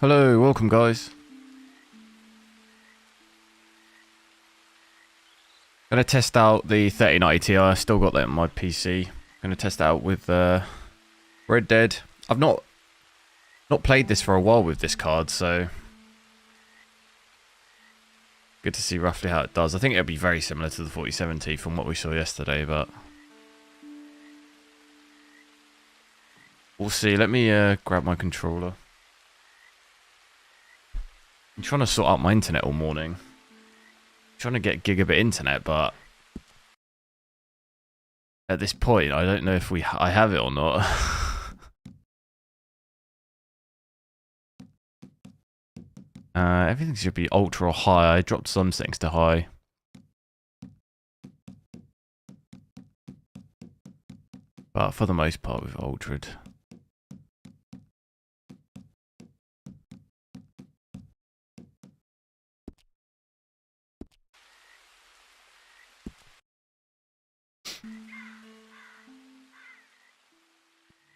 Hello, welcome guys. Gonna test out the 3090 Ti. I still got that on my PC. Gonna test it out with Red Dead. I've not played this for a while with this card, so good to see roughly how it does. I think it'll be very similar to the 4070 from what we saw yesterday, but we'll see. Let me grab my controller. I'm trying to sort out my internet all morning. I'm trying to get gigabit internet, but at this point, I don't know if I have it or not. Everything should be ultra or high. I dropped some settings to high. But for the most part, we've ultraed.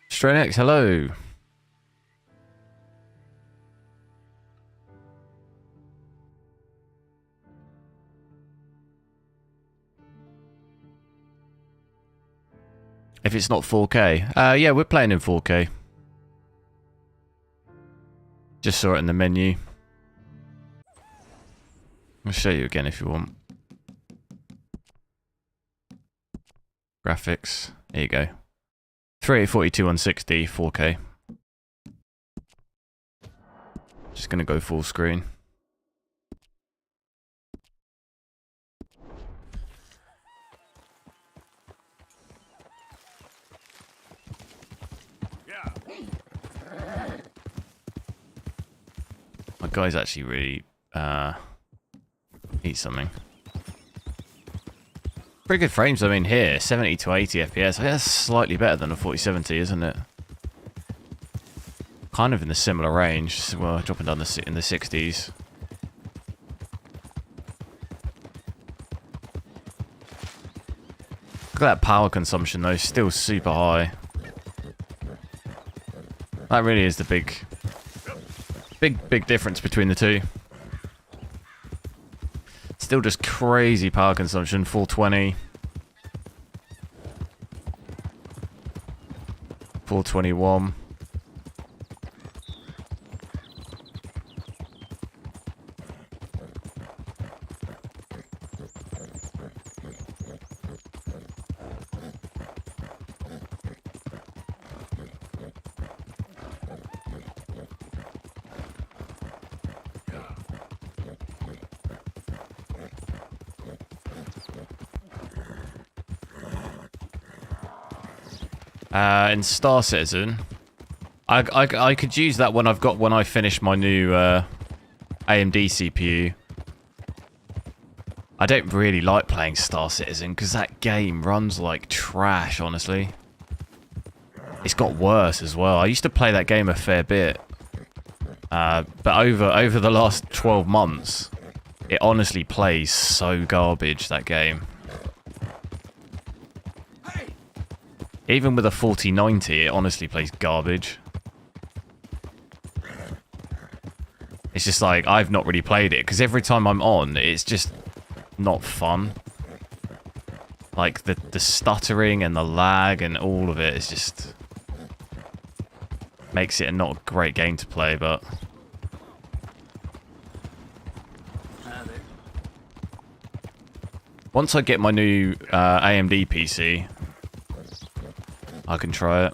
StrainX, hello. If it's not 4K. Yeah, we're playing in 4K. Just saw it in the menu. I'll show you again if you want. Graphics. There you go. 3842 160, 4K. Just gonna go full screen. My guy's actually really eat something. Pretty good frames, I mean, here, 70 to 80 FPS. That's slightly better than a 4070, isn't it? Kind of in the similar range. Well, dropping down in the 60s. Look at that power consumption, though, still super high. That really is the big difference between the two. Still just crazy power consumption, 420. 421. In Star Citizen, I could use that when I finish my new AMD CPU. I don't really like playing Star Citizen because that game runs like trash, honestly. It's got worse as well. I used to play that game a fair bit. But over the last 12 months, it honestly plays so garbage, that game. Even with a 4090, it honestly plays garbage. It's just like, I've not really played it, because every time I'm on, it's just not fun. Like, the stuttering and the lag and all of it is just makes it not a great game to play, but once I get my new AMD PC, I can try it.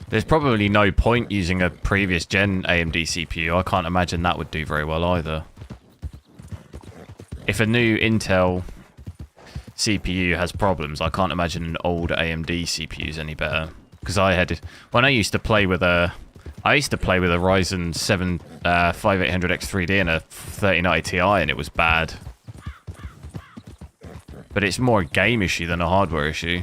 There's probably no point using a previous gen AMD CPU. I can't imagine that would do very well either. If a new Intel CPU has problems, I can't imagine an old AMD CPU is any better. Because when I used to play with a Ryzen 7 5800X3D and a 3090 Ti, and it was bad. But it's more a game issue than a hardware issue.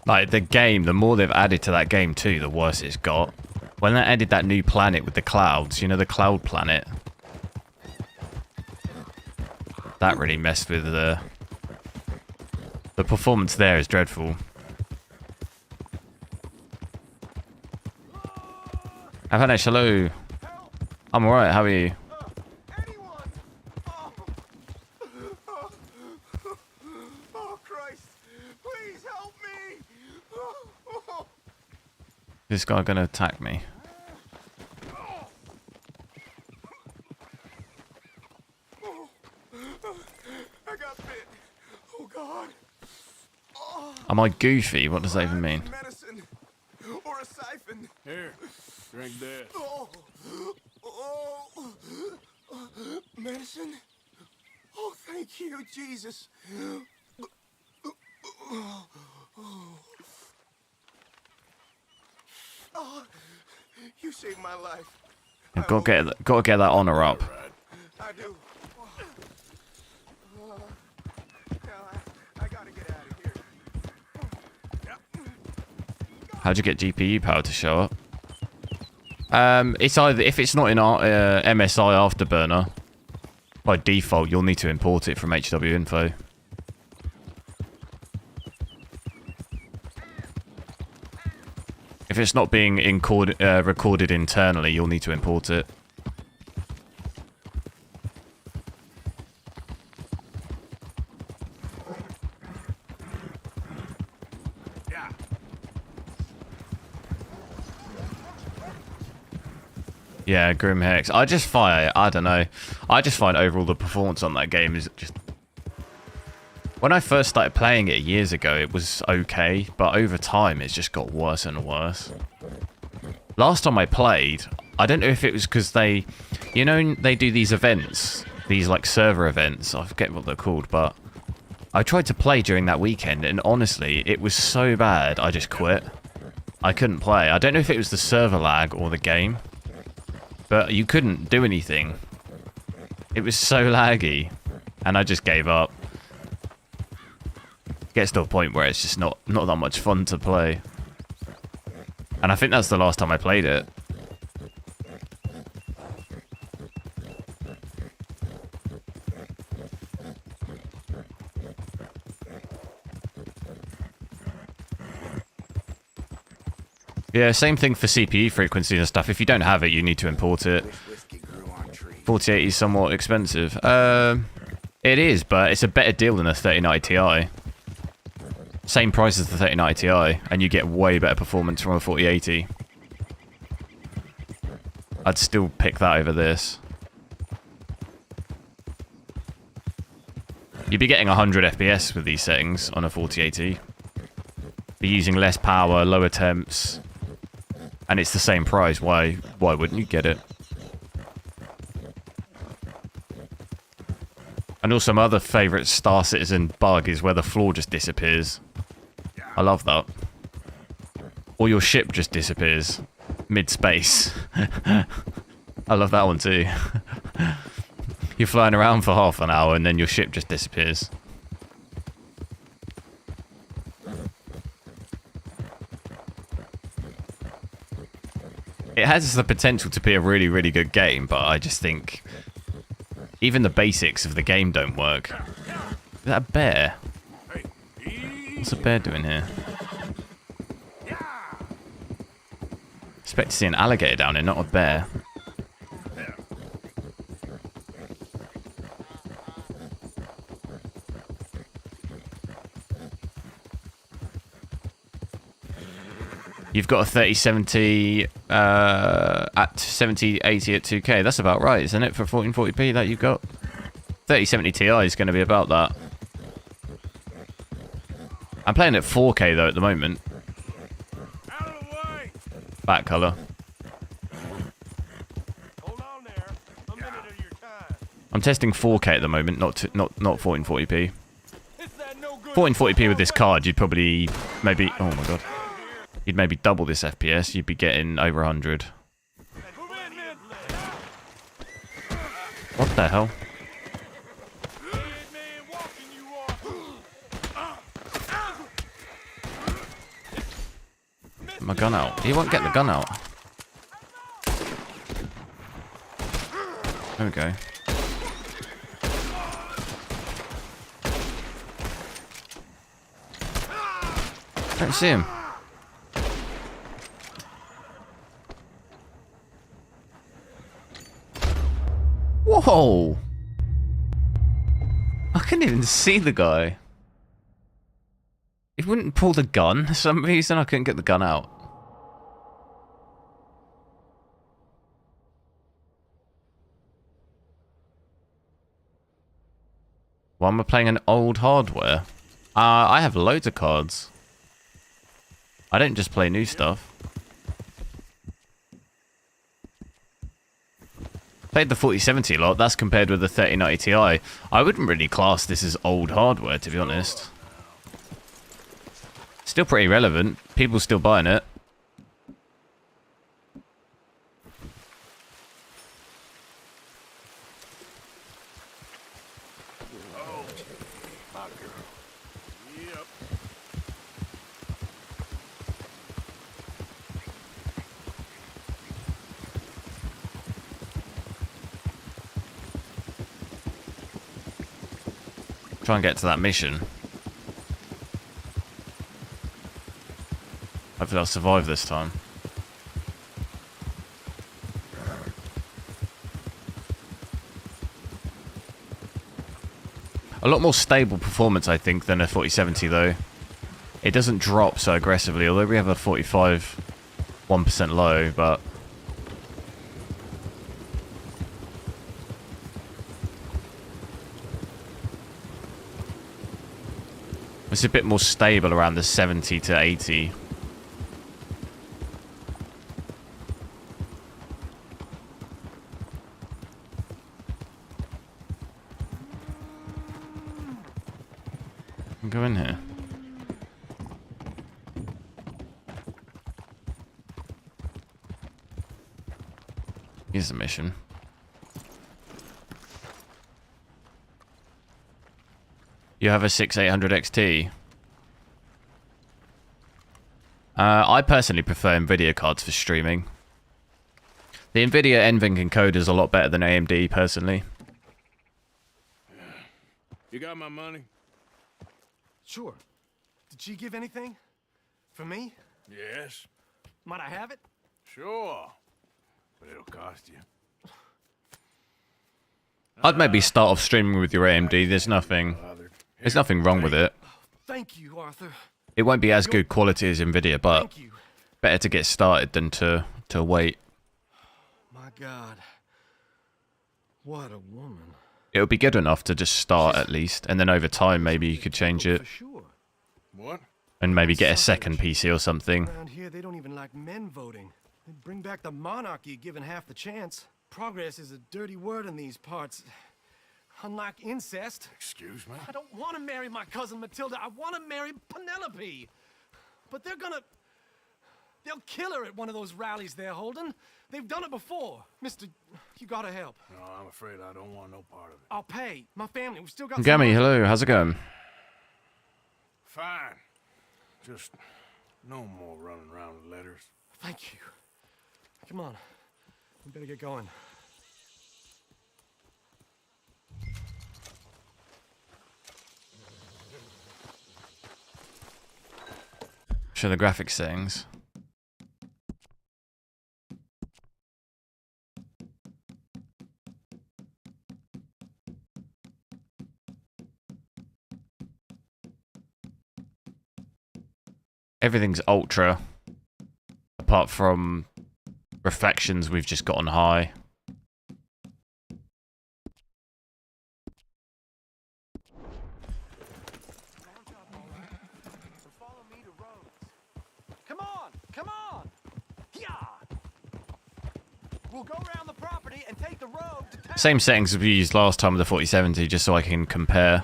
Like, the game, the more they've added to that game too, the worse it's got. When they added that new planet with the clouds, you know, the cloud planet. That really messed with the performance there is dreadful. Avanesh, hello. I'm alright, how are you? This guy gonna attack me? I got bit. Oh God. Am I goofy? What does that even mean? Medicine or a siphon. Here, drink this. Medicine. Oh, thank you, Jesus. Oh, you saved my life. Gotta get that honor up. I do. I gotta get out of here. How'd you get GPU power to show up? It's either, if it's not in our MSI Afterburner, by default you'll need to import it from HWiNFO. If it's not being recorded internally, you'll need to import it. Yeah, Grim Hex. I don't know. I just find overall the performance on that game is just... When I first started playing it years ago, it was okay, but over time it's just got worse and worse. Last time I played, I don't know if it was because they... You know, they do these events, these like server events, I forget what they're called, but... I tried to play during that weekend, and honestly, it was so bad, I just quit. I couldn't play. I don't know if it was the server lag or the game, but you couldn't do anything. It was so laggy, and I just gave up. It gets to a point where it's just not that much fun to play. And I think that's the last time I played it. Yeah, same thing for CPU frequencies and stuff. If you don't have it, you need to import it. 4080 is somewhat expensive. It is, but it's a better deal than a 3090 Ti. Same price as the 3090 Ti, and you get way better performance from a 4080. I'd still pick that over this. You'd be getting 100 FPS with these settings on a 4080. Be using less power, lower temps. And it's the same price. Why wouldn't you get it? And also my other favourite Star Citizen bug is where the floor just disappears. I love that. Or your ship just disappears mid-space. I love that one too. You're flying around for half an hour and then your ship just disappears. It has the potential to be a really, really good game, but I just think even the basics of the game don't work. Is that a bear? What's a bear doing here? Expect to see an alligator down here, not a bear. You've got a 3070 at 7080 at 2K. That's about right, isn't it, for 1440p that you've got? 3070 Ti is going to be about that. I'm playing at 4K though at the moment. Back color. I'm testing 4K at the moment, not 1440p. 1440p with this card, you'd probably maybe... Oh my god. You'd maybe double this FPS, you'd be getting over 100. What the hell? my gun out. He won't get the gun out. There we go. Don't see him. Whoa! I couldn't even see the guy. He wouldn't pull the gun for some reason. I couldn't get the gun out. Why am I playing an old hardware? I have loads of cards. I don't just play new stuff. Played the 4070 a lot. That's compared with the 3090 Ti. I wouldn't really class this as old hardware, to be honest. Still pretty relevant. People still buying it. Try and get to that mission. Hopefully I'll survive this time. A lot more stable performance, I think, than a 4070 though. It doesn't drop so aggressively, although we have a 45 1% low, but it's a bit more stable around the 70 to 80. Go in here. Here's the mission. You have a 6800 XT. I personally prefer nvidia cards for streaming. The nvidia NVENC encoder is a lot better than AMD personally. You got my money? Sure. Did she give anything? For me? Yes. Might I have it? Sure. But it'll cost you. I'd maybe start off streaming with your AMD. There's nothing wrong with it. Thank you, Arthur. It won't be as good quality as nvidia, but Thank you. better to get started than to wait. My God. What a woman. It would be good enough to just start at least, and then over time maybe you could change it For sure. What? and maybe get a second PC or something. Around here, they don't even like men voting. They'd bring back the monarchy given half the chance. Progress is a dirty word in these parts. Unlike incest. Excuse me? I don't want to marry my cousin Matilda. I want to marry Penelope. But they'll kill her at one of those rallies they're holding. They've done it before. Mister, you gotta help. No, I'm afraid I don't want no part of it. I'll pay. My family, we've still got Gammy, hello, how's it going? Fine. Just no more running around with letters. Thank you. Come on. We better get going. Show the graphics settings. Everything's ultra, apart from reflections we've just got on high. Follow me to Rhodes. Come on! Come on! Yeah! We'll go around the property and take the road to town. Same settings as we used last time with the 4070, just so I can compare.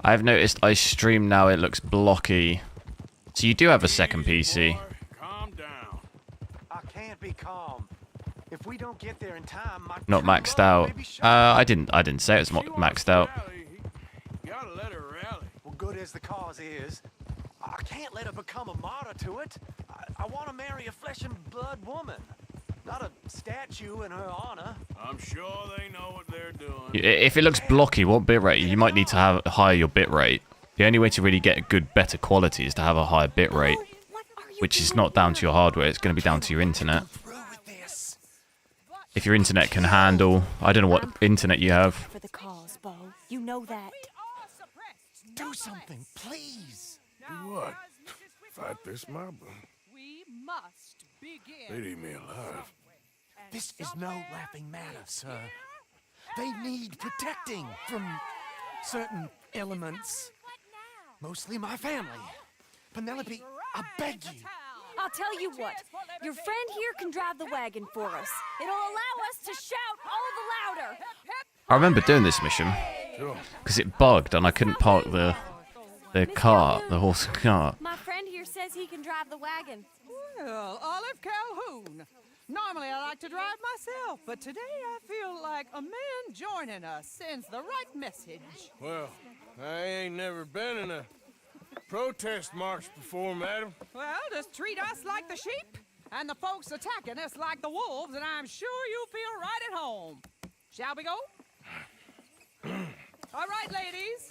I've noticed I stream now, it looks blocky. So you do have a second PC. Boy, calm down. I can't be calm. If we don't get there in time, my Not true maxed love out. may be shot. I didn't say it was maxed out. Gotta let her rally. Well, good as the cause is, I can't let her become a martyr to it. I want to marry a flesh and blood woman, not a statue in her honor. I'm sure they know what they're doing. If it looks blocky, what bitrate? You might need to have higher your bitrate. The only way to really get a good, better quality is to have a higher bitrate, which is not down to your hardware. It's going to be down to your internet. If your internet can handle, I don't know what internet you have. For the cause, Bo. You know that. Do something, please. Do what? Fight this mob? We must begin. They'd eat me alive. This is no laughing matter, sir. They need protecting from certain elements. Mostly my family. Penelope, I beg you. I'll tell you what. Your friend here can drive the wagon for us. It'll allow us to shout all the louder. I remember doing this mission Sure. because it bugged and I couldn't park the cart, the horse and cart. My friend here says he can drive the wagon. Well, Olive Calhoun. Normally I like to drive myself, but today I feel like a man joining us sends the right message. Well, I ain't never been in a protest march before, madam. Well, just treat us like the sheep, and the folks attacking us like the wolves, and I'm sure you'll feel right at home. Shall we go? All right, ladies.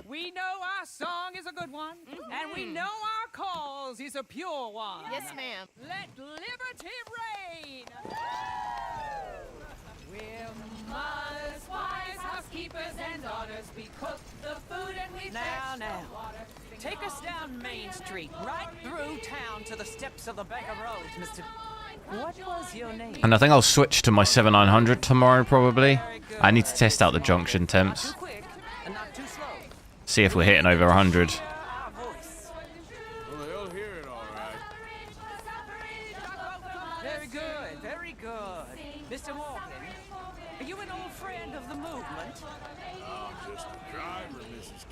We know our song is a good one, and we know our cause is a pure one. Yes, ma'am. Let liberty reign. We're mothers, wives, housekeepers, and daughters. We cook the food and we Now, fetch now. the water. Take us down Main Street, right through town to the steps of the Bank of Roads, Mr. What was your name? And I think I'll switch to my 7900 tomorrow probably. I need to test out the junction Not temps. too quick and not too slow. See if we're hitting over 100. Our voice. Well, they'll hear it all right. Very good, very good. Mr. Morgan, are you an old friend of the movement? I'm just a driver, Mrs.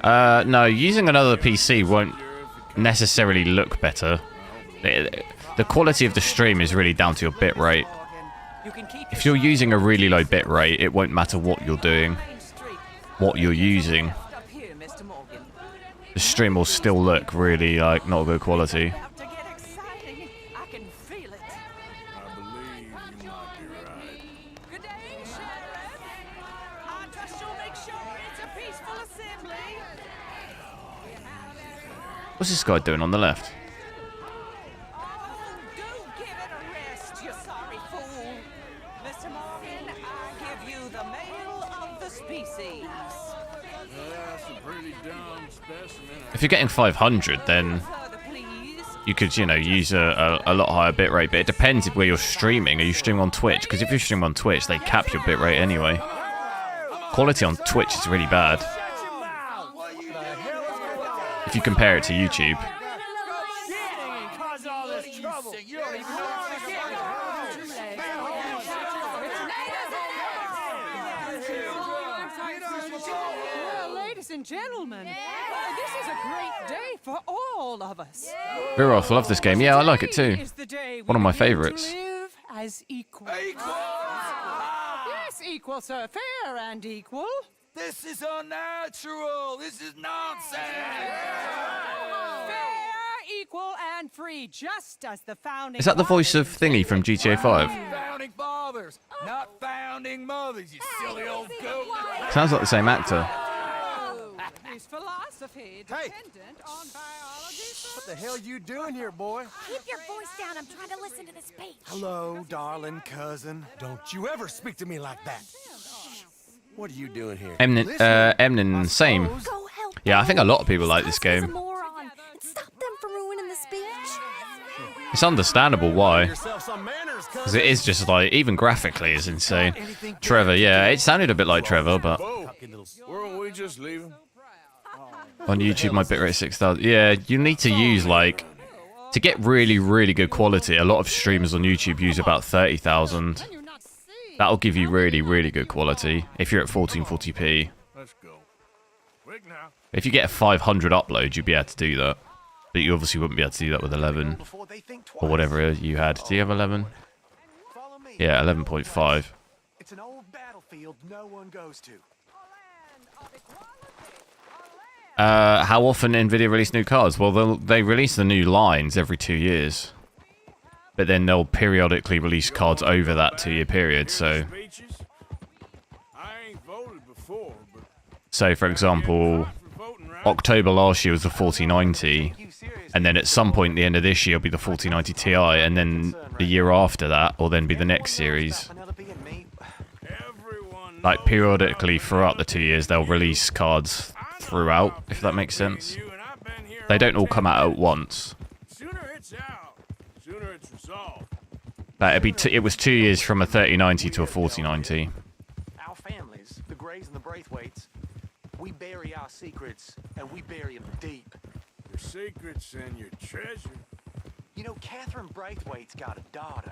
Calhoun. No, using another PC won't necessarily look better. The quality of the stream is really down to your bitrate. Morgan, you can keep If you're using a really low bitrate, it won't matter what you're doing, Main Street. what you're using. Up here, Mr. Morgan. The stream will still look really like not good quality. About to get exciting. I can feel it. I believe you might be right. Good day, Sheriff. I trust you'll make sure it's a peaceful assembly. What's this guy doing on the left? Do give it a rest, you sorry fool. Mr. Morgan, I give you the male of the species. That's a pretty dumb specimen. If you're getting 500, then Further, please. you could, use a lot higher bitrate, but it depends where you're streaming. Are you streaming on Twitch? Because if you're streaming on Twitch, they cap your bitrate anyway. Quality on Twitch is really bad if you compare it to YouTube. Well, ladies and gentlemen, this is a great day for all of us. Viroth, love this game. Yeah, I like it too. Today is the day One of my we begin favourites. to live as equals. Yes, equal, sir. Fair and equal. This is unnatural. This is nonsense. Fair, equal, and free, just as the founding. Is that the voice of fathers Thingy from GTA 5? Founding fathers, not founding mothers, you silly old goat. Sounds like the same actor. His philosophy dependent on biology. What the hell you doing here, boy? Keep your voice down. I'm trying to listen to the speech. Hello, darling cousin. Don't you ever speak to me like that. What are you doing here? Eminem, same. Go help. Yeah, I think a lot of people like Gus this is game. a moron. Stop them from ruining the speech. It's understandable why. Yourself some manners, Because cousin. it is just like, even graphically, it's insane. Trevor, yeah, it sounded a bit like Trevor, but Whoa, weren't we just leaving? on YouTube, my bitrate 6,000. Yeah, you need to use like, to get really, really good quality, a lot of streamers on YouTube use about 30,000. That'll give you really, really good quality if you're at 1440p. Let's go. Quick now. If you get a 500 upload, you'd be able to do that. But you obviously wouldn't be able to do that with 11 Before they think twice. or whatever you had. Do you have 11? Yeah, 11.5. It's an old battlefield no one goes to. How often nvidia release new cards? Well, they release the new lines every 2 years, but then they'll periodically release cards over that 2-year period. So for example, October last year was the 4090, and then at some point at the end of this year will be the 4090 Ti, and then the year after that will then be the next series. Like periodically throughout the 2 years they'll release cards throughout, if that makes sense. They don't all come out at once. But it was 2 years from a 3090 to a 4090. Our families, the Greys and the Braithwaites, we bury our secrets and we bury them deep. Your secrets and your treasure. You know, Catherine Braithwaite's got a daughter.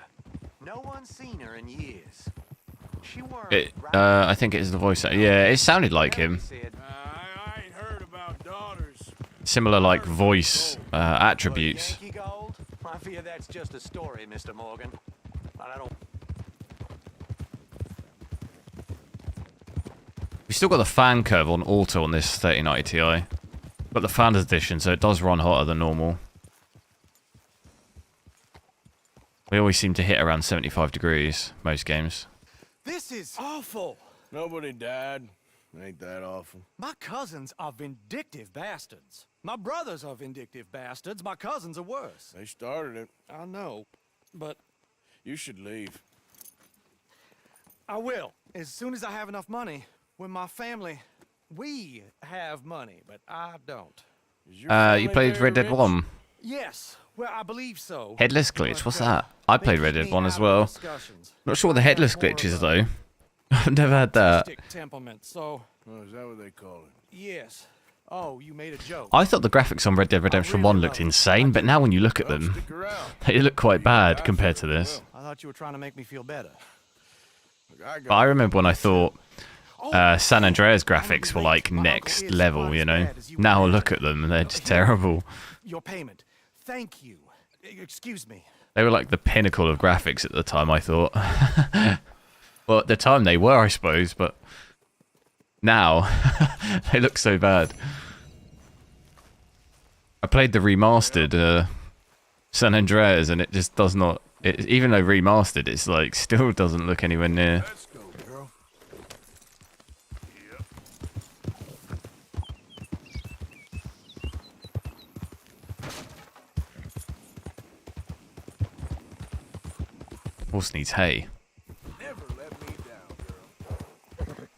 No one's seen her in years. She weren't. I think it is the voice. Yeah, it sounded like him. I ain't heard about daughters. Similar, like, voice attributes. Yankee Gold? I fear that's just a story, Mr. Morgan. I don't. We've still got the fan curve on auto on this 3090 Ti. Got the Founders Edition, so it does run hotter than normal. We always seem to hit around 75 degrees, most games. This is awful. Nobody died. Ain't that awful? My cousins are vindictive bastards. My brothers are vindictive bastards. My cousins are worse. They started it. I know, but You should leave. I will. As soon as I have enough money. When my family, we have money, but I don't. You played Red Dead 1? Yes, well, I believe so. Headless glitch, what's that? I played Red Dead 1 as well. Not sure what the headless glitch is though. I've never had that. Temperament, so Oh, is that what they call it? yes. Oh, you made a joke. I thought the graphics on Red Dead Redemption 1 looked insane, but now when you look at them, they look quite bad compared to this. I thought you were trying to make me feel better. But I remember when I thought San Andreas graphics were like next level, you know? Now I look at them and they're just terrible. Your payment. Thank you. Excuse me. They were like the pinnacle of graphics at the time, I thought. Well, at the time they were, I suppose, but now they look so bad. I played the remastered San Andreas and it just does not... even though remastered, it's like still doesn't look anywhere near. Let's go, girl. Horse needs hay. Never let me down, girl.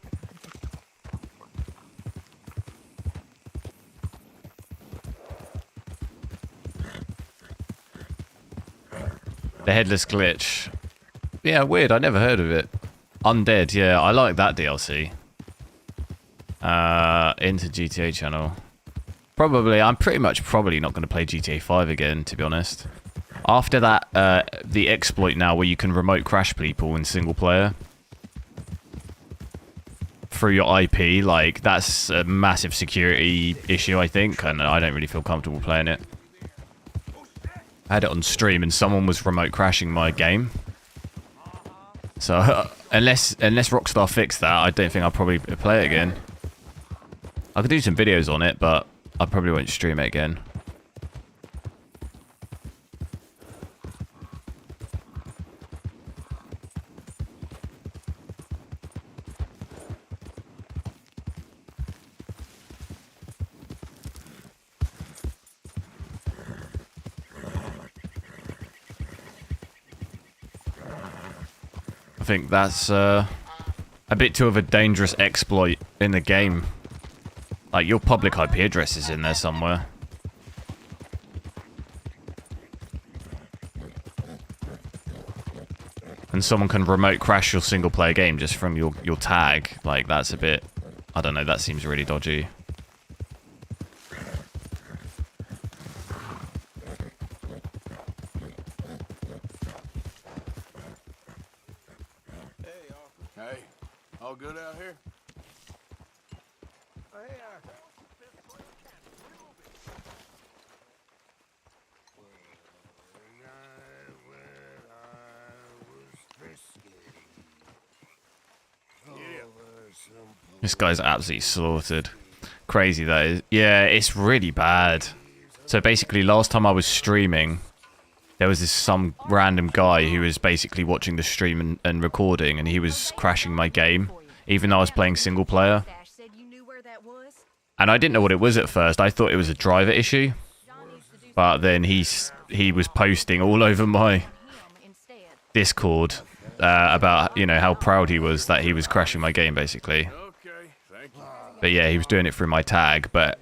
The headless glitch. Yeah, weird. I never heard of it. Undead. Yeah, I like that DLC. Into GTA channel. I'm pretty much probably not going to play GTA 5 again, to be honest. After that, the exploit now where you can remote crash people in single player through your IP, like, that's a massive security issue, I think, and I don't really feel comfortable playing it. I had it on stream and someone was remote crashing my game. So, unless Rockstar fixed that, I don't think I'll probably play it again. I could do some videos on it, but I probably won't stream it again. I think that's a bit too of a dangerous exploit in the game. Like, your public IP address is in there somewhere. And someone can remote crash your single player game just from your tag. Like, that's a bit... I don't know, that seems really dodgy. Hey, all good out here? This guy's absolutely slaughtered. Crazy that is. Yeah, it's really bad. So basically, last time I was streaming, there was some random guy who was basically watching the stream and recording, and he was crashing my game, even though I was playing single player. And I didn't know what it was at first. I thought it was a driver issue. But then he was posting all over my Discord about, you know, how proud he was that he was crashing my game, basically. But yeah, he was doing it through my tag. But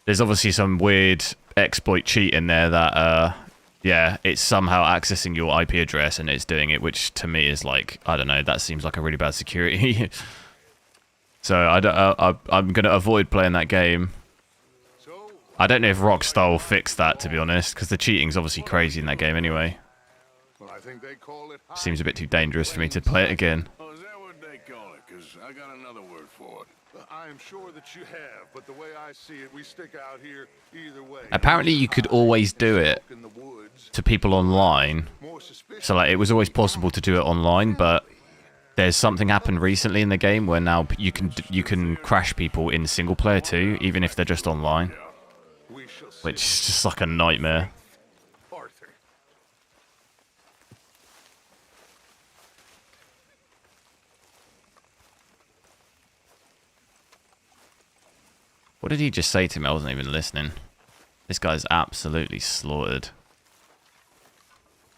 there's obviously some weird exploit cheat in there that, yeah, it's somehow accessing your IP address and it's doing it, which to me is like, I don't know, that seems like a really bad security. So I'm going to avoid playing that game. I don't know if Rockstar will fix that, to be honest, because the cheating's obviously crazy in that game anyway. Seems a bit too dangerous for me to play it again. Oh, is that what they call it? Because I got another word for it. I am sure that you have, but the way I see it, we stick out here either way. Apparently you could always do it to people online. So like it was always possible to do it online, but there's something happened recently in the game where now you can crash people in single player too, even if they're just online. Which is just like a nightmare. What did he just say to me? I wasn't even listening. This guy's absolutely slaughtered.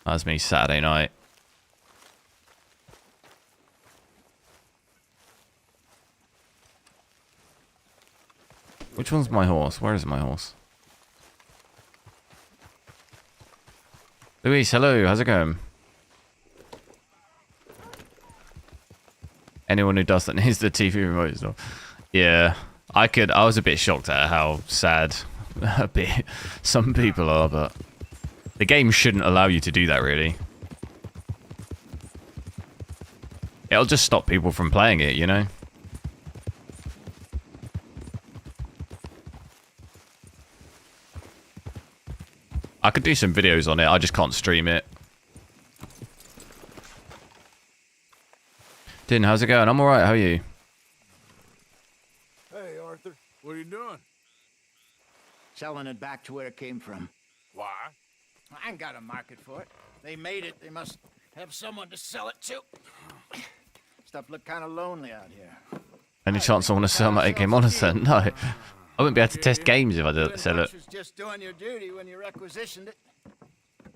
That was me Saturday night. Which one's my horse? Where is my horse? Luis, hello. How's it going? Anyone who does that needs the TV remote as well. Yeah. I was a bit shocked at how sad some people are, but the game shouldn't allow you to do that, really. It'll just stop people from playing it, you know? I could do some videos on it, I just can't stream it. Din, how's it going? I'm alright, how are you? What are you doing? Selling it back to where it came from. Why? I ain't got a market for it. They made it. They must have someone to sell it to. Stuff look kind of lonely out here. Any chance I want to sell my 8K monitor? No. I wouldn't be able to test games if I did sell it. You was just doing your duty when you requisitioned it.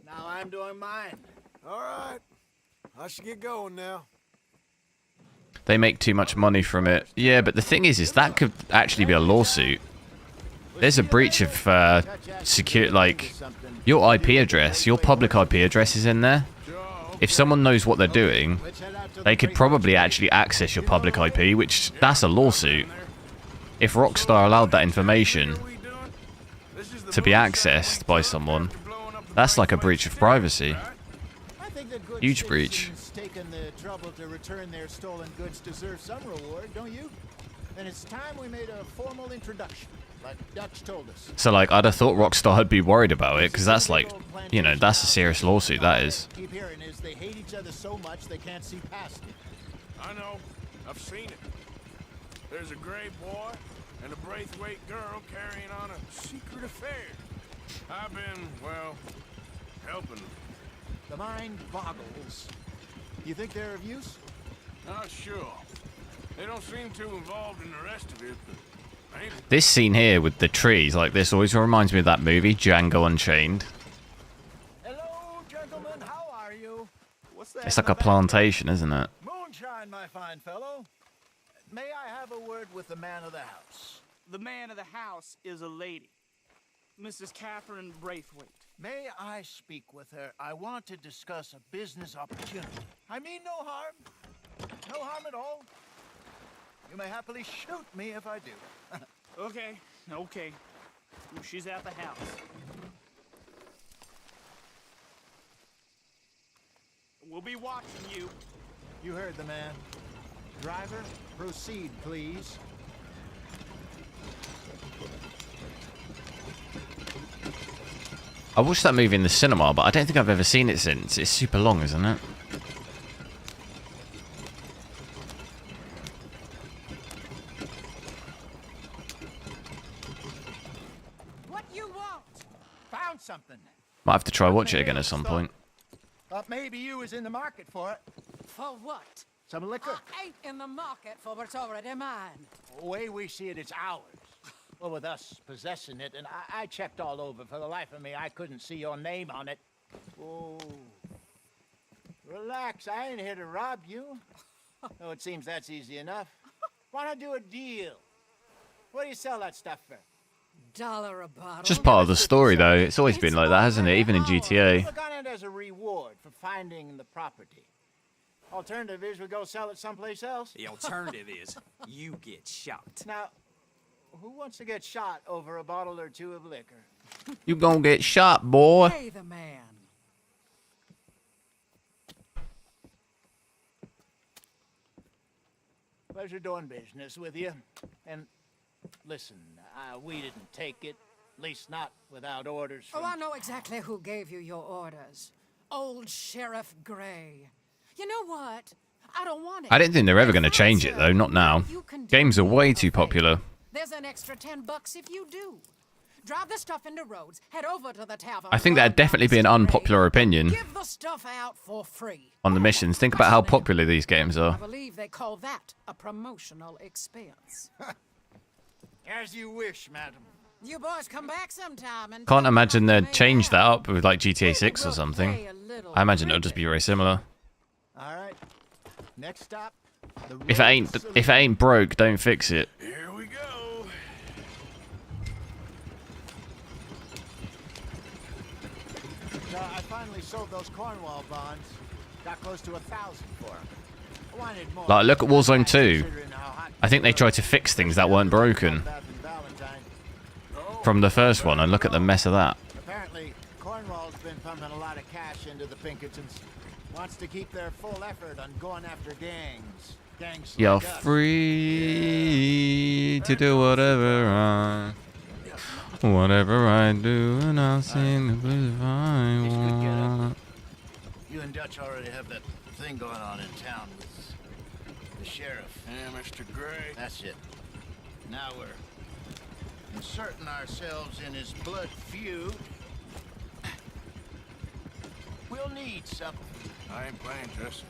Now I'm doing mine. All right. I should get going now. They make too much money from it. Yeah, but the thing is that could actually be a lawsuit. There's a breach of secure, like, your IP address, your public IP address is in there. If someone knows what they're doing, they could probably actually access your public IP, which, that's a lawsuit. If Rockstar allowed that information to be accessed by someone, that's like a breach of privacy. Huge breach. Taking the trouble to return their stolen goods deserve some reward, don't you? And it's time we made a formal introduction, like Dutch told us. So, like, I'd have thought Rockstar would be worried about it, because that's like, you know, that's a serious lawsuit, that is. Keep hearing is they hate each other so much they can't see past it. I know. I've seen it. There's a gray boy and a Braithwaite girl carrying on a secret affair. I've been, well, helping. The mind boggles. You think they're of use? Not sure. They don't seem too involved in the rest of it, but maybe. This scene here with the trees like this always reminds me of that movie, Django Unchained. Hello, gentlemen. How are you? What's that? It's like a plantation, isn't it? Moonshine, my fine fellow. May I have a word with the man of the house? The man of the house is a lady, Mrs. Catherine Braithwaite. May I speak with her? I want to discuss a business opportunity. I mean no harm. No harm at all. You may happily shoot me if I do. Okay. Well, she's at the house. We'll be watching you. You heard the man. Driver, proceed, please. I watched that movie in the cinema, but I don't think I've ever seen it since. It's super long, isn't it? Might have to try watch it again at some point. Thought maybe you was in the market for it. For what? Some liquor. I ain't in the market for what's already mine. The way we see it, it's ours. Well, with us possessing it, and I checked all over. For the life of me, I couldn't see your name on it. Oh. Relax, I ain't here to rob you. Oh, it seems that's easy enough. Why not do a deal? What do you sell that stuff for? $1 a bottle. Just part of the story, though. It's always been like that, hasn't it? Even in GTA. Look on it as a reward for finding the property. Alternative is we go sell it someplace else. The alternative is you get shot. Now, who wants to get shot over a bottle or two of liquor? You gonna get shot, boy. Pay the man. Pleasure doing business with you. And listen, we didn't take it. At least not without orders from... Oh, I know exactly who gave you your orders. Old Sheriff Gray. You know what? I don't want it. I didn't think they're ever going to change it, though. Not now. Games are way too popular. There's an extra $10 if you do. Drive the stuff into Rhodes. Head over to the tavern. I think that'd definitely be an unpopular opinion Give the stuff out for free. on the missions. Think about how popular these games I are. believe they call that a promotional expense. As you wish, madam. You boys come back sometime and Can't imagine they'd change that up with like GTA 6 or something. I imagine it'll just be very similar. All right. Next stop. If it ain't broke, don't fix it. Here we go. So I finally sold those Cornwall bonds. Got close to 1,000 for them. I wanted more. Like, look at Warzone 2. I think they tried to fix things that weren't broken from the first one, and look at the mess of that. Apparently, Cornwall's been pumping a lot of cash into the Pinkertons. Wants to keep their full effort on going after gangs. Gangs You're like us. free to do whatever I do, and I'll sing the blues if I want. You and Dutch already have that thing going on in town with the sheriff. Yeah, Mr. Gray. That's it. Now we're inserting ourselves in his blood feud. We'll need something. I ain't playing, Jesse.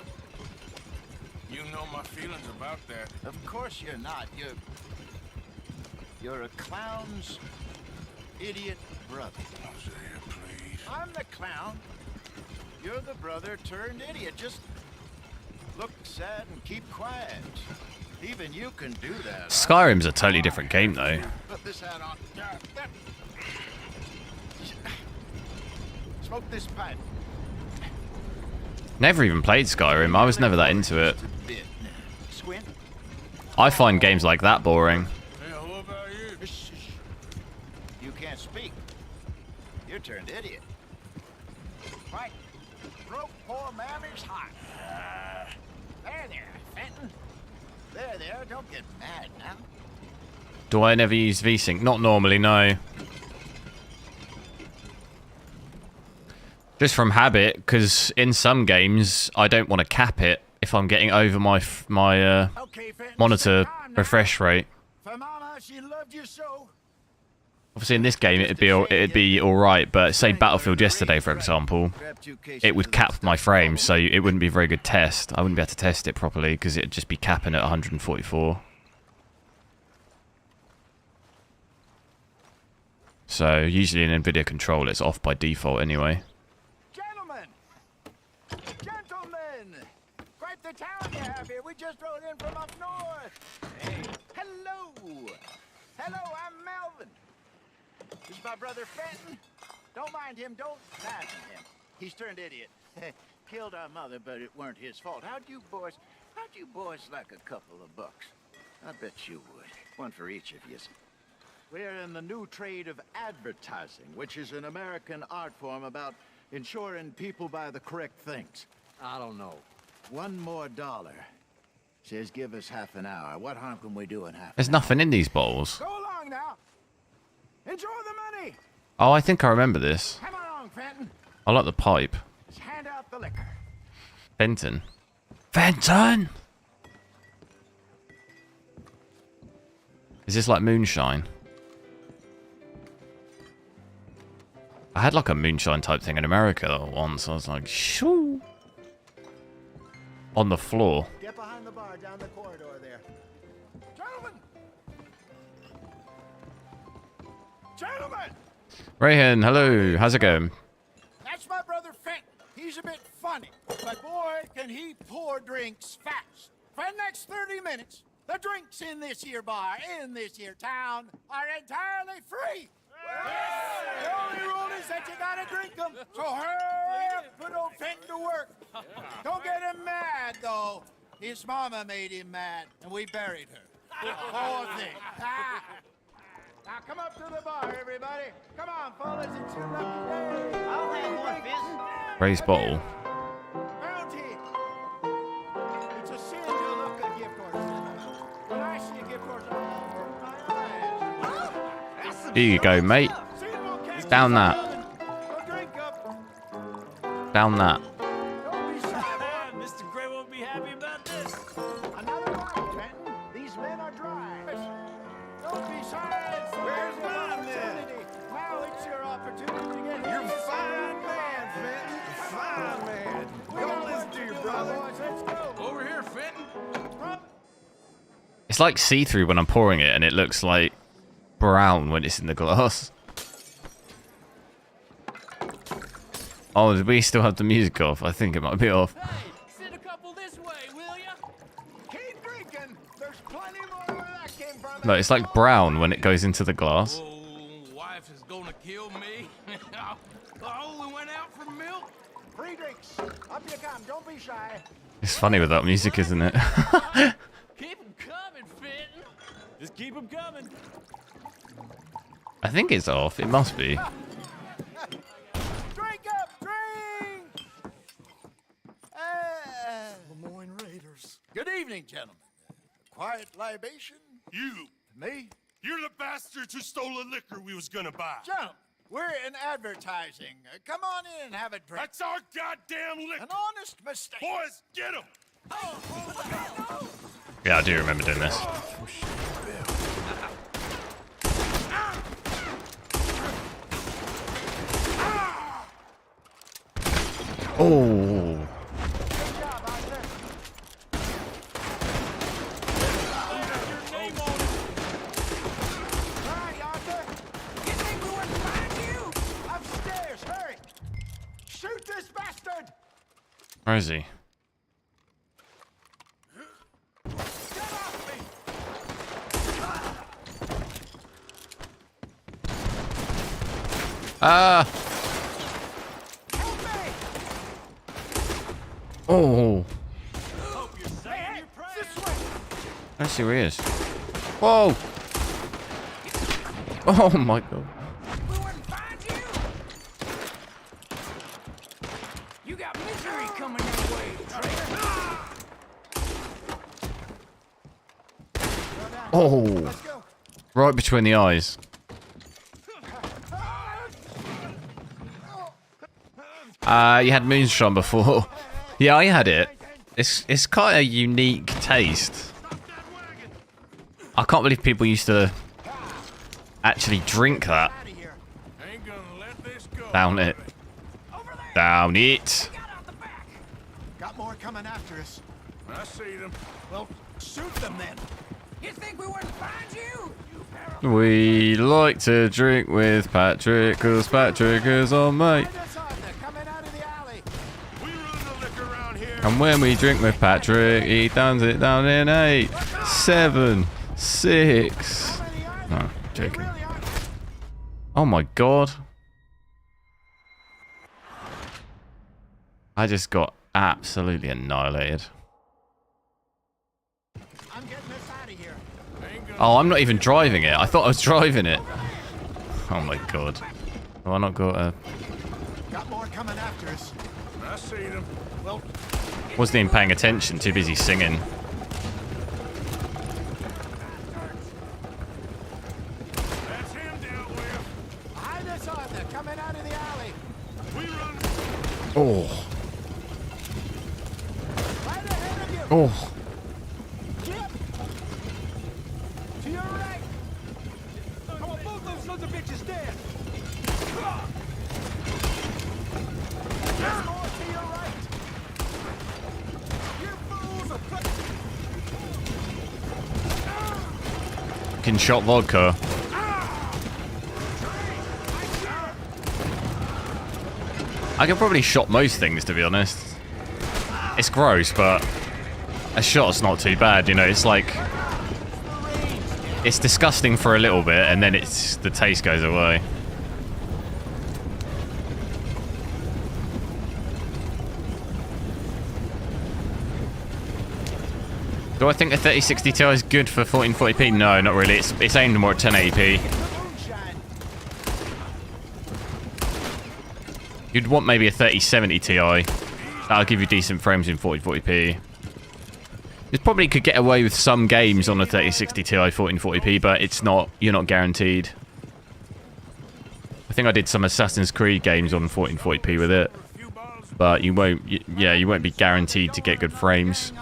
You know my feelings about that. Of course you're not. You're a clown's idiot brother. Hosea, please. I'm the clown. You're the brother turned idiot. Just look sad and keep quiet. Even you can do that. Skyrim's a totally different game, though. Put this hat on. Smoke this pipe. Never even played Skyrim. I was never that into it. Squint. I find games like that boring. Yeah, what about you? You can't speak. You're turned idiot. Right. Broke poor mammy's heart. There, Fenton. There, don't get mad now. Do I never use VSync? Not normally, no. Just from habit, because in some games I don't want to cap it if I'm getting over my Okay, Fenton, monitor sit down now. refresh rate. For Mama, she loved you so. Obviously, in this game it'd be all right, but say Battlefield yesterday, for example, it would cap my frames, so it wouldn't be a very good test. I wouldn't be able to test it properly because it'd just be capping at 144. So usually in NVIDIA control, it's off by default anyway. Gentlemen, quite the town you have here. We just rode in from up north. Hey, hello. Hello, I'm Melvin. This is my brother Fenton. Don't mind him. Don't imagine him. He's turned idiot. Killed our mother, but it weren't his fault. How'd you boys like a couple of bucks? I bet you would. One for each of you. We're in the new trade of advertising, which is an American art form about ensuring people buy the correct things. I don't know. $1 more. Says give us half an hour. What harm can we do in half There's an hour? nothing in these bowls. Go along now. Enjoy the money. Oh, I think I remember this. Come along, Fenton. I like the pipe. Just hand out the liquor. Fenton. Fenton! Is this like Moonshine? I had like a moonshine type thing in America once. I was like, shoo. On the floor. Get behind the bar down the corridor there. Gentlemen! Gentlemen! Rayhan, hello. How's it going? That's my brother Fenton. He's a bit funny, but boy, can he pour drinks fast. For the next 30 minutes, the drinks in this here bar, in this here town, are entirely free. The only rule is that you gotta drink them. So hurry up, put old Fenton to work. Don't get him mad, though. His mama made him mad, and we buried her. Poor thing. Now come up to the bar, everybody. Come on, fellas, it's your lucky day. I'll have more fizz. Raised bottle. Bounty. It's a sin to look at gift horses. When I see a gift horse, I open my eyes. Here you go, mate. Down that. Down that. Mr. Gray won't be happy about this. Another line, Fenton. These men are dry. Don't be shy. Where's mine, then? Now it's your opportunity to get You're a fine man, Fenton. Fine man. Don't listen to your brother. Let's go. Over here, Fenton. It's like see-through when I'm pouring it, and it looks like brown when it's in the glass. Oh, did we still have the music off? I think it might be off. Hey, send a couple this way, will ya? Keep drinking. There's plenty more where that came from. No, it's like brown when it goes into the glass. Oh, wife is gonna kill me. I only went out for milk. Free drinks. Up you come. Don't be shy. It's funny with that music, isn't it? Keep 'em coming, Fenton. Just keep 'em coming. I think it's off. It must be. Drink up, drink! Lemoyne Raiders. Good evening, gentlemen. Quiet libation? You. Me? You're the bastards who stole the liquor we was gonna buy. Gentlemen, we're in advertising. Come on in and have a drink. That's our goddamn liquor. An honest mistake. Boys, get him! Yeah, I do remember doing this. Oh. Upstairs, hurry! Shoot this bastard! Where is he? Get off me! Ah! Help me! Oh. Hey, this way! Let's see where he is. Whoa! Oh my god. We wouldn't find you. You got misery coming your way, traitor. Oh. Let's go. Right between the eyes. You had Moonshine before. Yeah, I had it. It's quite a unique taste. I can't believe people used to actually drink that. Ain't gonna let this go. Down it. Down it. Got more coming after us. I see them. Well, shoot them then. You think we wouldn't find you? We like to drink with Patrick, cause Patrick is our mate. Coming out of the alley. We run the liquor around here. And when we drink with Patrick, he downs it down in 8, 7, 6. No, joking. Oh my god. I just got absolutely annihilated. I'm getting us out of here. Oh, I'm not even driving it. I thought I was driving it. Oh my god. Have I not got a... Got more coming after us. I see them. Well, Wasn't even paying attention, too busy singing. That's him dealt with. behind us, Arthur. Coming out of the alley. We run. Oh. Right ahead of you. Oh. Jim. To your right. Come on, both those sons of bitches dead. pumpkin shot vodka. I can probably shot most things, to be honest. It's gross, but a shot's not too bad, you know. It's like, it's disgusting for a little bit, and then the taste goes away. Do I think the 3060 Ti is good for 1440p? No, not really. It's aimed more at 1080p. You'd want maybe a 3070 Ti. That'll give you decent frames in 1440p. You probably could get away with some games on a 3060 Ti 1440p, but it's not. You're not guaranteed. I think I did some Assassin's Creed games on 1440p with it, but you won't. Yeah, you won't be guaranteed to get good frames.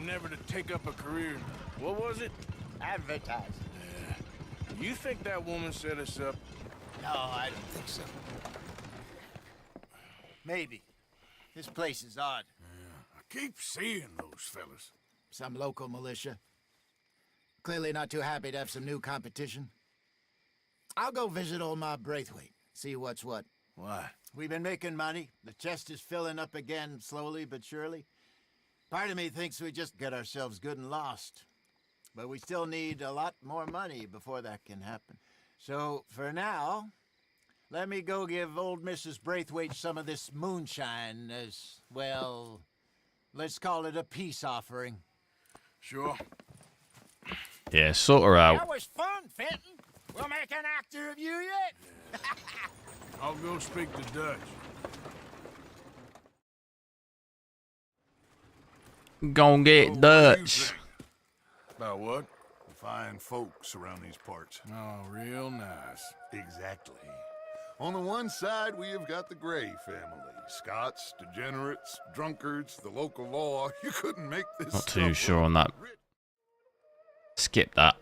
Never to take up a career. What was it? Advertising. Yeah. You think that woman set us up? No, I don't think so. Maybe. This place is odd. Yeah. I keep seeing those fellas. Some local militia. Clearly not too happy to have some new competition. I'll go visit old Ma Braithwaite. See what's what. Why? We've been making money. The chest is filling up again, slowly but surely. Part of me thinks we just get ourselves good and lost. But we still need a lot more money before that can happen. So, for now, let me go give old Mrs. Braithwaite some of this moonshine as, well, let's call it a peace offering. Sure. Yeah, sort her out. That was fun, Fenton. We'll make an actor of you yet. I'll go speak to Dutch. Gonna get Dutch. About what? The fine folks around these parts. Oh, real nice. Exactly. On the one side, we have got the Gray family. Scots, degenerates, drunkards, the local law. You couldn't make this Not too sure on that. Skip that.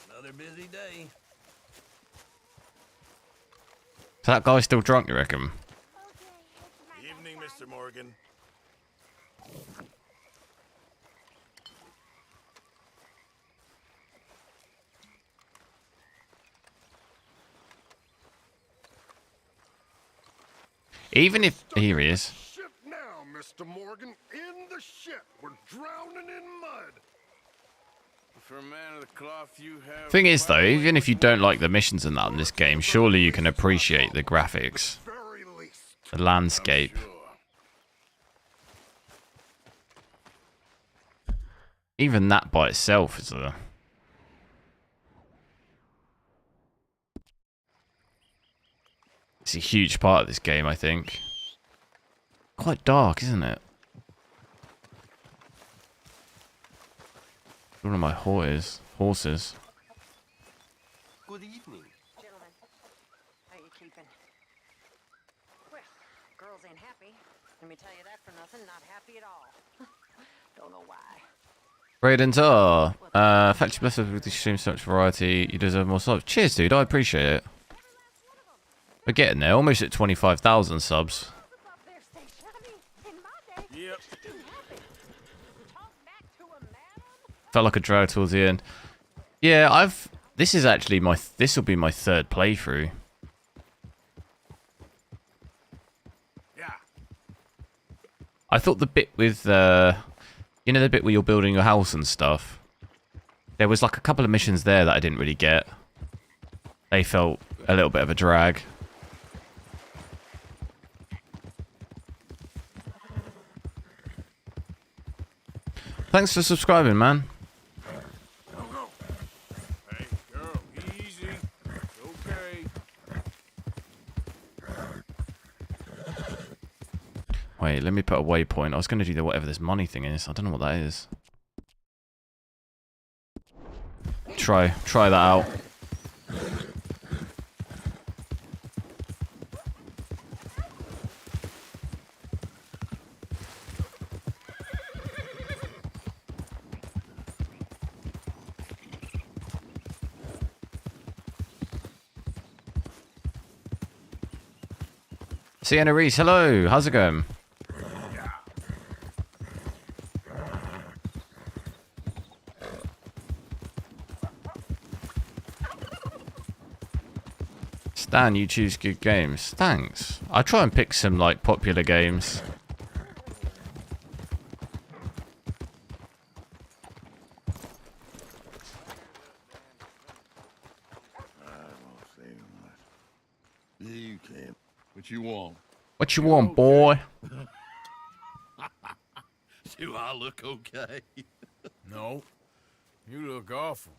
Another busy day. So that guy's still drunk, you reckon? Evening, Mr. Morgan. Even if... Here he is. Ship now, Mr. Morgan. In the ship. We're drowning in mud. For a man of the cloth you have... Thing is, though, even if you don't like the missions and that in this game, surely you can appreciate the graphics. The landscape. Even that by itself is a... It's a huge part of this game, I think. Quite dark, isn't it? One of my horses. Good evening. Gentlemen, how you keeping? Well, girls ain't happy. Let me tell you that for nothing. Not happy at all. Don't know why. Braden thanks you bless us with the stream, so much variety. You deserve more subs. Cheers, dude. I appreciate it. We're getting there. Almost at 25,000 subs. Yep. Felt like a drag towards the end. Yeah, this is actually this will be my third playthrough. Yeah. I thought the bit with you know, the bit where you're building your house and stuff. There was like a couple of missions there that I didn't really get. They felt a little bit of a drag. Thanks for subscribing, man. Hey, girl, easy. It's okay. Wait, let me put a waypoint. I was going to do whatever this money thing is. I don't know what that is. Try that out. Sienna Reese, hello. How's it going? Stan, you choose good games. Thanks. I try and pick some like popular games. You can. What you want? What you want, boy? Do I look okay? No. You look awful.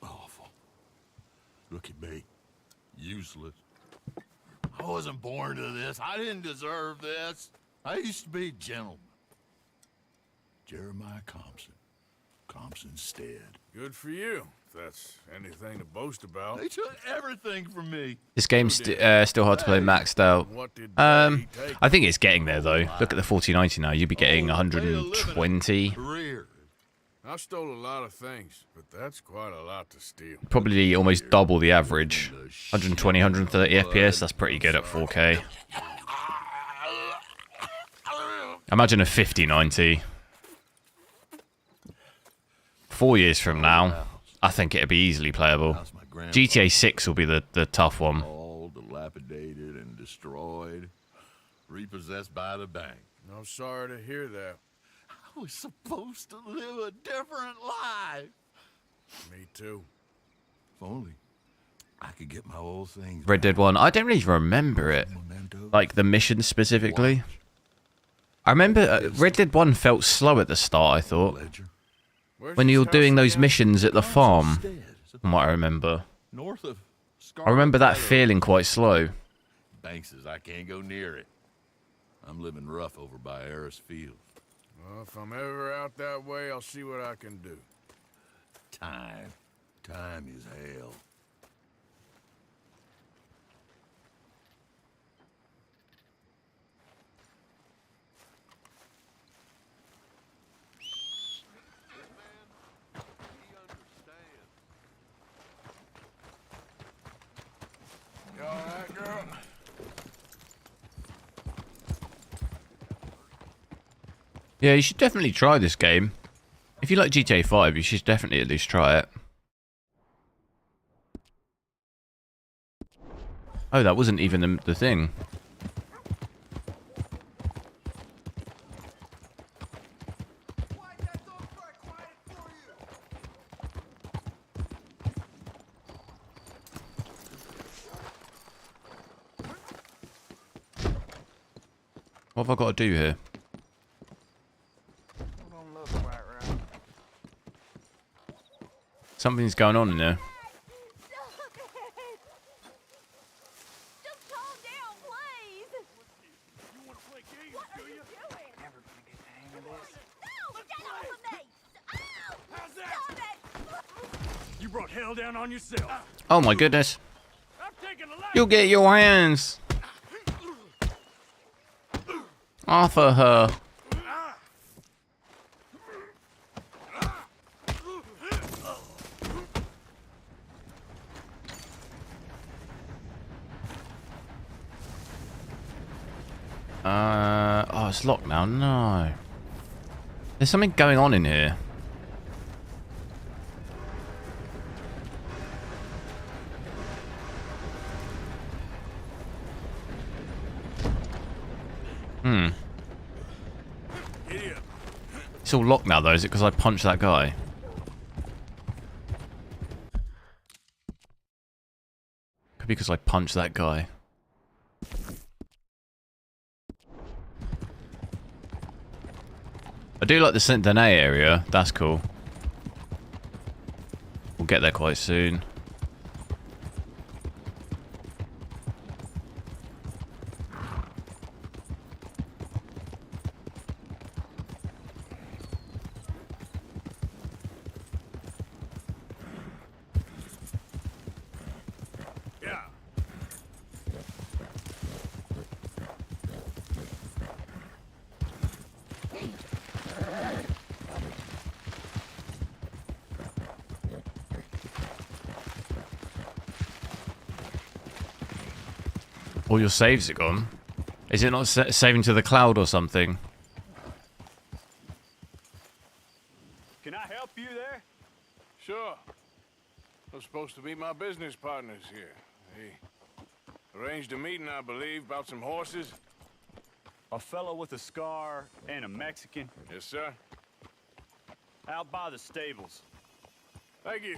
Awful. Look at me. Useless. I wasn't born to this. I didn't deserve this. I used to be a gentleman. Jeremiah Compson's dead. Good for you, if that's anything to boast about. They took everything from me. This game's still hard to play maxed out. What did I think it's getting there though. Look at the 4090 now. You'd be getting 120. Career. I stole a lot of things, but that's quite a lot to steal. Probably almost double the average. 120, 130 FPS. That's pretty good at 4K. Imagine a 5090. 4 years from now, I think it'd be easily playable. GTA 6 will be the tough one. All dilapidated and destroyed. Repossessed by the bank. I'm sorry to hear that. I was supposed to live a different life. Me too. If only I could get my old things. Red Dead 1. I don't really remember it. Like the mission specifically. I remember Red Dead 1 felt slow at the start, I thought. When you were doing those missions at the farm, from what I remember. North of I remember that feeling quite slow. Bank says I can't go near it. I'm living rough over by Harris Field. Well, if I'm ever out that way, I'll see what I can do. Time. Time is hell. You all right, girl? Yeah, you should definitely try this game. If you like GTA 5, you should definitely at least try it. Oh, that wasn't even the thing. What have I got to do here? Something's going on in there. Just calm down, please. You want to play games, What do are you? you doing? Never gonna get the hang of this. No, get off of me. Ow! How's that? Stop it. You brought hell down on yourself. Oh my goodness. I'm taking a life. You get your hands off of her. Oh, it's locked now. No. There's something going on in here. It's all locked now, though. Is it because I punched that guy? Could be because I punched that guy. I do like the Saint-Denis area. That's cool. We'll get there quite soon. All your saves are gone. Is it not saving to the cloud or something? Can I help you there? Sure. Those supposed to be my business partners here. They arranged a meeting, I believe, about some horses. A fellow with a scar and a Mexican. Yes, sir. Out by the stables. Thank you.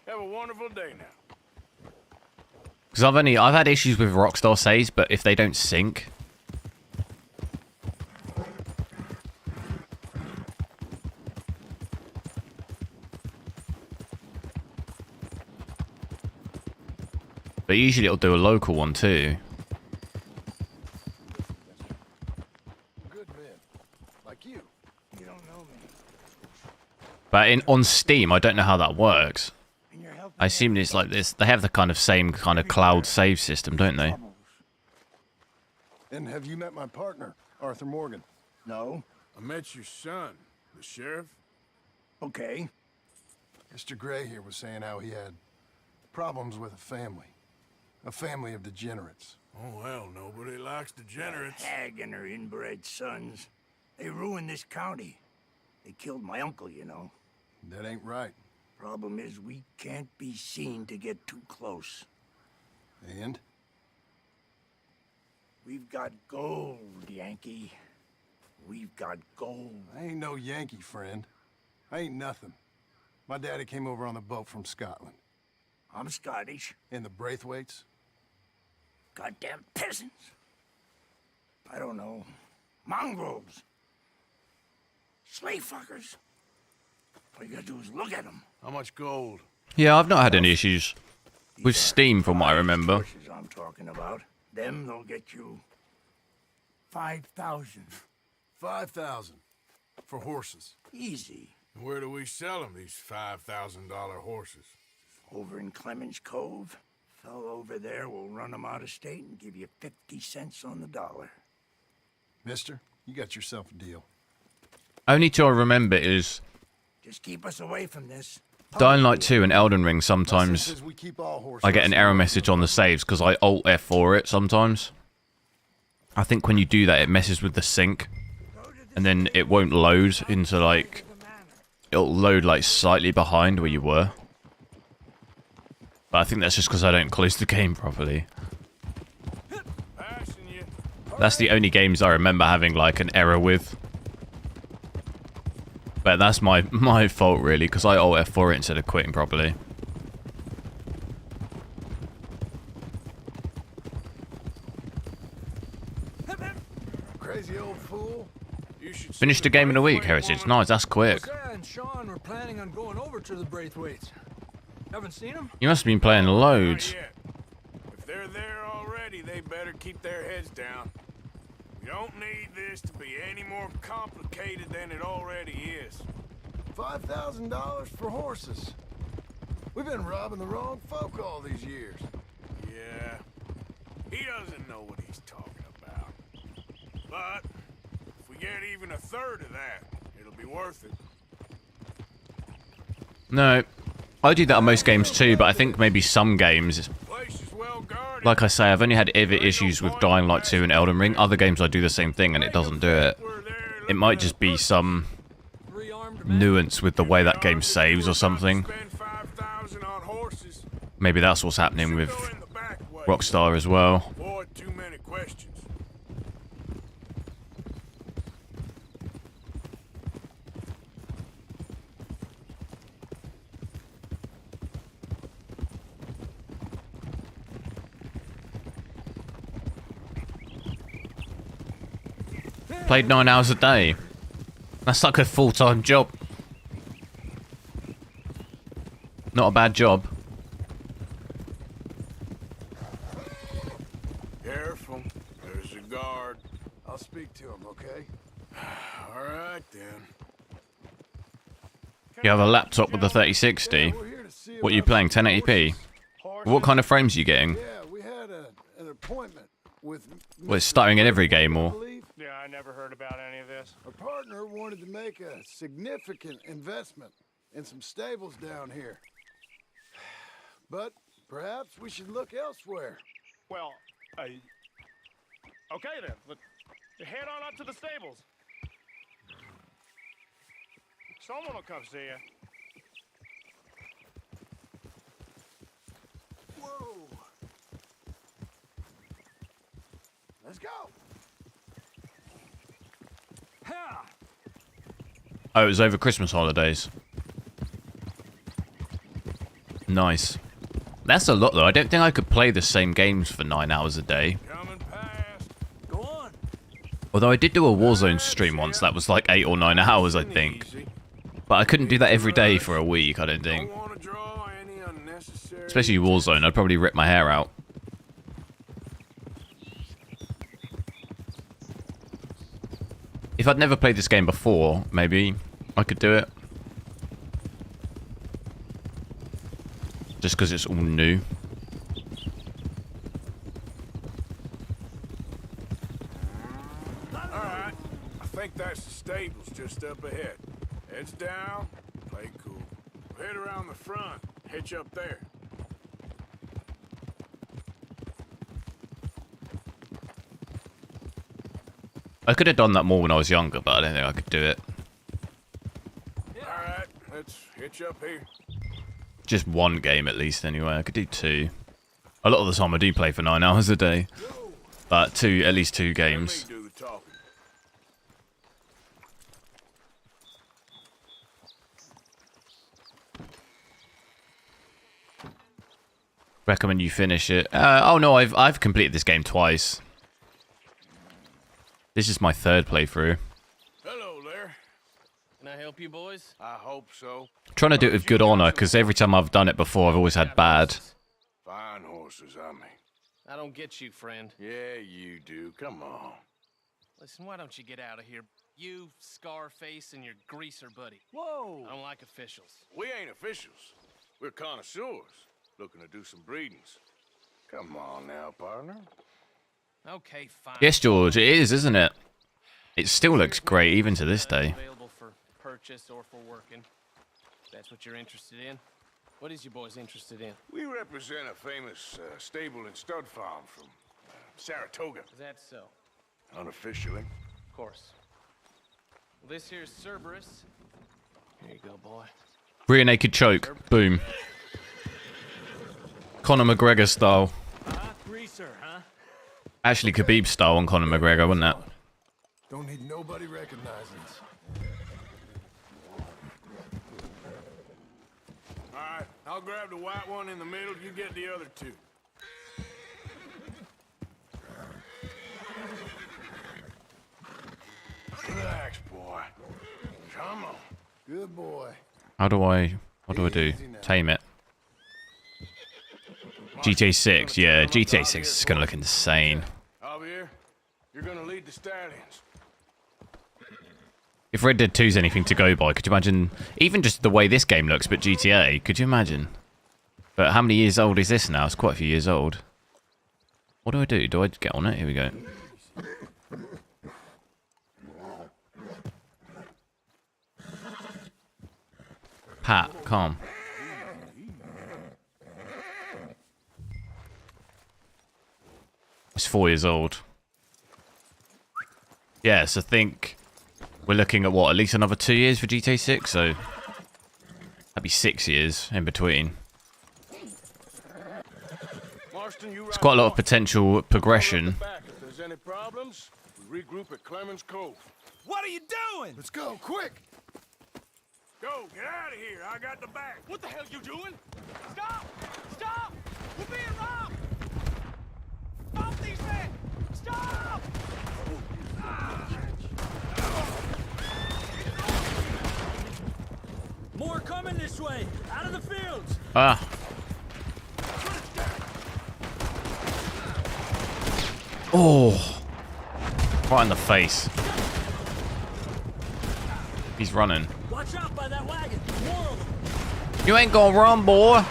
Have a wonderful day now. Because I've had issues with Rockstar saves, but if they don't sync. But usually it'll do a local one too. Good men. Like you. You don't know me. But on Steam, I don't know how that works. I assume it's like this. They have the kind of same kind of cloud save system, don't they? And have you met my partner, Arthur Morgan? No? I met your son, the sheriff. Okay. Mr. Gray here was saying how he had problems with a family. A family of degenerates. Oh, well, nobody likes degenerates. Hag and her inbred sons. They ruined this county. They killed my uncle, you know. That ain't right. Problem is, we can't be seen to get too close. And? We've got gold, Yankee. We've got gold. I ain't no Yankee, friend. I ain't nothing. My daddy came over on the boat from Scotland. I'm Scottish. And the Braithwaites? Goddamn peasants. I don't know. Mongrels. Slave fuckers. All you gotta do is look at them. How much gold? Yeah, I've not had any issues with Steam from what I remember. Horses I'm talking about. Them, they'll get you 5,000. 5,000 for horses. Easy. Where do we sell them, these $5,000 horses? Over in Clemens Cove. Fellow over there will run them out of state and give you 50 cents on the dollar. Mister, you got yourself a deal. Only two I remember is Just keep us away from this. Dying Light 2 and Elden Ring. Sometimes We keep all horses. I get an error message on the saves because I Alt F4 it sometimes. I think when you do that, it messes with the sync. And then it won't load into like... It'll load like slightly behind where you were. But I think that's just because I don't close the game properly. That's the only games I remember having like an error with. But that's my fault really, because I Alt F4 it instead of quitting properly. Crazy old fool. Finished a game in a week, Heritage. Nice, that's quick. Sarah and Sean were planning on going over to the Braithwaites. Haven't seen them? You must have been playing loads. If they're there already, they better keep their heads down. We don't need this to be any more complicated than it already is. $5,000 for horses. We've been robbing the wrong folk all these years. Yeah, he doesn't know what he's talking about. But if we get even a third of that, it'll be worth it. No, I do that on most games too, but I think maybe some games... Like I say, I've only had issues with Dying Light 2 and Elden Ring. Other games I do the same thing and it doesn't do it. It might just be some nuance with the way that game saves or something. Maybe that's what's happening with Rockstar as well. Too many questions. Played 9 hours a day. That's like a full-time job. Not a bad job. Careful. There's a guard. I'll speak to him, okay? All right, then. You have a laptop with a 3060. What are you playing, 1080p? What kind of frames are you getting? Yeah, we had an appointment with... Well, it's starting in every game, or... Yeah, I never heard about any of this. Our partner wanted to make a significant investment in some stables down here. But perhaps we should look elsewhere. Well, Okay then, head on up to the stables. Someone will come see you. Whoa. Let's go. Oh, it was over Christmas holidays. Nice. That's a lot though. I don't think I could play the same games for 9 hours a day. Go on. Although I did do a Warzone stream once, that was like 8 or 9 hours, I think. But I couldn't do that every day for a week, I don't think. Especially Warzone, I'd probably rip my hair out. If I'd never played this game before, maybe I could do it. Just because it's all new. Alright, I think that's the stables just up ahead. Heads down, play cool. Head around the front, hitch up there. I could have done that more when I was younger, but I don't think I could do it. Alright, let's hitch up here. Just one game at least, anyway. I could do 2. A lot of the time I do play for 9 hours a day. But at least 2 games. Do the talking. Recommend you finish it. Oh no, I've completed this game twice. This is my 3rd playthrough. Hello there. Can I help you, boys? I hope so. Trying to do it with good honor, because every time I've done it before, I've always had bad. Fine horses, I mean. I don't get you, friend. Yeah, you do. Come on. Listen, why don't you get out of here? You, Scarface, and your greaser buddy. Whoa! I don't like officials. We ain't officials. We're connoisseurs, looking to do some breedings. Come on now, partner. Okay, fine. Yes, George, it is, isn't it? It still looks great, even to this day. Available for purchase or for working. That's what you're interested in. What is you boys interested in? We represent a famous stable and stud farm from Saratoga. Is that so? Unofficially. Of course. Well, this here's Cerberus. Here you go, boy. Rear naked choke. Boom. Conor McGregor style. Greaser, huh? Actually, Khabib style on Conor McGregor, wouldn't it? Don't need nobody recognizing us. Alright, I'll grab the white one in the middle, you get the other 2. Relax, boy. Come on. Good boy. What do I do? Tame it. GTA 6, yeah, GTA 6 is gonna look insane. Javier, you're gonna lead the stallions. If Red Dead 2 is anything to go by, could you imagine, even just the way this game looks, but GTA, could you imagine? But how many years old is this now? It's quite a few years old. What do I do? Do I get on it? Here we go. Pat, calm. It's 4 years old. Yes, I think we're looking at what, at least another 2 years for GTA 6, so that'd be 6 years in between. It's quite a lot of potential progression. If there's any problems, we regroup at Clemens Cove. What are you doing? Let's go, quick! Go, get out of here. I got the back. What the hell you doing? Stop! Stop! We're being robbed! Stop these men! Stop! More coming this way! Out of the fields! Ah. Oh. Right in the face. He's running. Watch out by that wagon! More of them! You ain't gonna run, boy.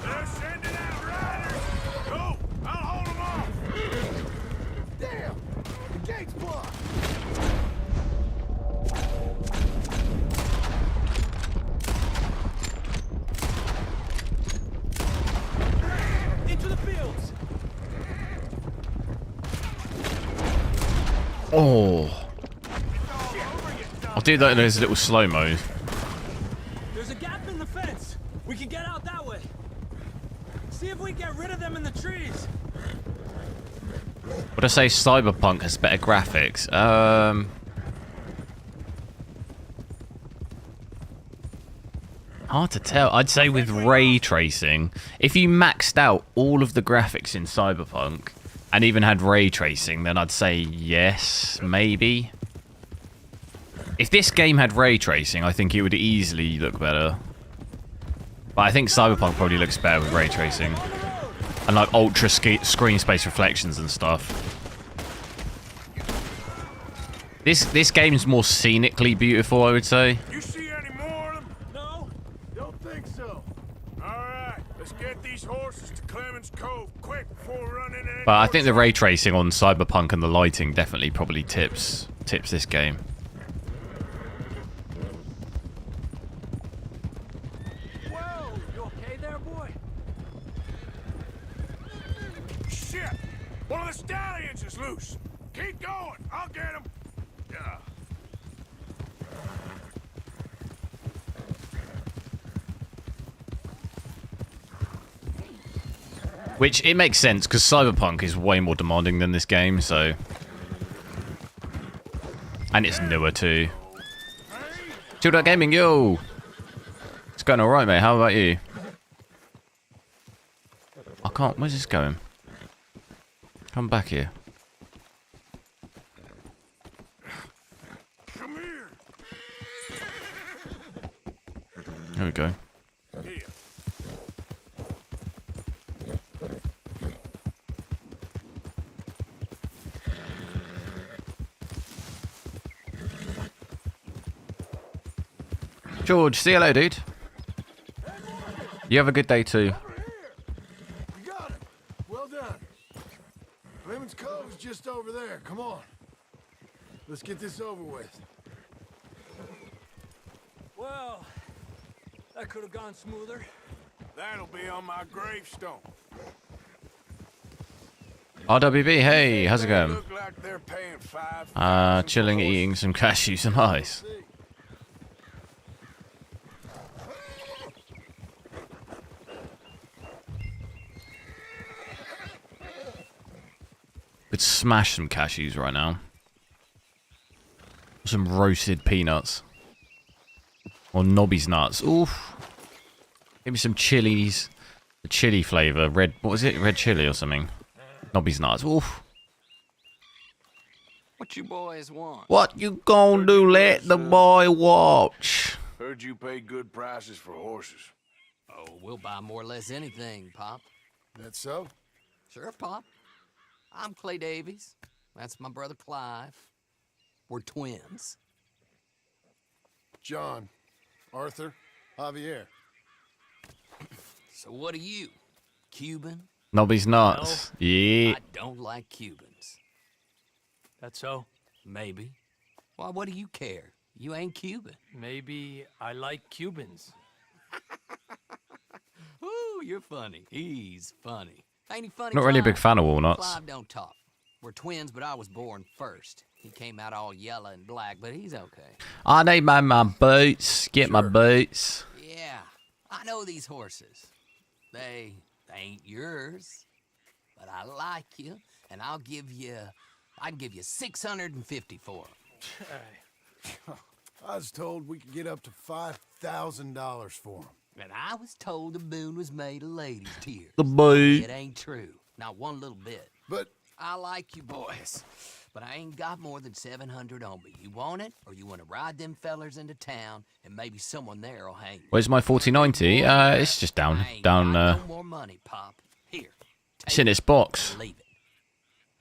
They're sending out riders. Go! I'll hold them off. Damn! The gate's blocked! Oh. I'll do that in those little slow-mo. There's a gap in the fence. We can get out that way. See if we can get rid of them in the trees. Would I say Cyberpunk has better graphics? Hard to tell. I'd say with ray tracing, if you maxed out all of the graphics in Cyberpunk and even had ray tracing, then I'd say yes, maybe. If this game had ray tracing, I think it would easily look better. But I think Cyberpunk probably looks better with ray tracing. And like ultra screen space reflections and stuff. This game's more scenically beautiful, I would say. You see any more of them? No? Don't think so. Alright, let's get these horses to Clemens Cove quick before we run into any But I more think the trouble. ray tracing on Cyberpunk and the lighting definitely probably tips this game. Whoa! You okay there, boy? Shit! One of the stallions is loose. Keep going. I'll get him. Yeah. Which, it makes sense, because Cyberpunk is way more demanding than this game, so... And it's newer, too. Chilled Out Gaming, yo! It's going alright, mate. How about you? I can't... Where's this going? Come back here. Come here. There we go. Here. George, say hello, dude. You have a good day, too. You got it. Well done. Clemens Cove's just over there. Come on. Let's get this over with. Well, that could have gone smoother. That'll be on my gravestone. RWB, hey, how's it They going? look like they're paying $5,000 Chilling, for horses. eating some cashews and ice. Could smash some cashews right now. Some roasted peanuts. Or Nobby's nuts. Oof. Give me some chilies. The chili flavour. Red, what was it? Red chili or something. Nobby's nuts. Oof. What you boys want? What you gonna do? Let the boy watch. Heard you pay good prices for horses. Oh, we'll buy more or less anything, Pop. That so? Sure, Pop. I'm Clay Davies. That's my brother Clive. We're twins. John, Arthur, Javier. So what are you? Cuban? Nobby's nuts. Yeah. I don't like Cubans. That's so. Maybe. Why, what do you care? You ain't Cuban. Maybe I like Cubans. Ooh, you're funny. He's funny. Ain't he funny? Not really a big Clive? fan of walnuts. Clive don't talk. We're twins, but I was born first. He came out all yellow and black, but he's okay. I need my boots. Get my boots. Yeah, I know these horses. They ain't yours, but I like you, and I can give you 650 for them. I was told we could get up to $5,000 for them. And I was told the moon was made of ladies' tears. The boot. It ain't true, not one little bit. But I like you boys, but I ain't got more than 700 on me. You want it, or you want to ride them fellers into town, and maybe someone there will hang you? Where's my 4090? It's just down. I ain't Down, got no more money, Pop. Here, it's in its box. and leave it.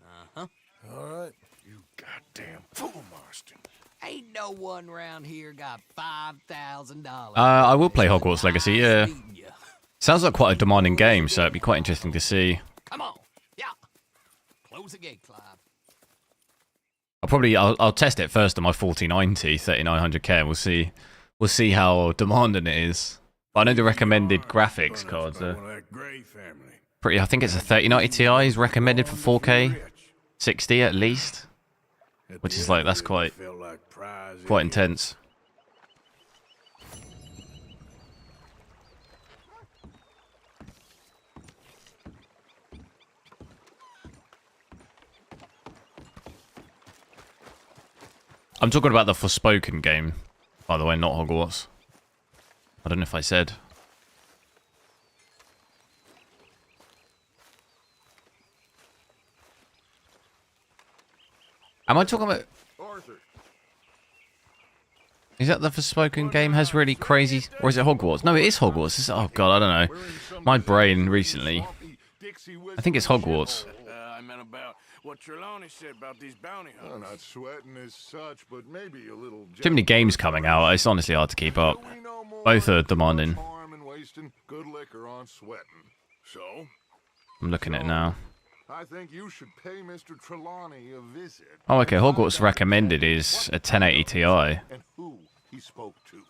Uh-huh. all right, you goddamn fool, Marston. Ain't no one around here got $5,000. I will play Hogwarts Legacy, yeah. Beating ya. Sounds like quite a demanding game, so it'd be quite interesting to see. Come on, yeah. Close the gate, Clive. I'll test it first on my 4090, 3900K. We'll see how demanding it is. But I know the recommended graphics cards are That Gray family. pretty. I think it's a 3090 Ti is recommended for 4K, 60 at least. which is like, that's quite intense. I'm talking about the Forspoken game, by the way, not Hogwarts. I don't know if I said. Am I talking about... Is that the Forspoken game has really crazy... Or is it Hogwarts? No, it is Hogwarts. Oh, God, I don't know. My brain recently... I think it's Hogwarts. I meant about what Trelawny said about these bounty hunters. Not sweating as such, but maybe a little... Too many games coming out. It's honestly hard to keep up. Both are demanding. Good liquor on sweating. So? I'm looking at it now. I think you should pay Mr. Trelawny a visit. Oh, okay. Hogwarts recommended is a 1080 Ti. And who he spoke to.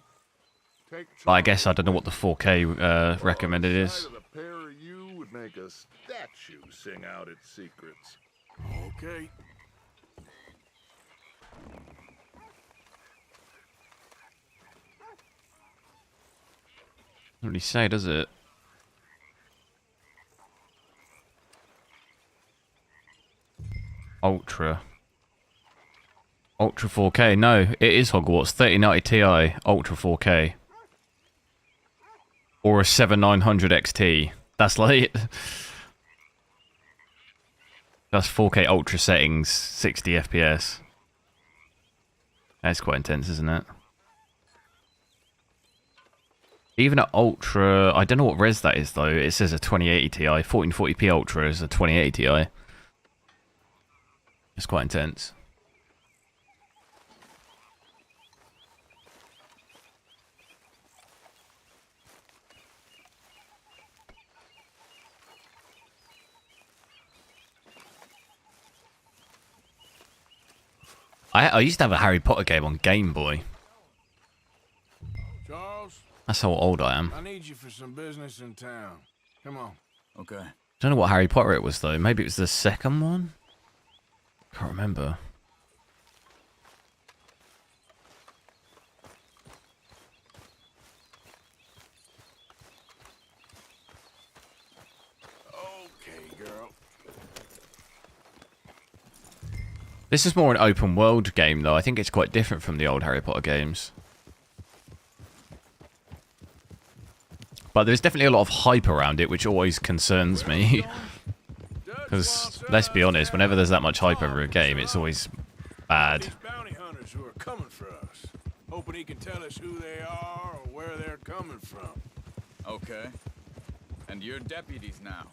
But I guess I don't know what the 4K recommended is. The pair of you would make a statue sing out its secrets. Okay. Doesn't really say, does it? Ultra 4K. No, it is Hogwarts. 3090 Ti Ultra 4K. Or a 7900 XT. That's like... That's 4K Ultra settings, 60 FPS. That's quite intense, isn't it? Even at Ultra... I don't know what res that is, though. It says a 2080 Ti. 1440p Ultra is a 2080 Ti. It's quite intense. I used to have a Harry Potter game on Game Boy. Charles? That's how old I am. I need you for some business in town. Come on. Okay. I don't know what Harry Potter it was, though. Maybe it was the second one? Can't remember. Okay, girl. This is more an open world game, though. I think it's quite different from the old Harry Potter games. But there's definitely a lot of hype around it, which always concerns me. Because, let's be honest, whenever there's that much hype over a game, it's always bad. These bounty hunters who are coming for us. Hoping he can tell us who they are or where they're coming from. Okay. And you're deputies now.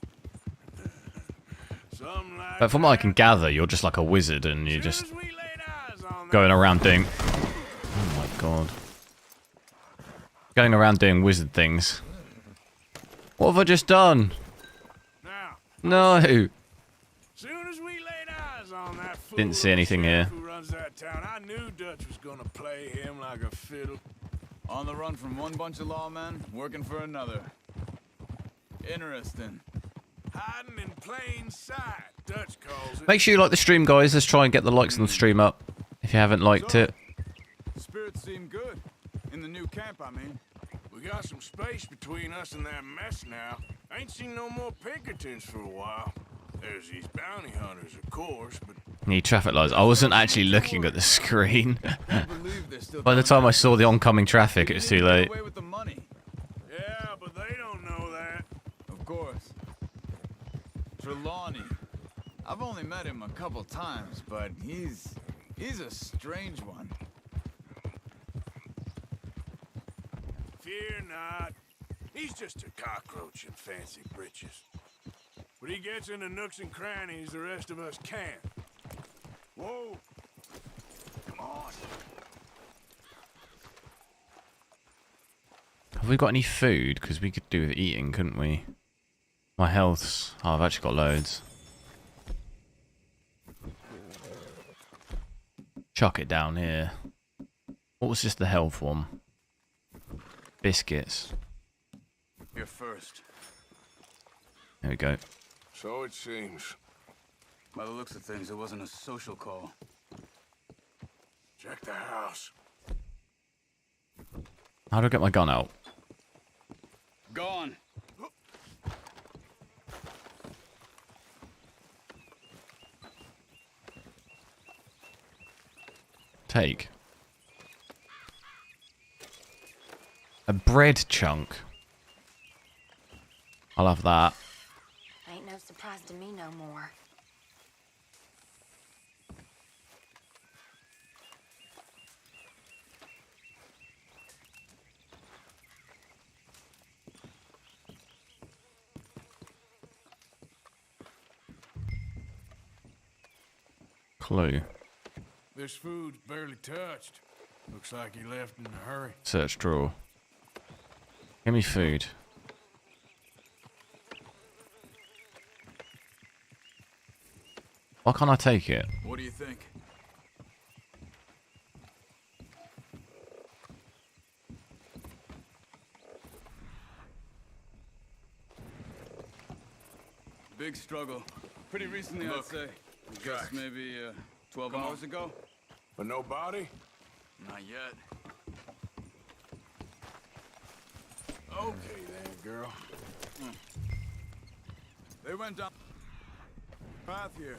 Something like But from what I can gather, you're just like a wizard and you're just going around doing... Oh my god. Going around doing wizard things. What have I just done? No! Soon as we laid eyes on that fool Didn't see anything here. who runs that town, I knew Dutch was gonna play him like a fiddle. On the run from one bunch of lawmen, working for another. Interesting. Hiding in plain sight, Dutch calls it. Make sure you like the stream, guys. Let's try and get the likes on the stream up. If you haven't liked it. Spirits seem good. In the new camp, I mean. We got some space between us and that mess now. Ain't seen no more Pinkertons for a while. There's these bounty hunters, of course, but... Need traffic lights. I wasn't actually looking at the screen. By the time I saw the oncoming traffic, it was too late. Yeah, but they don't know that. Of course. Trelawny. I've only met him a couple times, but he's a strange one. Fear not. He's just a cockroach in fancy breeches. But he gets into nooks and crannies the rest of us can't. Whoa! Come on! Have we got any food? Because we could do with eating, couldn't we? My health's... Oh, I've actually got loads. Chuck it down here. What was just the health one? Biscuits. You're first. There we go. So it seems. By the looks of things, it wasn't a social call. Check the house. How do I get my gun out? Gone. Take. A bread chunk. I'll have that. Ain't no surprise to me no more. Clue. This food's barely touched. Looks like he left in a hurry. Search drawer. Give me food. Why can't I take it? What do you think? Big struggle. Pretty recently, I'd say. I guess maybe 12 hours ago. But no body? Not yet. Okay then, girl. They went down path here.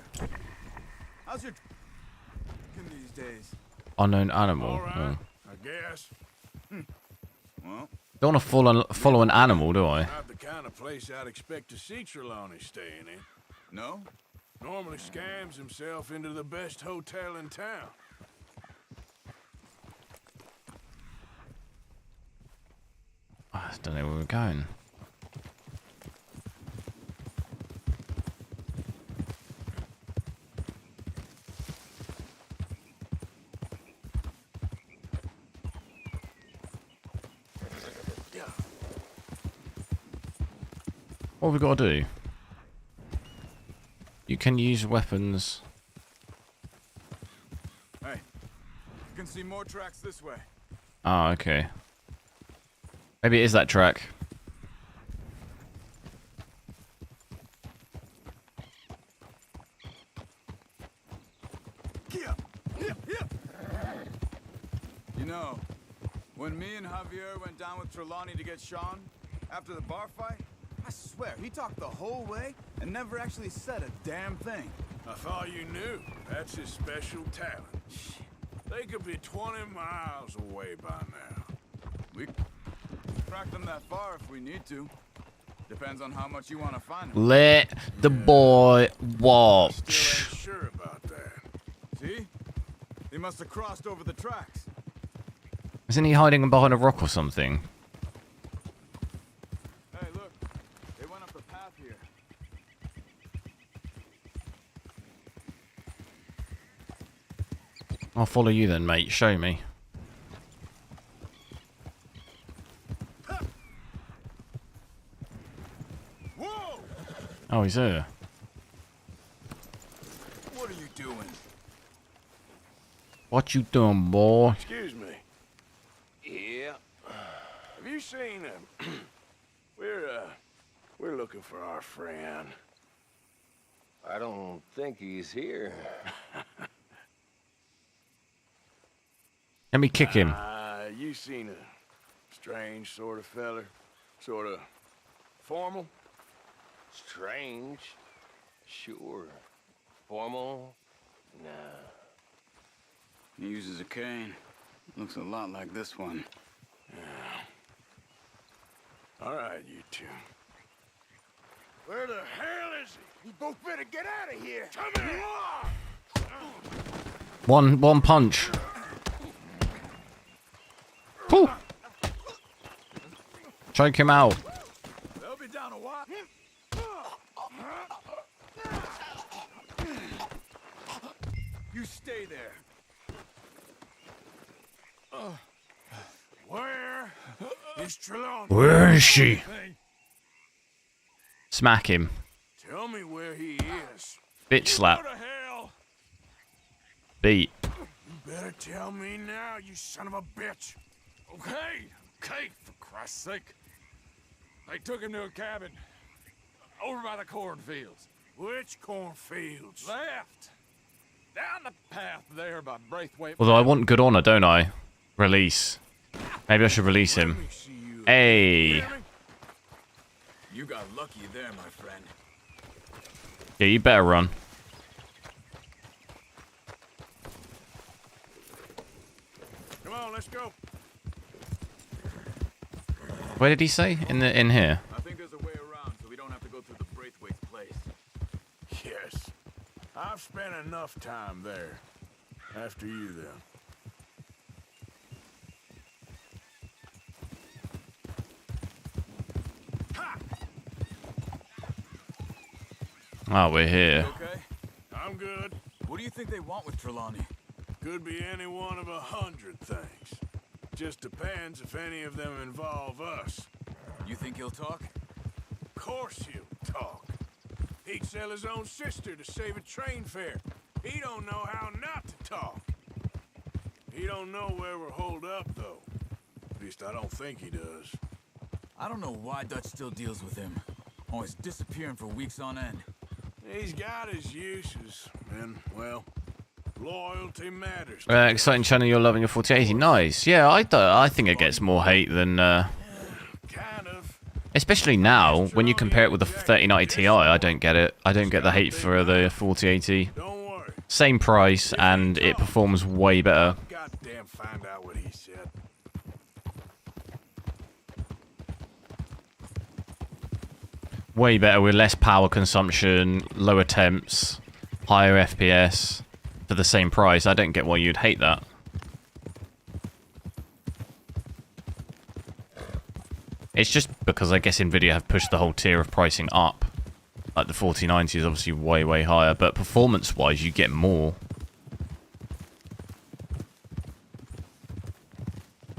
How's your these days? Unknown animal. All right, Oh. I guess. Well, Don't want to follow an animal, do I? Not the kind of place I'd expect to see Trelawny staying in. no? Normally scams himself into the best hotel in town. I don't know where we're going. What have we got to do? You can use weapons. Hey, you can see more tracks this way. Oh, okay. Maybe it is that track. You know, when me and Javier went down with Trelawny to get Sean, after the bar fight, I swear, he talked the whole way and never actually said a damn thing. I thought you knew. That's his special talent. They could be 20 miles away by now. We track them that far if we need to. Depends on how much you want to find them. Let the boy watch. Still ain't sure about that. See? He must have crossed over the tracks. Isn't he hiding behind a rock or something? Hey, look. They went up the path here. I'll follow you then, mate. Show me. Whoa! Oh, he's there. What are you doing? What you doing, boy? Excuse me. Yeah. Have you seen him? We're looking for our friend. I don't think he's here. Let me kick him. You seen a strange sort of feller? Sort of formal? Strange? Sure. Formal? Nah. He uses a cane. Looks a lot like this one. Yeah. All right, you two. Where the hell is he? You both better get out of here. Come here! One punch. Whew. Choke him out. They'll be down a while. You stay there. Where is Trelawny? Where is she? Smack him. Tell me where he is. Bitch slap. Go to hell! Beat. You better tell me now, you son of a bitch. Okay, for Christ's sake. They took him to a cabin over by the cornfields. Which cornfields? Left. Down the path there by Braithwaite. Although I want good honor, don't I? Release. Maybe I should release him. Hey. You got lucky there, my friend. Yeah, you better run. Come on, let's go. Where did he say? In here. I think there's a way around so we don't have to go through the Braithwaite's place. Yes. I've spent enough time there. After you, then. Oh, we're here. Okay? I'm good. What do you think they want with Trelawny? Could be any one of 100 things. Just depends if any of them involve us. You think he'll talk? Of course he'll talk. He'd sell his own sister to save a train fare. He don't know how not to talk. He don't know where we're holed up, though. At least I don't think he does. I don't know why Dutch still deals with him. Always disappearing for weeks on end. He's got his uses, and, well, loyalty matters. Exciting channel, you're loving your 4080. Nice. Yeah, I think it gets more hate than... Kind of. Especially now, when you compare it with the 3090 Ti, I don't get it. I don't get the hate for the 4080. Don't worry. Same price, and it performs way better. Goddamn find out what he said. Way better with less power consumption, lower temps, higher FPS for the same price. I don't get why you'd hate that. It's just because I guess nvidia have pushed the whole tier of pricing up. Like the 4090 is obviously way, way higher, but performance-wise you get more.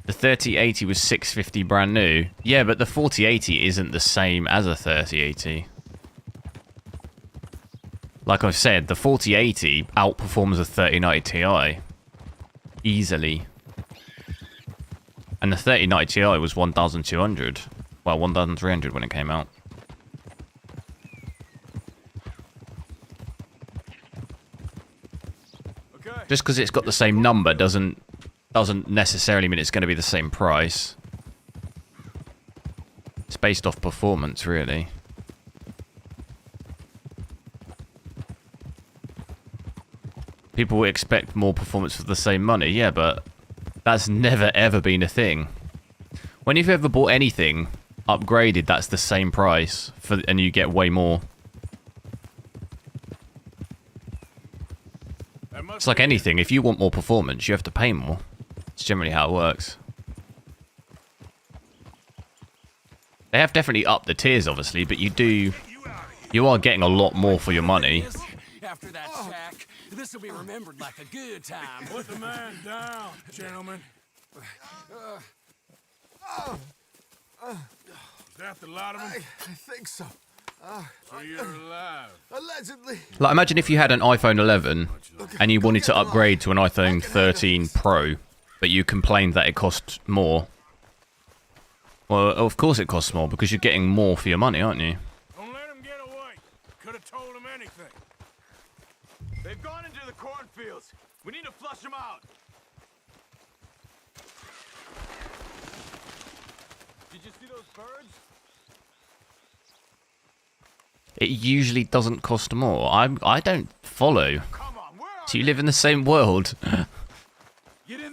The 3080 was $650 brand new. Yeah, but the 4080 isn't the same as a 3080. Like I've said, the 4080 outperforms a 3090 Ti. Easily. And the 3090 Ti was 1,200. Well, 1,300 when it came out. Okay. Just because it's got the same number doesn't necessarily mean it's going to be the same price. It's based off performance, really. People will expect more performance for the same money, yeah, but that's never ever been a thing. When you've ever bought anything upgraded, that's the same price, and you get way more. It's like anything, if you want more performance, you have to pay more. It's generally how it works. They have definitely upped the tiers, obviously, but you are getting a lot more for your money. After that shack, this will be remembered like a good time. Put the man down, gentlemen. Is that the lot of them? I think so. So you're alive. Allegedly. Like, imagine if you had an iPhone 11 and you wanted to upgrade to an iPhone 13 Pro, but you complained that it cost more. Well, of course it costs more, because you're getting more for your money, aren't you? Don't let him get away. Could have told him anything. They've gone into the cornfields. We need to flush them out. Did you see those birds? It usually doesn't cost more. I don't follow. So you live in the same world.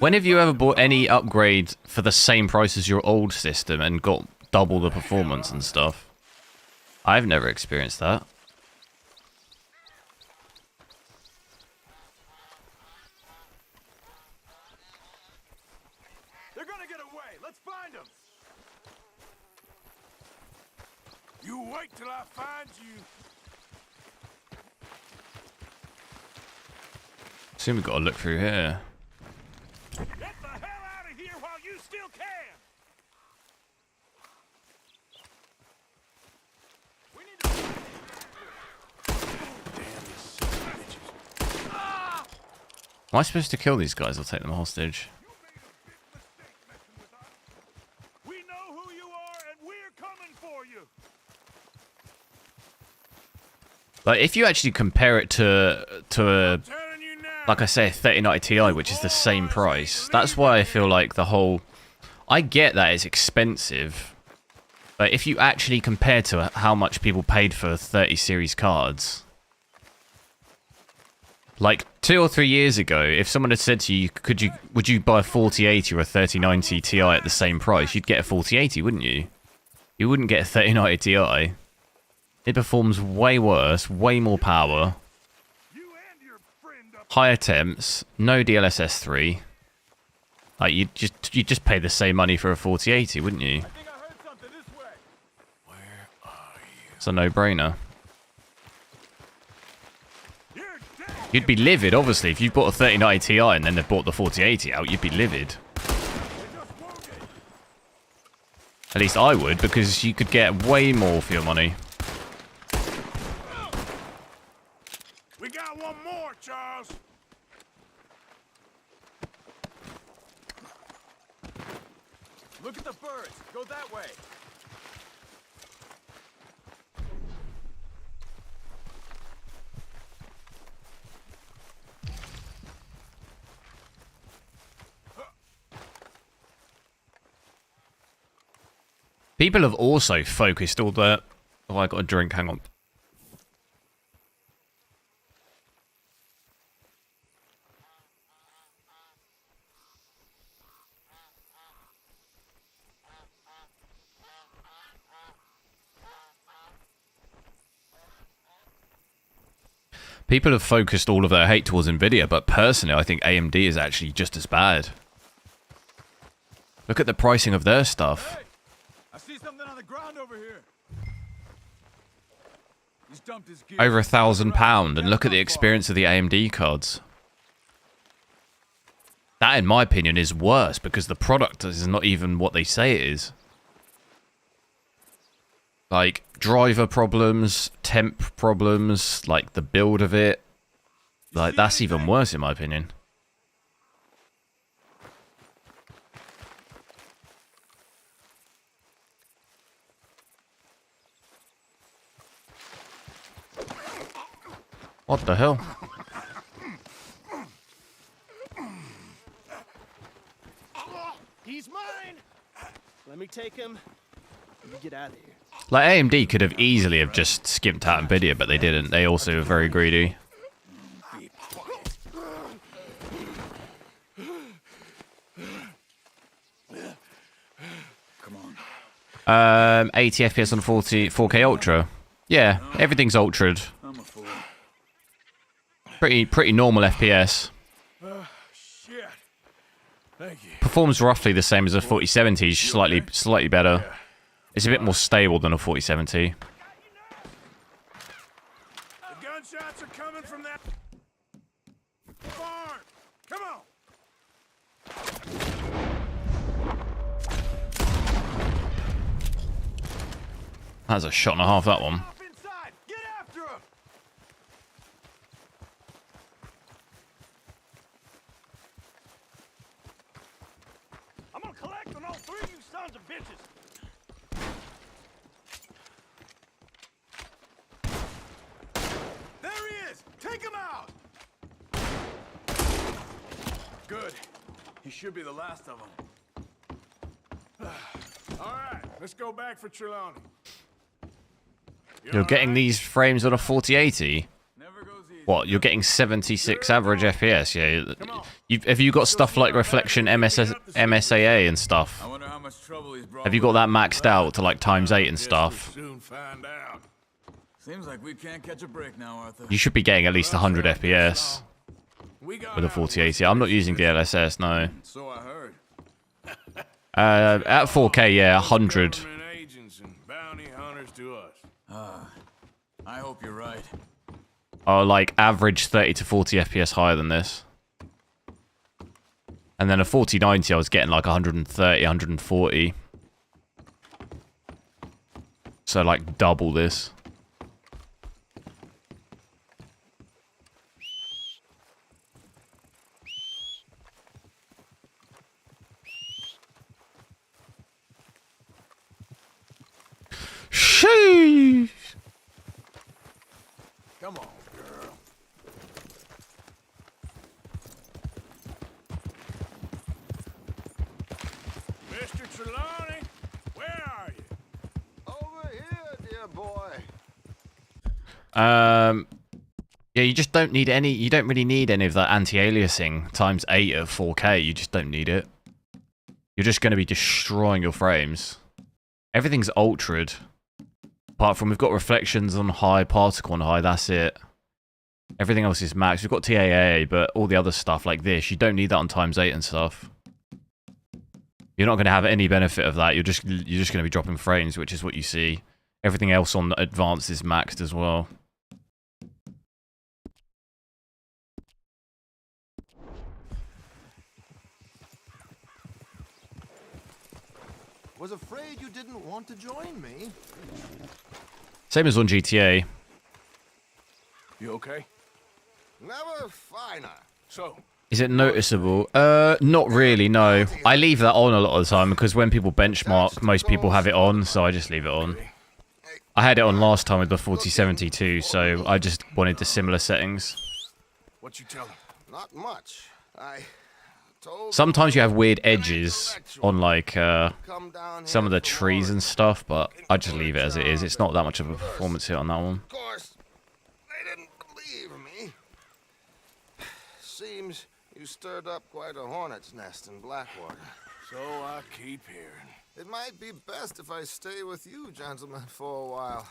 When have you ever bought any upgrade for the same price as your old system and got double the performance and stuff? I've never experienced that. They're gonna get away. Let's find them. You wait till I find you. Assume we've got to look through here. Get the hell out of here while you still can. We need to... Damn these son of bitches. Ah! Am I supposed to kill these guys or take them hostage? We know who you are and we're coming for you. Like, if you actually compare it to I'm telling you now. like I say, a 3090 Ti, which is the same price. That's why I feel like the whole... I get that it's expensive, but if you actually compare to how much people paid for 30 series cards... Like 2 or 3 years ago, if someone had said to you, would you buy a 4080 or a 3090 Ti at the same price, you'd get a 4080, wouldn't you? You wouldn't get a 3090 Ti. It performs way worse, way more power, higher temps, no DLSS 3. Like you'd just pay the same money for a 4080, wouldn't you? It's a no-brainer. You'd be livid, obviously, if you bought a 3090 Ti and then they bought the 4080 out, you'd be livid. At least I would, because you could get way more for your money. We got one more, Charles. Look at the birds. Go that way. People have also focused all the... Oh, I got a drink, hang on. People have focused all of their hate towards nvidia, but personally I think AMD is actually just as bad. Look at the pricing of their stuff. Hey, I see something on the ground over here. He's dumped his gear. Over £1,000, and look at the experience of the AMD cards. That, in my opinion, is worse because the product is not even what they say it is. Like, driver problems, temp problems, like the build of it. Like, that's even worse in my opinion. What the hell? He's mine. Let me take him. Let me get out of here. Like, AMD could have easily have just skipped out nvidia, but they didn't. They also were very greedy. Come on. 80 FPS on 4K Ultra. Yeah, everything's ultra'd. I'm a fool. Pretty normal FPS. Shit. Thank you. Performs roughly the same as a 4070, slightly better. It's a bit more stable than a 4070. The gunshots are coming from that barn. Come on. That's a shot and a half, that one. Up inside. Get after him. I'm gonna collect on all three of you sons of bitches. There he is. Take him out. Good. He should be the last of them. All right, let's go back for Trelawny. You're getting these frames on a 4080? Never goes easy. What, you're getting 76 average FPS? Yeah. Have you got stuff like reflection MSAA and stuff? I wonder how much trouble he's brought. Have you got that maxed out to like ×8 and stuff? Soon find out. Seems like we can't catch a break now, Arthur. You should be getting at least 100 FPS with a 4080. I'm not using DLSS, no. So I heard. At 4K, yeah, 100. Government agents and bounty hunters to us. I hope you're right. Are like average 30 to 40 FPS higher than this. And then a 4090 I was getting like 130, 140. So like double this. Sheesh. Come on, girl. Mr. Trelawny, where are you? Over here, dear boy. Yeah, you just don't need any. You don't really need any of that anti-aliasing times 8 at 4K. You just don't need it. You're just going to be destroying your frames. Everything's ultra'd. Apart from we've got reflections on high, particle on high. That's it. Everything else is max. We've got TAA, but all the other stuff like this, you don't need that on times 8 and stuff. You're not going to have any benefit of that. You're just going to be dropping frames, which is what you see. Everything else on advanced is maxed as well. Was afraid you didn't want to join me. Same as on GTA. You okay? Never finer. So, Is it noticeable? Not really, no. I leave that on a lot of the time because when people benchmark, most people have it on, so I just leave it on. I had it on last time with the 4072, so I just wanted the similar settings. what you tell him? Not much. I told Sometimes you have weird edges on like some of the trees and stuff, but I just leave it as it is. It's not that much of a performance hit on that one. Of course, they didn't believe me. Seems you stirred up quite a hornet's nest in Blackwater. So I keep hearing. It might be best if I stay with you, gentlemen, for a while.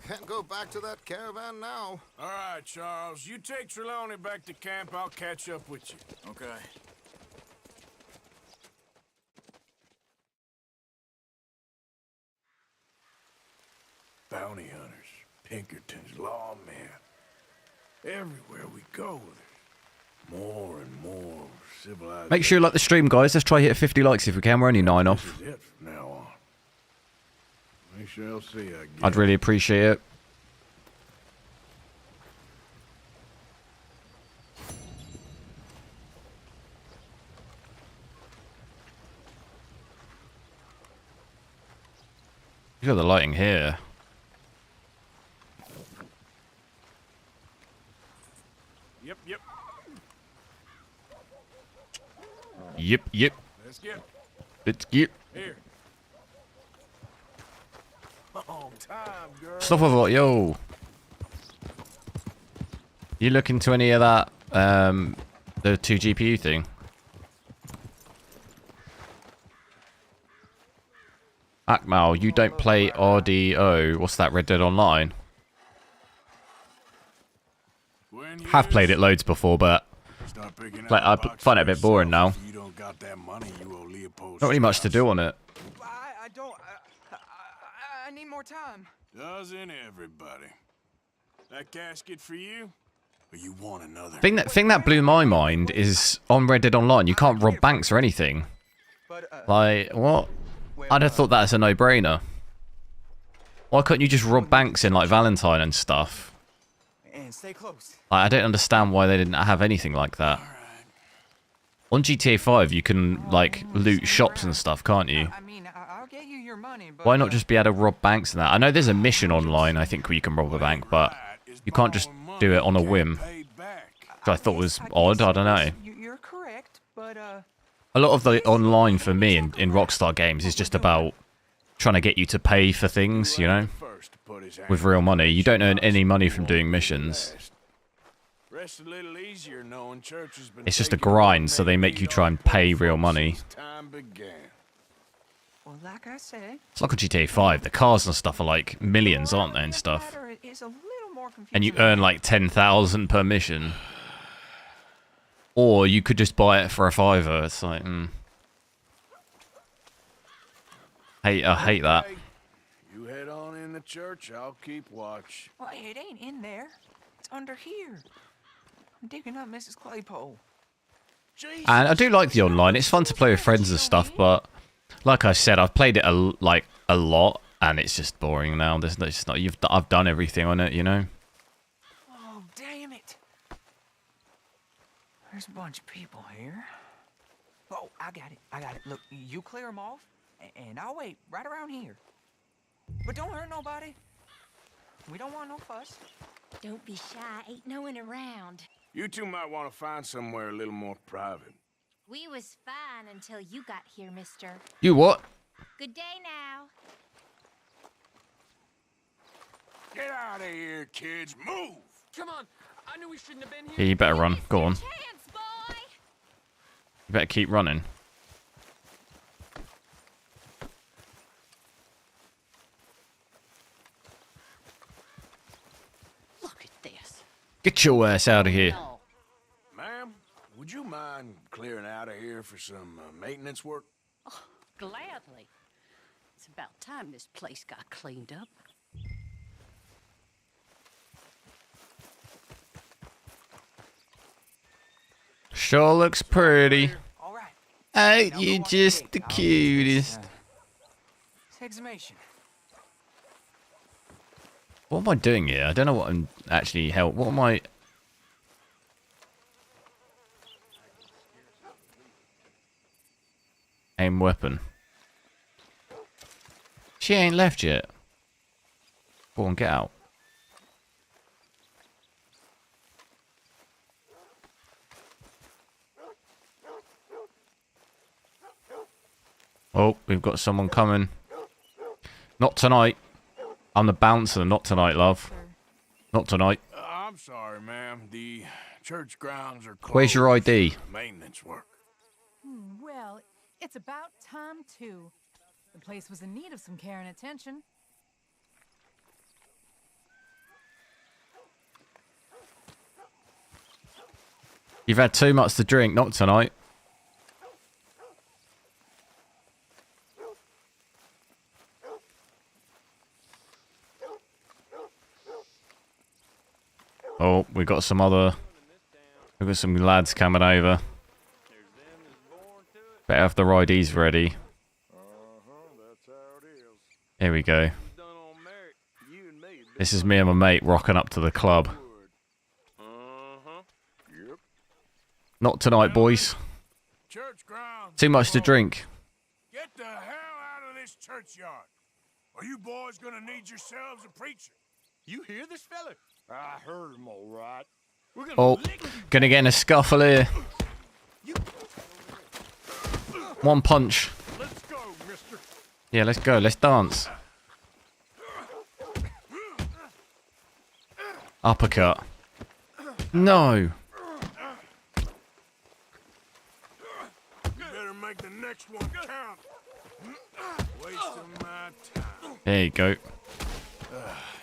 Can't go back to that caravan now. All right, Charles. You take Trelawny back to camp. I'll catch up with you. Okay. Bounty hunters, Pinkertons, lawmen. Everywhere we go, there's more and more civilized. Make sure you like the stream, guys. Let's try hit 50 likes if we can. We're only 9 off. This is it from now on. We shall see, I guess. I'd really appreciate it. You got the lighting here. Yep. Yep. Let's get Let's get. here. Long time, girl. Stuff of what, yo. You look into any of that, the 2 GPU thing? Akmal, you don't play RDO. What's that, Red Dead Online? Have played it loads before, but like, I find it a bit boring now. You don't got that money, you owe Leopold. Not really much to do on it. I don't. I need more time. Doesn't everybody? That casket for you? Or you want another? Thing that blew my mind is on Red Dead Online, you can't rob banks or anything. Like, what? I'd have thought that as a no-brainer. Why couldn't you just rob banks in like Valentine and stuff? And stay close. Like, I don't understand why they didn't have anything like that. On GTA 5, you can like loot shops and stuff, can't you? I mean, I'll get you your money, but Why not just be able to rob banks and that? I know there's a mission online, I think, where you can rob a bank, but you can't just do it on a whim. Which I thought was odd, I don't know. You're correct, but A lot of the online for me in Rockstar games is just about trying to get you to pay for things, you know? With real money. You don't earn any money from doing missions. It's just a grind, so they make you try and pay real money. well, like I said, It's like on GTA 5. The cars and stuff are like millions, aren't they, and stuff? it's a little more confusing. And you earn like 10,000 per mission. Or you could just buy it for a $5. It's like, I hate that. You head on in the church, I'll keep watch. Well, it ain't in there. It's under here. I'm digging up Mrs. Claypole. And I do like the online. It's fun to play with friends and stuff, but like I said, I've played it a lot, and it's just boring now. There's just not. I've done everything on it, you know. Oh, damn it! There's a bunch of people here. Oh, I got it. Look, you clear them off, and I'll wait right around here. But don't hurt nobody. We don't want no fuss. Don't be shy. Ain't no one around. You two might want to find somewhere a little more private. We was fine until you got here, mister. You what? Good day now. Get out of here, kids. Move! Come on. I knew we shouldn't have been Yeah, here. you better run. Go on. Chance, boy! You better keep running. Look at this. Get your ass out of here. Ma'am, would you mind clearing out of here for some maintenance work? Oh, gladly. It's about time this place got cleaned up. Sure looks pretty. All right. Ain't Now you go watch just tape. the I'll cutest? Exhumation. What am I doing here? I don't know what I'm actually help. What am I? Aim weapon. She ain't left yet. Go on, get out. Oh, we've got someone coming. Not tonight. I'm the bouncer, not tonight, love. Not tonight. I'm sorry, ma'am. The church grounds are closed. Where's your ID? for Maintenance work. Well, it's about time, too. The place was in need of some care and attention. You've had too much to drink, not tonight. Oh, we've got some lads coming over. Better have the IDs ready. Here we go. This is me and my mate rocking up to the club. Not tonight, boys. Church grounds. Too much to drink. Get the hell out of this churchyard. Are you boys gonna need yourselves a preacher? You hear this fella? I heard him all right. We're gonna Oh, lick you. gonna get in a scuffle here. One punch. Let's go, mister. Yeah, let's go. Let's dance. Uppercut. No. You better make the next one count. Wasting my time. There you go.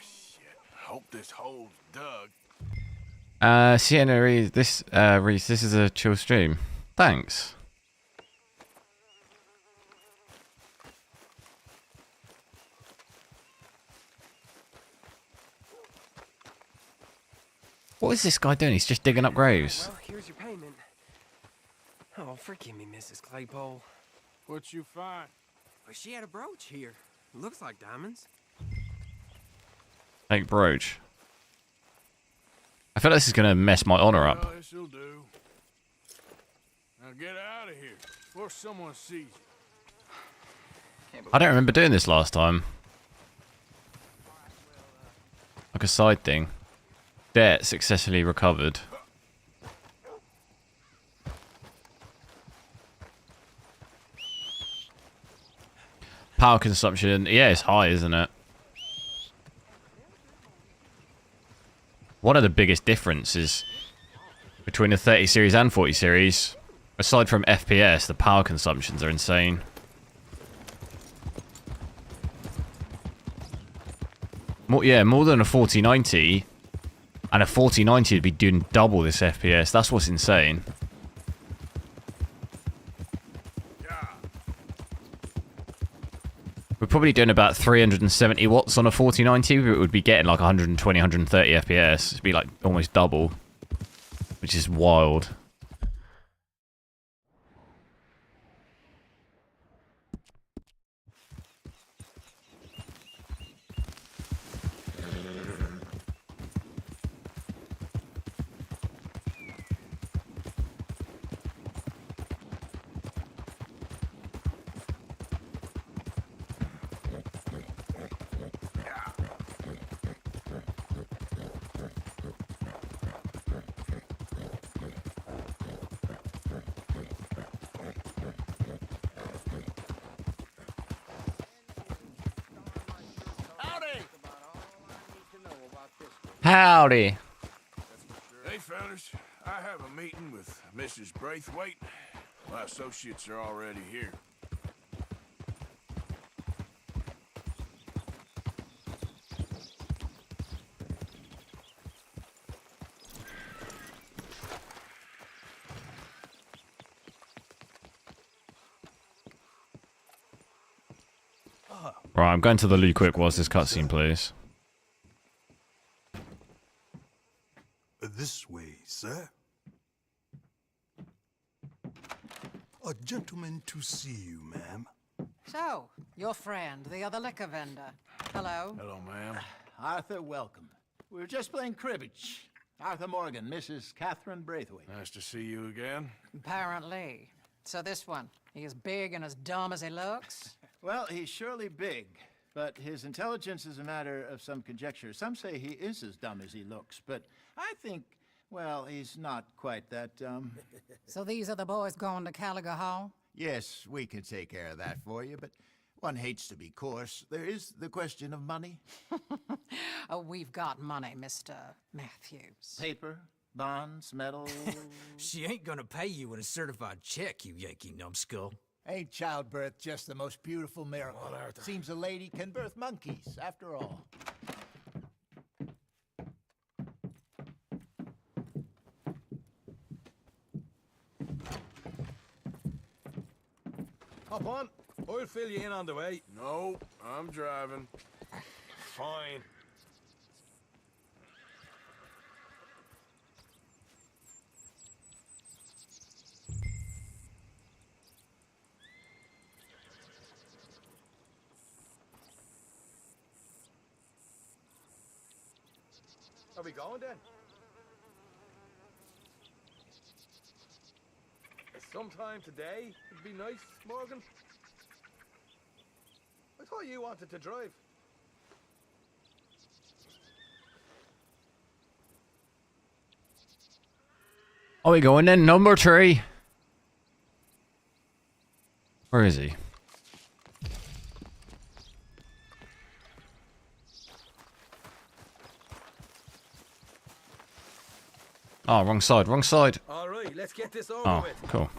Shit. Hope this hole's dug. Sienna, Reese, this is a chill stream. Thanks. What is this guy doing? He's just digging up graves. Well, here's your payment. Oh, forgive me, Mrs. Claypole. What you find? Well, she had a brooch here. Looks like diamonds. Fake brooch. I feel like this is gonna mess my honor up. Well, this'll do. Now get out of here before someone sees you. I don't remember doing this last time. Like a side thing. Debt successfully recovered. Power consumption, yeah, it's high, isn't it? One of the biggest differences between the 30 series and 40 series, aside from FPS, the power consumptions are insane. More than a 4090, and a 4090 would be doing double this FPS. That's what's insane. We're probably doing about 370 watts on a 4090, but it would be getting like 120, 130 FPS. It'd be like almost double, which is wild. howdy. Hey, fellas. I have a meeting with Mrs. Braithwaite. My associates are already here. Right, I'm going to the loo quick whilst this cutscene plays. This way, sir. A gentleman to see you, ma'am. So, your friend, the other liquor vendor. Hello. Hello, ma'am. Arthur, welcome. We were just playing cribbage. Arthur Morgan, Mrs. Catherine Braithwaite. Nice to see you again. Apparently. So this one, he is big and as dumb as he looks? Well, he's surely big, but his intelligence is a matter of some conjecture. Some say he is as dumb as he looks, but I think, well, he's not quite that dumb. So these are the boys going to Gallagher Hall? Yes, we can take care of that for you, but one hates to be coarse. There is the question of money. Oh, we've got money, Mr. Matthews. Paper, bonds, metal. She ain't gonna pay you with a certified check, you Yankee numbskull. Ain't childbirth just the most beautiful miracle? Well, Arthur. Seems a lady can birth monkeys, after all. Hop on. I'll fill you in on the way. No, I'm driving. Fine. Are we going then? Sometime today would be nice, Morgan. I thought you wanted to drive. Are we going in? Number 3. Where is he? Oh, wrong side, wrong side. All right, let's get this over Oh, with. cool.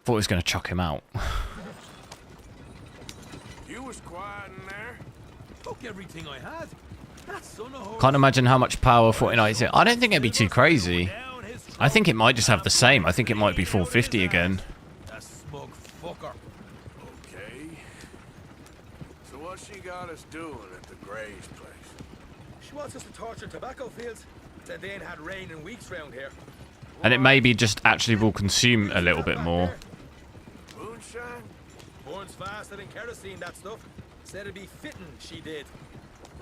Thought he was going to chuck him out. You was quiet in there. Took everything I had. That son of a Can't imagine how much power 49 is. I don't think it'd be too crazy. I think it might just have the same. I think it might be 450 again. that smug fucker. Okay. So what she got us doing at the Gray's place? She wants us to torture tobacco fields. Said they ain't had rain in weeks round here. And it maybe just actually will consume a little bit more. Moonshine? Burns faster than kerosene, that stuff. Said it'd be fitting, she did.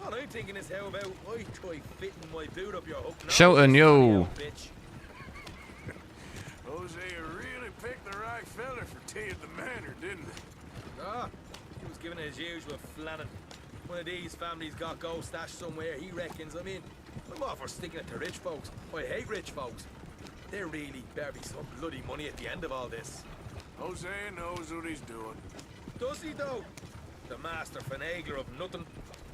All I'm thinking is how about I try fitting my boot up your hook now. Shelton, yo. Bitch. Hosea really picked the right fella for tea at the manor, didn't he? Ah, he was giving it his usual flannin'. One of these families got gold stashed somewhere, he reckons. I mean, I'm all for sticking it to rich folks. I hate rich folks. There really better be some bloody money at the end of all this. Hosea knows what he's doing. Does he, though? The master finagler of nothing.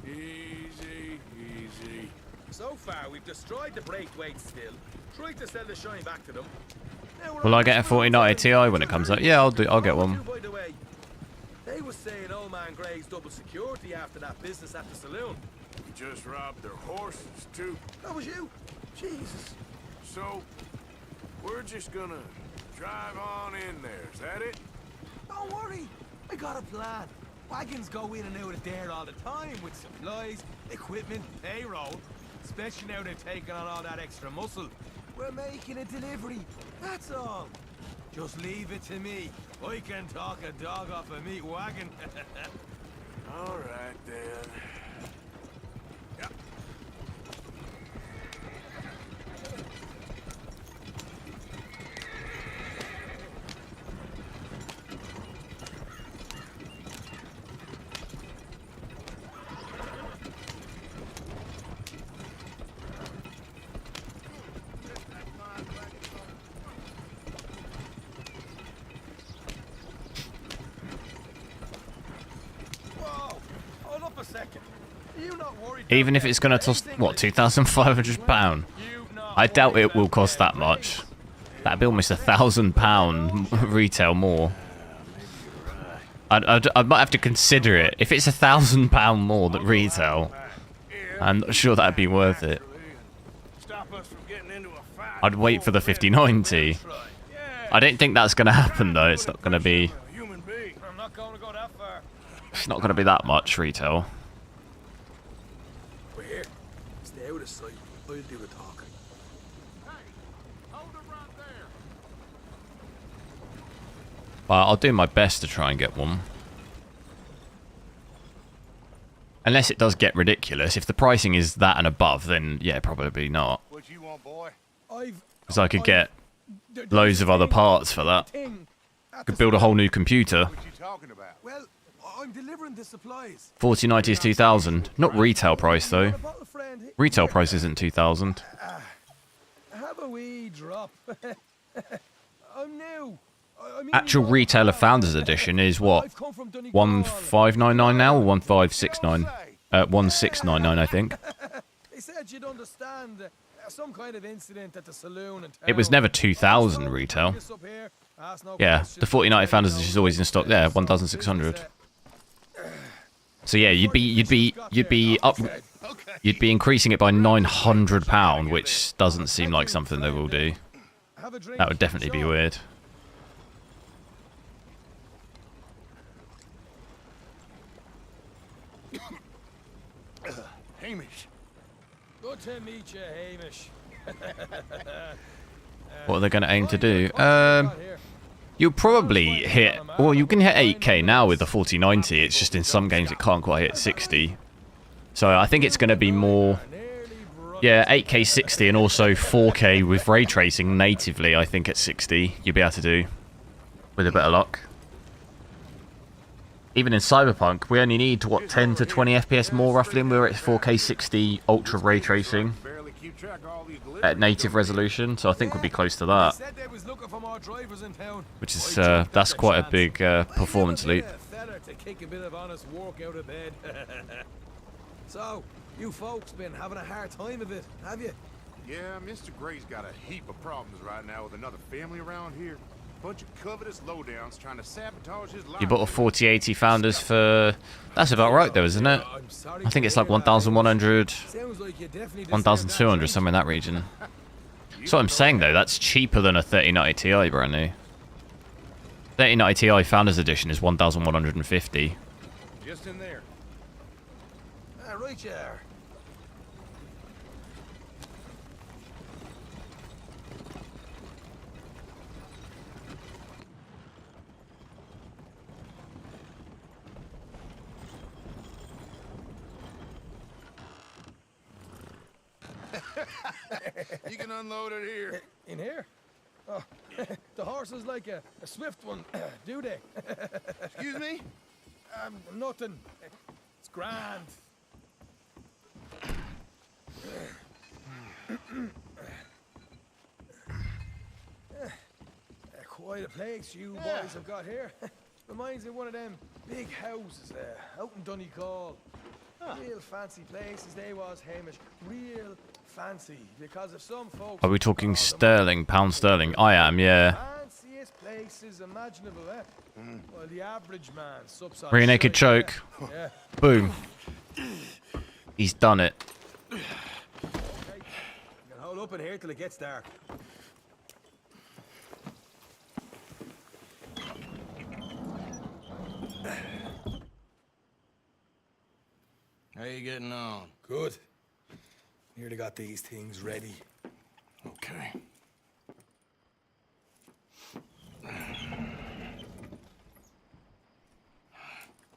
Easy, easy. So far, we've destroyed the Braithwaite still, tried to sell the shine back to them. Will I get a 4090 Ti when it comes out? Yeah, I'll get one. By the way, they were saying old man Gray's double security after that business at the saloon. We just robbed their horses, too. That was you? Jesus. So, we're just gonna drive on in there, is that it? Don't worry, I got a plan. Wagons go in and out of there all the time with supplies, equipment, payroll. Especially now they're taking on all that extra muscle. We're making a delivery, that's all. Just leave it to me. I can talk a dog off a meat wagon. All right, then. Yep. Whoa! Hold up a second. Even if it's going to cost, what, £2,500? I doubt it will cost that much. That'd be almost £1,000 retail more. I might have to consider it. If it's £1,000 more than retail, I'm not sure that'd be worth it. I'd wait for the 5090. I don't think that's going to happen though. It's not going to be. It's not going to be that much retail. We're here. Stay out of sight. I'll do the talking. But I'll do my best to try and get one. Unless it does get ridiculous. If the pricing is that and above, then yeah, probably not. What you want, boy? Because I could get loads of other parts for that. Could build a whole new computer. What you talking about? Well, I'm delivering the supplies. 4090 is 2,000. Not retail price though. Retail price isn't 2,000. Have a wee drop. I'm new. Actual retailer Founders Edition is what? 1599 now or 1569? 1699 I think. They said you'd understand some kind of incident at the saloon in town. It was never 2,000 retail. Yeah, the 4090 Founders Edition is always in stock there, 1,600. So yeah, you'd be increasing it by £900, which doesn't seem like something they will do. That would definitely be weird. Hamish. Good to meet you, Hamish. What are they going to aim to do? You'll probably hit... Well, you can hit 8K now with the 4090. It's just in some games it can't quite hit 60. So I think it's going to be more... Yeah, 8K 60 and also 4K with ray tracing natively, I think at 60 you'll be able to do. With a bit of luck. Even in Cyberpunk, we only need, what, 10 to 20 FPS more roughly, and we're at 4K 60 ultra ray tracing at native resolution, so I think we'll be close to that. Which is, that's quite a big performance leap. So, you folks been having a hard time of it, have you? Yeah, Mr. Gray's got a heap of problems right now with another family around here. Bunch of covetous lowdowns trying to sabotage his life. You bought a 4080 Founders for... That's about right though, isn't it? I think it's like 1,100, 1,200, somewhere in that region. So I'm saying though, that's cheaper than a 3090 Ti brand new. 3090 Ti Founders Edition is 1,150. Just in there. Right there. You can unload it here. In here? Oh, the horse is like a swift one, do they? Excuse me? Nothing. It's grand. Quite a place you boys have got here. Reminds me of one of them big houses out in Donegal. Real fancy places they was, Hamish. Real fancy. Because if some folks... Are we talking sterling, pound sterling? I am, yeah. Fanciest places imaginable, Well, the average man sups on Rear naked choke. Yeah. Boom. He's done it. You can hold up in here till it gets dark. How you getting on? Good. Nearly got these things ready. Okay.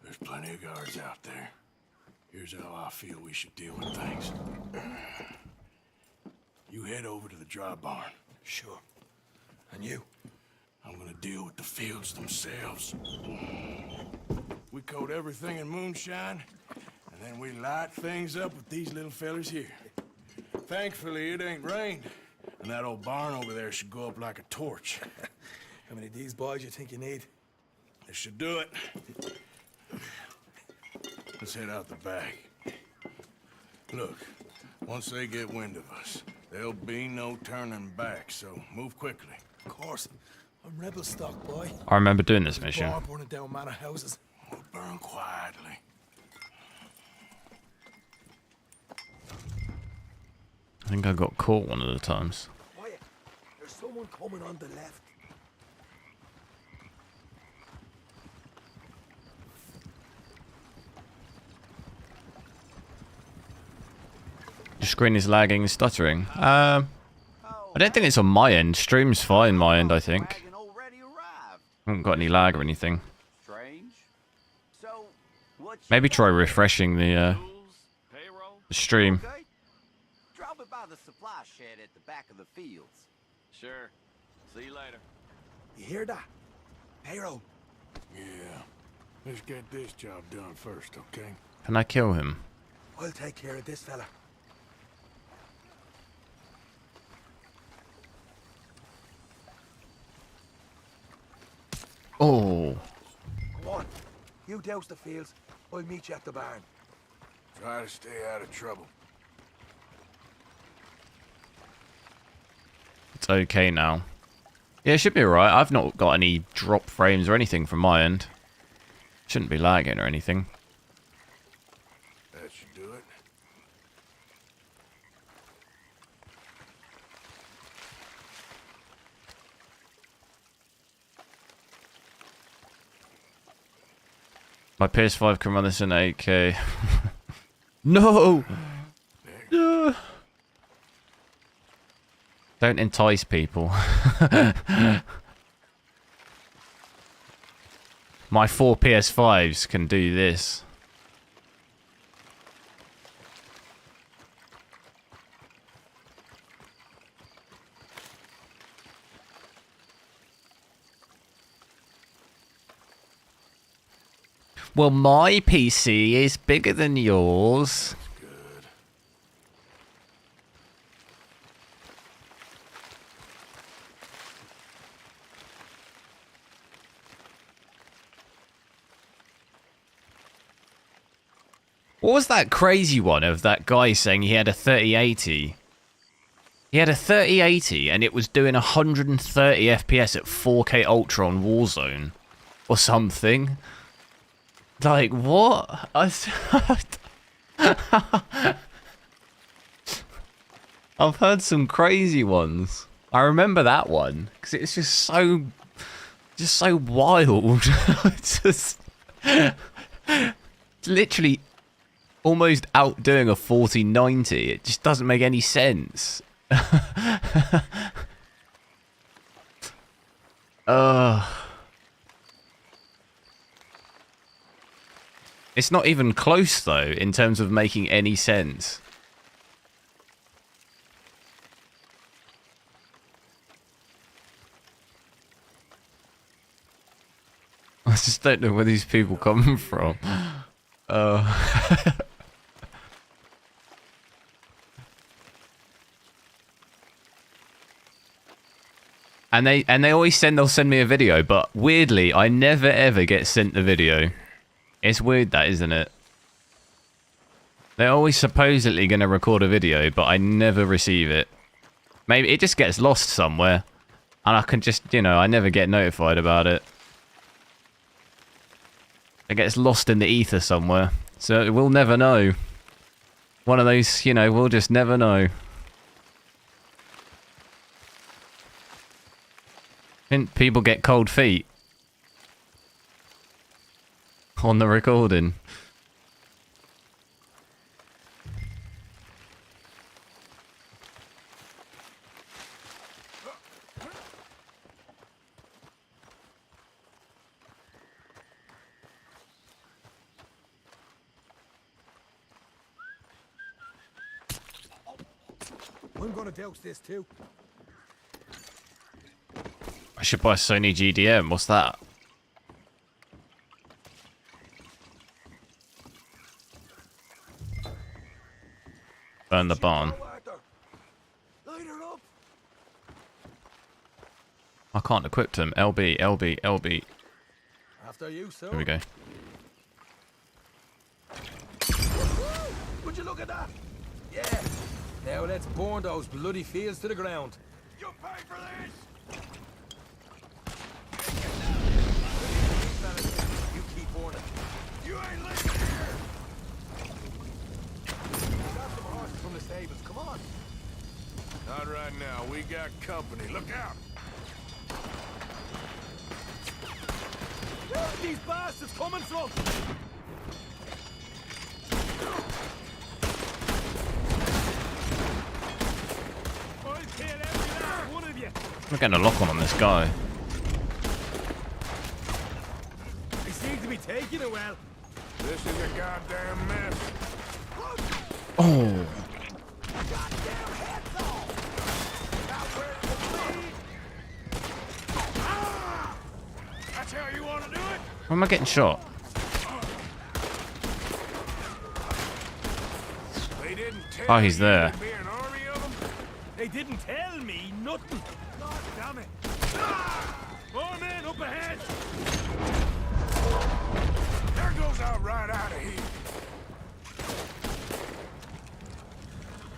There's plenty of guards out there. Here's how I feel we should deal with things. You head over to the dry barn. Sure. And you? I'm gonna deal with the fields themselves. We coat everything in moonshine, and then we light things up with these little fellers here. Thankfully, it ain't rained, and that old barn over there should go up like a torch. How many of these boys you think you need? This should do it. Let's head out the back. Look, once they get wind of us, there'll be no turning back, so move quickly. Of course. I'm rebel stock, boy. I remember doing this mission. Bar burning down manor houses. We'll burn quietly. I think I got caught one of the times. Quiet. There's someone coming on the left. Your screen is lagging and stuttering. I don't think it's on my end. Stream's fine my end, I think. I haven't got any lag or anything. Maybe try refreshing the stream. Drop it by the supply shed at the back of the fields. Sure. See you later. You hear that? Payroll. Yeah. Let's get this job done first, okay? Can I kill him? I'll take care of this fella. Oh. Come on. You douse the fields. I'll meet you at the barn. Try to stay out of trouble. It's okay now. Yeah, it should be alright. I've not got any drop frames or anything from my end. Shouldn't be lagging or anything. That should do it. My PS5 can run this in 8K. No! No! Don't entice people. My 4 PS5s can do this. Well, my PC is bigger than yours. Good. What was that crazy one of that guy saying he had a 3080? He had a 3080 and it was doing 130 FPS at 4K Ultra on Warzone. Or something. Like, what? I've heard some crazy ones. I remember that one. Because it's just so wild. It's literally almost outdoing a 4090. It just doesn't make any sense. It's not even close, though, in terms of making any sense. I just don't know where these people come from. And they always they'll send me a video, but weirdly, I never ever get sent the video. It's weird that, isn't it? They're always supposedly going to record a video, but I never receive it. Maybe it just gets lost somewhere. And I can just, you know, I never get notified about it. It gets lost in the ether somewhere. So we'll never know. One of those, you know, we'll just never know. Didn't people get cold feet on the recording? I'm gonna douse this too. I should buy Sony GDM. What's that? Burn the barn. I can't equip them. LB, LB, LB. After you, sir. Here we go. Would you look at that? Yeah. Now let's burn those bloody fields to the ground. You pay for this! You keep burning. You ain't leaving here! Got some horses from the stables. Come on. Not right now. We got company. Look out! Where are these bastards coming from? I'll kill every last one of you. I'm getting a lock on this guy. They seem to be taking it well. This is a goddamn mess. Oh. Goddamn heads off! Now where Ah! That's how you want to do it? Why am I getting shot? They didn't tell Oh, he's there. you there'd be an army of them? They didn't tell me nothing. God damn it. More men up ahead. There goes our right out of here.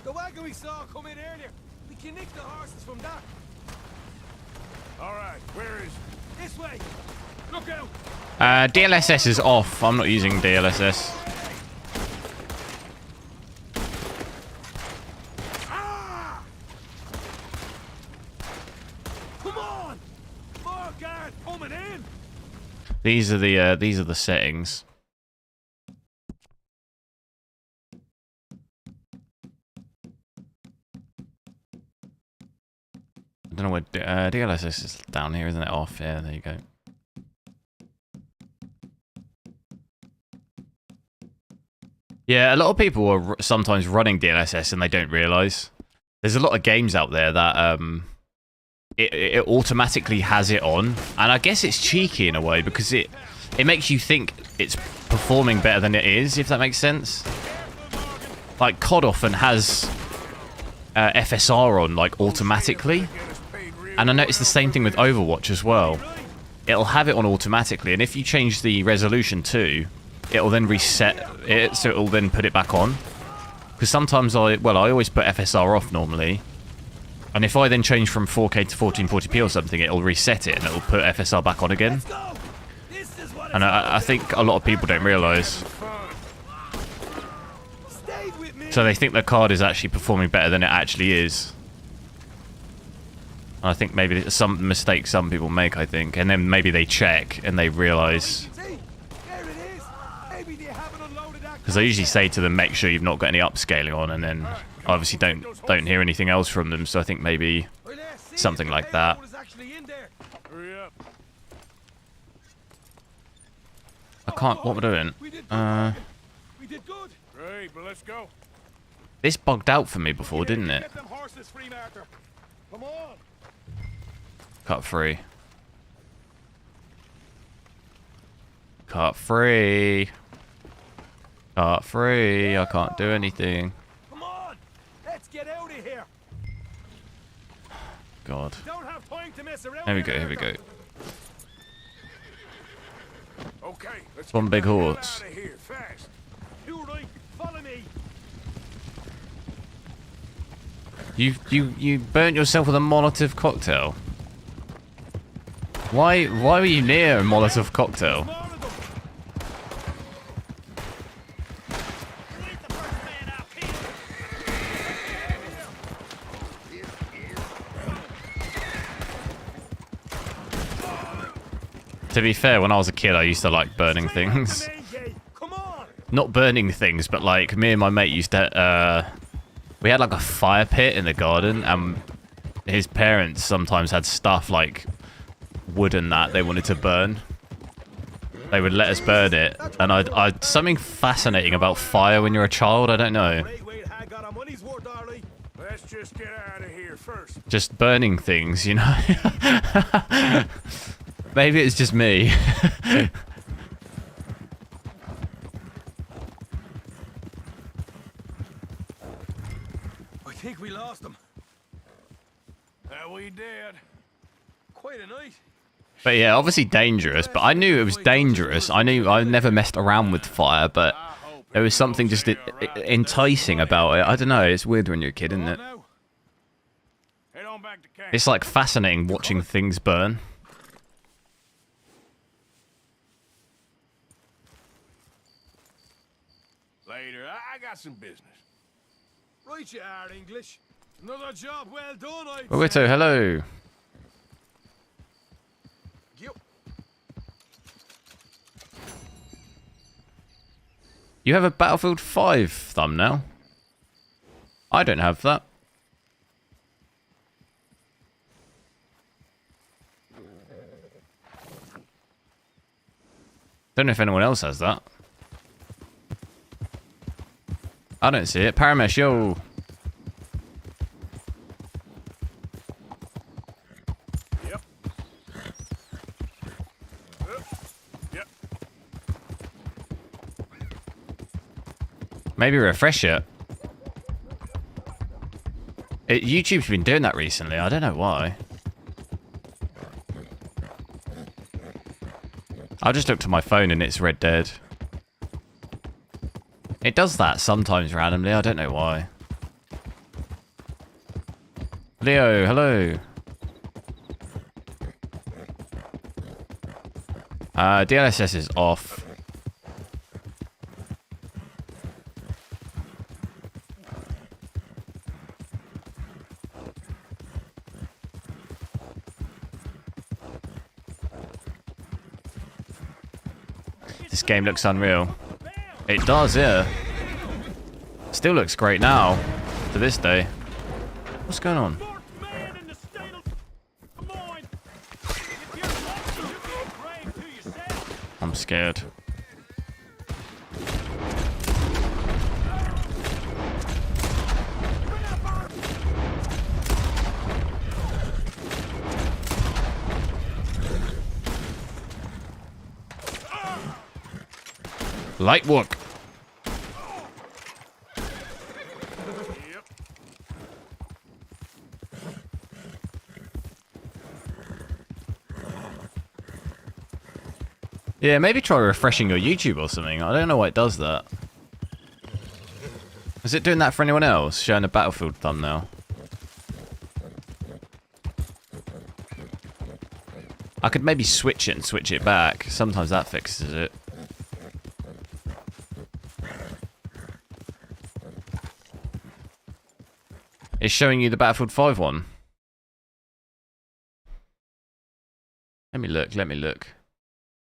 The wagon we saw come in earlier. We can nick the horses from that. All right, where is it? This way. Look out. DLSS is off. I'm not using DLSS. Ah! Come on. More guard coming in. These are the settings. I don't know what DLSS is down here, isn't it? Off. Yeah, there you go. Yeah, a lot of people are sometimes running DLSS and they don't realize. There's a lot of games out there that it automatically has it on, and I guess it's cheeky in a way because it makes you think it's performing better than it is, if that makes sense. Like COD often has FSR on like automatically, and I noticed the same thing with Overwatch as well. It'll have it on automatically, and if you change the resolution too, it'll then reset it, so it'll then put it back on. Because sometimes I always put FSR off normally, and if I then change from 4K to 1440p or something, it'll reset it and it'll put FSR back on again. And I think a lot of people don't realise. So they think the card is actually performing better than it actually is. And I think maybe it's some mistake some people make, I think, and then maybe they check and they realise. Because I usually say to them, make sure you've not got any upscaling on, and then obviously don't hear anything else from them. So I think maybe something like that. I can't. What we're doing? Great, but let's go. This bugged out for me before, didn't it? Come on. Cut free. Cut free. Cut free. I can't do anything. Come on. Let's get out of here. God. Don't have time to mess around. Here we go. Here we go. Okay, let's One get big the hell horse. out of here, fast. You right. Follow me. You burnt yourself with a Molotov cocktail. Why were you near a Molotov cocktail? To be fair, when I was a kid, I used to like burning things. Not burning things, but like me and my mate used to. We had like a fire pit in the garden, and his parents sometimes had stuff like wood and that they wanted to burn. They would let us burn it, and I something fascinating about fire when you're a child. I don't know. Let's just get out of here first. Just burning things, you know. Maybe it's just me. I think we lost them. We did. Quite a night. But yeah, obviously dangerous. But I knew it was dangerous. I knew I never messed around with fire, but There was something just enticing about it. I don't know. It's weird when you're a kid, isn't it? Head on back to camp. It's like fascinating watching things burn. Later. I got some business. Right you are, English. Another job well done, I'd Rivatuner, say. hello. Yep. You have a Battlefield 5 thumbnail. I don't have that. Don't know if anyone else has that. I don't see it. Paramesh, yo. Yep. Yep. Maybe refresh it. YouTube's been doing that recently. I don't know why. I just looked at my phone and it's Red Dead. It does that sometimes randomly. I don't know why. Leo, hello. DLSS is off. This game looks unreal. It does, yeah. Still looks great now, to this day. What's going on? I'm scared. Light work. Yeah, maybe try refreshing your YouTube or something. I don't know why it does that. Is it doing that for anyone else? Showing a Battlefield thumbnail. I could maybe switch it and switch it back. Sometimes that fixes it. It's showing you the Battlefield 5 one. Let me look, let me look.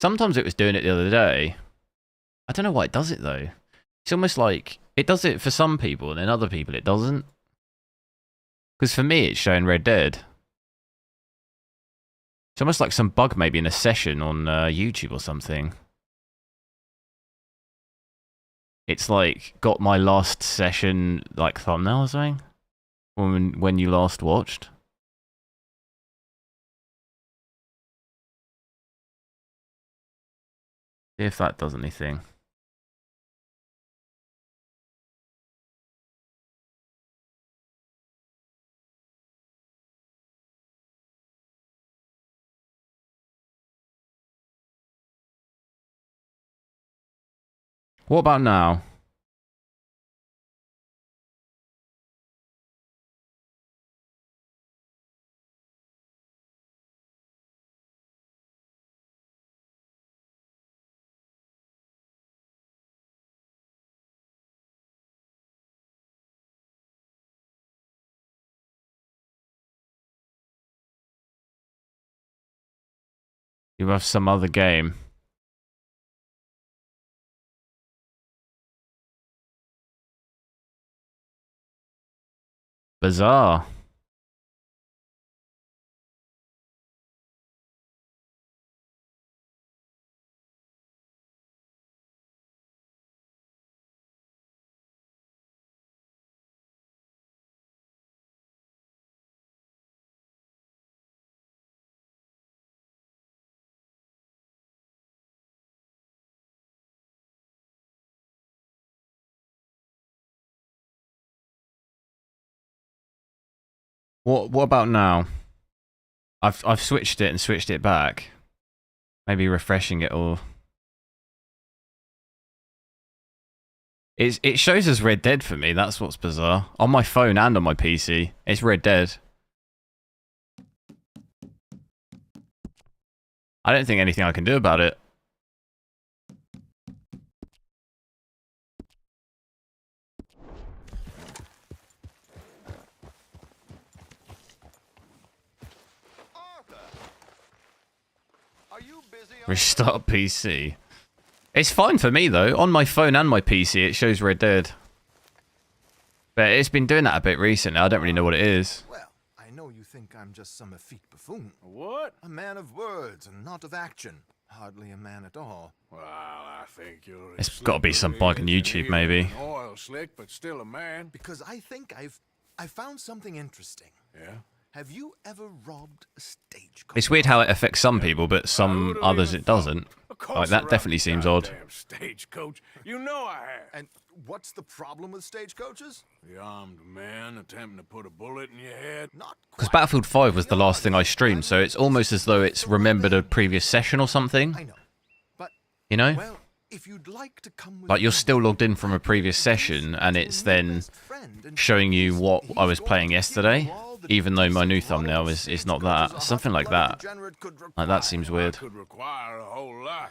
Sometimes it was doing it the other day. I don't know why it does it though. It's almost like it does it for some people and then other people it doesn't. Because for me it's showing Red Dead. It's almost like some bug maybe in a session on YouTube or something. It's like got my last session like thumbnail or something. When you last watched. See if that does anything. What about now? You have some other game. Bizarre. What about now? I've switched it and switched it back. Maybe refreshing it or It shows as Red Dead for me. That's what's bizarre. On my phone and on my PC, it's Red Dead. I don't think anything I can do about it. Restart PC. It's fine for me though. On my phone and my PC, it shows Red Dead. But it's been doing that a bit recently. I don't really know what it is. Well, I know you think I'm just some effete buffoon. What? A man of words and not of action. Hardly a man at all. Well, I think you're... It's got to be some bug on YouTube, maybe. Oil slick, but still a man. Because I think I found something interesting. Yeah? Have you ever robbed a stagecoach? It's weird how it affects some people, but some others it doesn't. Like, that definitely seems odd. Stagecoach. You know I have. And what's the problem with stagecoaches? The armed man attempting to put a bullet in your head. Because Battlefield 5 was the last thing I streamed, so it's almost as though it's remembered a previous session or something. I know. But, you know? well, if you'd like to come with like, you're still logged in from a previous session, and it's then showing you what I was playing yesterday, even though my new thumbnail is not that. Something like that. Like, that seems weird. Could require a whole lot.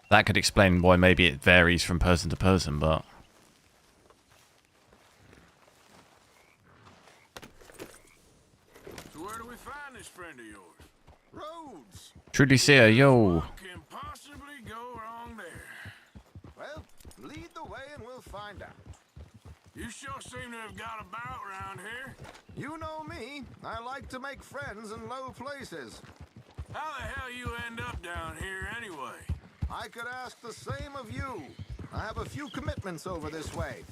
That could explain why maybe it varies from person to person, but... So where do we find this friend of yours? Roads. Trudy Seer, yo. What can possibly go wrong there? Well, lead the way and we'll find out. You sure seem to have got about around here. You know me. I like to make friends in low places. How the hell you end up down here anyway? I could ask the same of you. I have a few commitments over this way.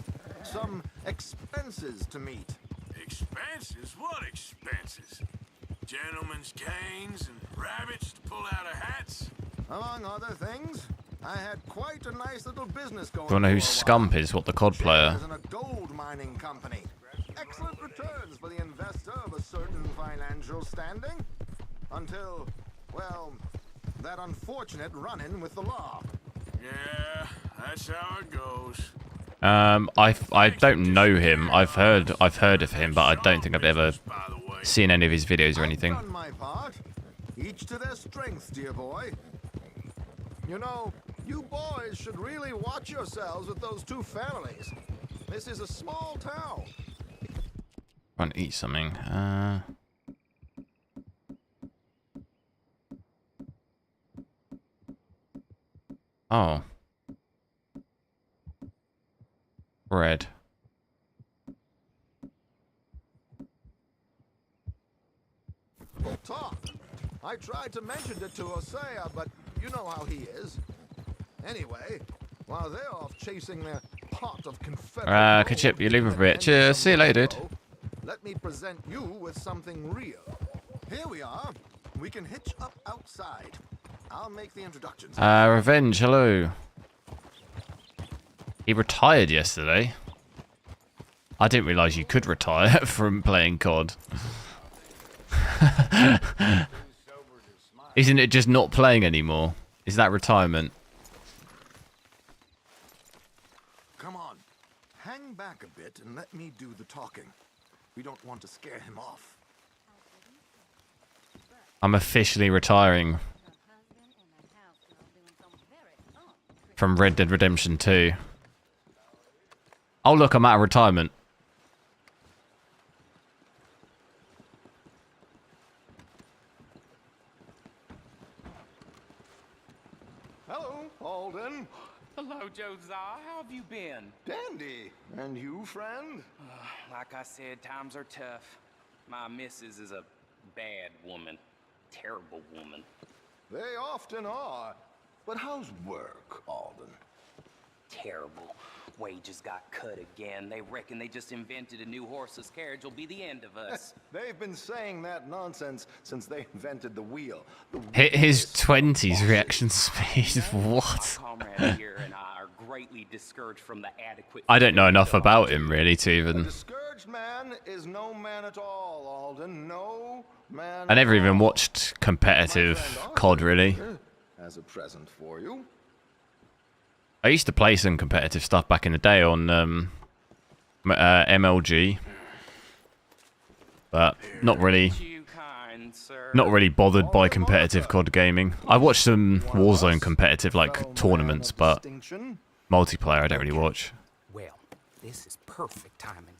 Some expenses to meet. Expenses? What expenses? Gentlemen's canes and rabbits to pull out of hats? Among other things, I had quite a nice little business going. Do you want to know who Scump is? What, the COD player? In a gold mining company. Excellent returns for the investor of a certain financial standing. Until, well, that unfortunate run-in with the law. Yeah, that's how it goes. I don't know him. I've heard of him, but I don't think I've ever seen any of his videos or anything. I've done my part. Each to their strength, dear boy. You know, you boys should really watch yourselves with those two families. This is a small town. Trying to eat something. Oh. Bread. Talk. I tried to mention it to Hosea, but you know how he is. Anyway, while they're off chasing their pot of Confederate Kachip, you leave a bit. Cheers. See you later, dude. let me present you with something real. Here we are. We can hitch up outside. I'll make the introductions. Revenge, hello. He retired yesterday. I didn't realise you could retire from playing COD. Isn't it just not playing anymore? Is that retirement? Come on. Hang back a bit and let me do the talking. We don't want to scare him off. I'm officially retiring from Red Dead Redemption 2. Oh look, I'm out of retirement. Hello, Alden. Hello, Josiah. How have you been? Dandy. And you, friend? Like I said, times are tough. My missus is a bad woman. Terrible woman. They often are. But how's work, Alden? Terrible. Wages got cut again. They reckon they just invented a new horseless carriage will be the end of us. They've been saying that nonsense since they invented the wheel. His 20s reaction speed. What? Comrades here and I are greatly discouraged from the adequate. I don't know enough about him really to A even. discouraged man is no man at all, Alden. No man. I never even watched competitive COD really. As a present for you. I used to play some competitive stuff back in the day on MLG, but not really bothered by competitive COD gaming. I watched some Warzone competitive like tournaments, but multiplayer I don't really watch. Well, this is perfect timing.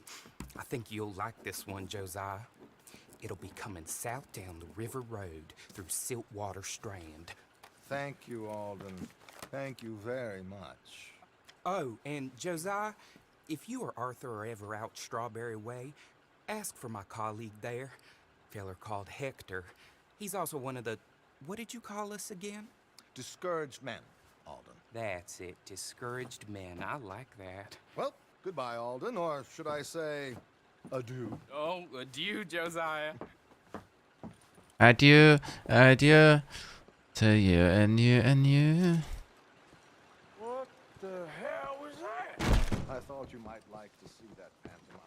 I think you'll like this one, Josiah. It'll be coming south down the river road through Siltwater Strand. Thank you, Alden. Thank you very much. Oh, and Josiah, if you or Arthur are ever out Strawberry Way, ask for my colleague there. Feller called Hector. He's also one of the... What did you call us again? Discouraged men, Alden. That's it. Discouraged men. I like that. Well, goodbye, Alden, or should I say, adieu. Oh, adieu, Josiah. Adieu, adieu to you and you and you. What the hell was that? I thought you might like to see that pantomime.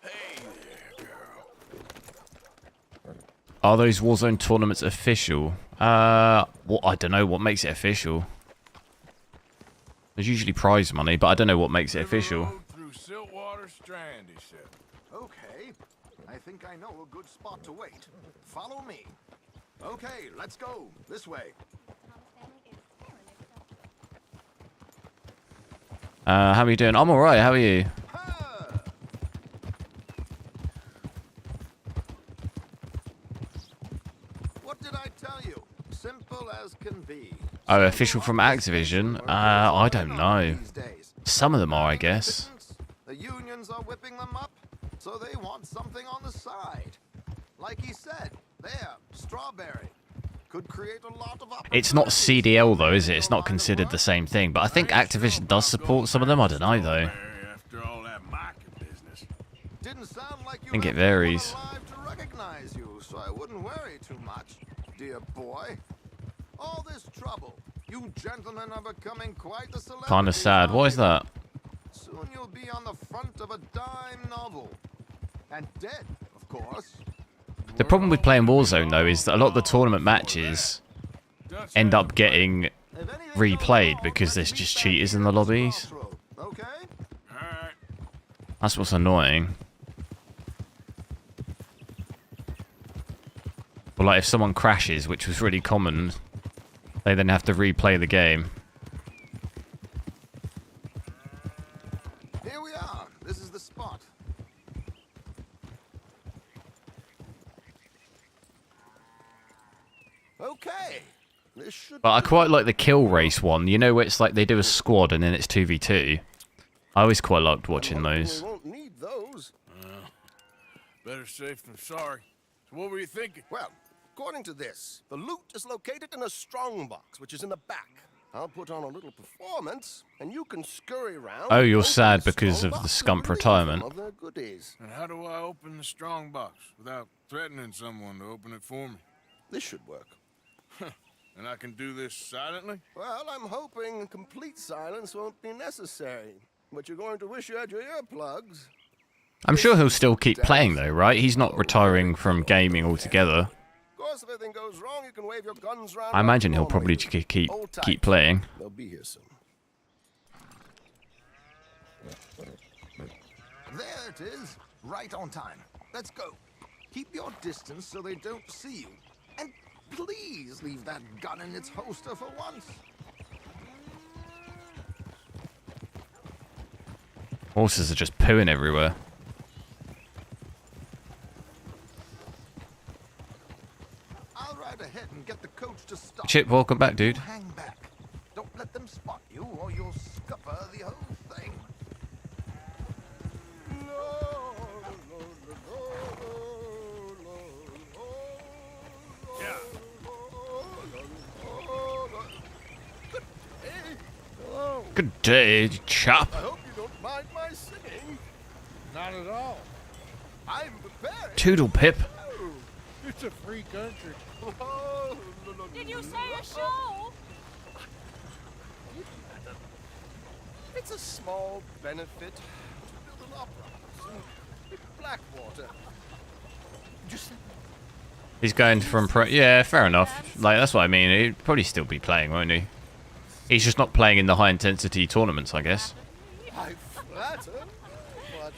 Hey there, girl. Are those Warzone tournaments official? Well, I don't know what makes it official. There's usually prize money, but I don't know what makes it official. Through Siltwater Strand, he said. Okay, I think I know a good spot to wait. Follow me. Okay, let's go. This way. How are you doing? I'm alright, how are you? What did I tell you? Simple as can be. Oh, official from Activision? I don't know. Some of them are, I guess. The unions are whipping them up, so they want something on the side. Like he said, there, Strawberry. Could create a lot of It's not CDL though, is it? It's not considered the same thing. But I think Activision does support some of them. I don't know though. Didn't sound like you I think it had anyone varies. alive to recognize you, so I wouldn't worry too much, dear boy. All this trouble, you gentlemen are becoming quite the celebrity. Kind of sad. What is that? Soon you'll be on the front of a dime novel. And dead, of course. The problem with playing Warzone though is that a lot of the tournament matches end up getting replayed because there's just cheaters in the lobbies. That's what's annoying. But like if someone crashes, which was really common, they then have to replay the game. Here we are. This is the spot. Okay. This should But I quite like the kill race one. You know where it's like they do a squad and then it's 2v2. I always quite liked watching those. We won't need those. Better safe than sorry. So what were you thinking? Well, according to this, the loot is located in a strongbox, which is in the back. I'll put on a little performance, and you can scurry around. Oh, you're sad because of the scump retirement. And how do I open the strong box without threatening someone to open it for me? This should work. And I can do this silently? Well, I'm hoping complete silence won't be necessary. But you're going to wish you had your earplugs. I'm sure he'll still keep playing though, right? He's not retiring from gaming altogether. Of course, if anything goes wrong, you can wave your guns around. I imagine he'll probably keep playing. They'll be here soon. There it is. Right on time. Let's go. Keep your distance so they don't see you. And please leave that gun in its holster for once. Horses are just pooing everywhere. I'll ride ahead and get the coach to stop. Chip, welcome back, dude. Hang back. Don't let them spot you or you'll scupper the whole thing. Good day, chap. I hope you don't mind my singing. Not at all. I'm prepared. Toodle pip. Oh, It's a free country. oh, Did you say a show? It's a small benefit to build an opera house in Blackwater. Just He's going from pro. Yeah, fair enough. Like, that's what I mean. He'd probably still be playing, won't he? He's just not playing in the high intensity tournaments, I guess. I flatter, buddy.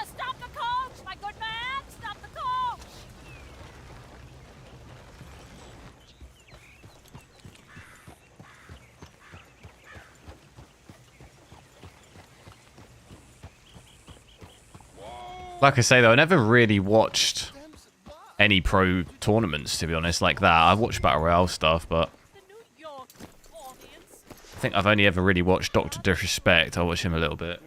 Stop the coach, my good man! Stop the coach! Like I say, though, I never really watched any pro tournaments, to be honest, like that. I've watched Battle Royale stuff, but I think I've only ever really watched Dr. Disrespect. I watched him a little bit.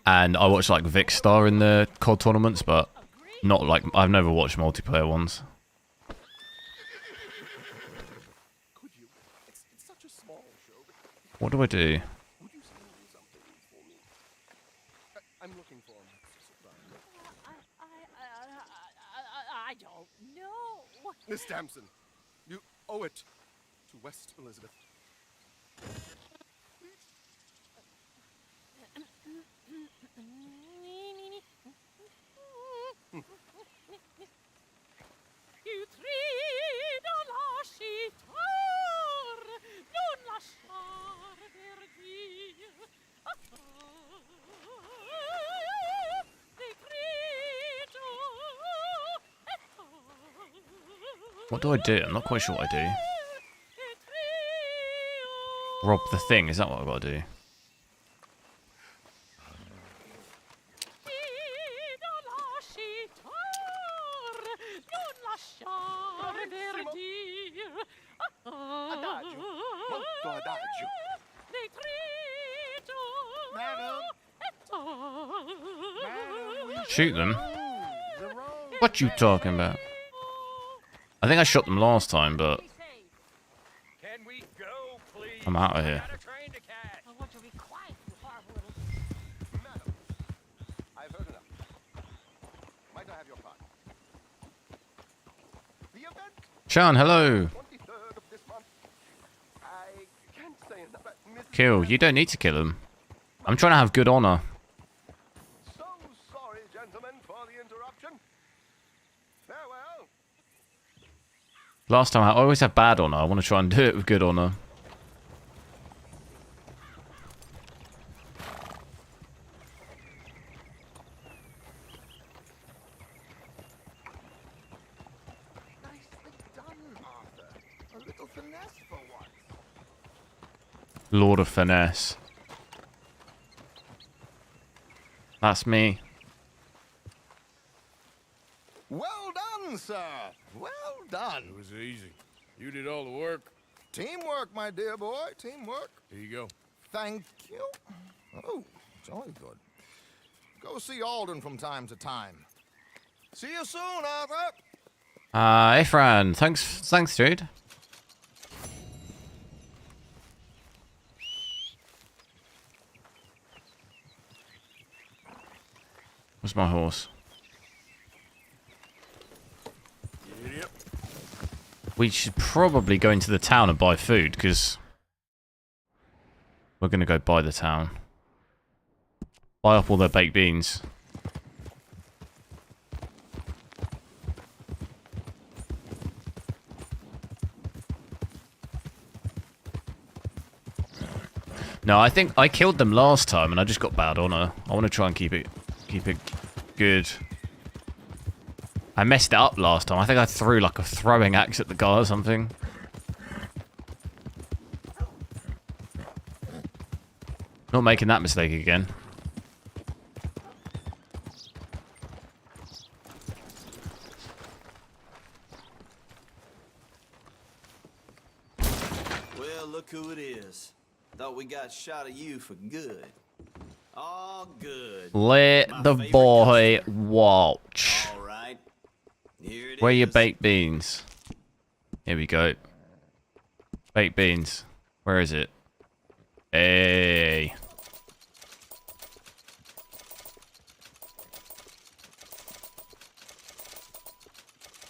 And I watched, like, Vicstar in the COD tournaments, but not, like, I've never watched multiplayer ones. What do I do? I'm looking for him. I don't know. Miss Damson, you owe it to West Elizabeth. You trido lasciar, non lasciar perdir. What do I do? I'm not quite sure what I do. Rob the thing, is that what I've got to do? Shoot them? What you talking about? I think I shot them last time, but I'm out of here. I've heard enough. Might I have your card? The event. Sean, hello. 23rd of this month. I can't say enough. Kill. You don't need to kill him. I'm trying to have good honor. So sorry, gentlemen, for the interruption. Farewell. Last time I always have bad honor. I want to try and do it with good honor. Nicely done, Arthur. A little finesse for once. Lord of Finesse. That's me. Well done, sir. Well done. It was easy. You did all the work. Teamwork, my dear boy. Teamwork. Here you go. Thank you. Oh, jolly good. Go see Alden from time to time. See you soon, Arthur. Hey, Fran. Thanks, dude. Where's my horse? Yep. We should probably go into the town and buy food, because we're going to go buy the town. Buy up all their baked beans. No, I think I killed them last time and I just got bad honor. I want to try and keep it good. I messed it up last time. I think I threw like a throwing axe at the guy or something. Not making that mistake again. Well, look who it is. Thought we got shot of you for good. All good. Let the boy watch. All right. Here it Where are your is. baked beans? Here we go. Baked beans. Where is it? Hey.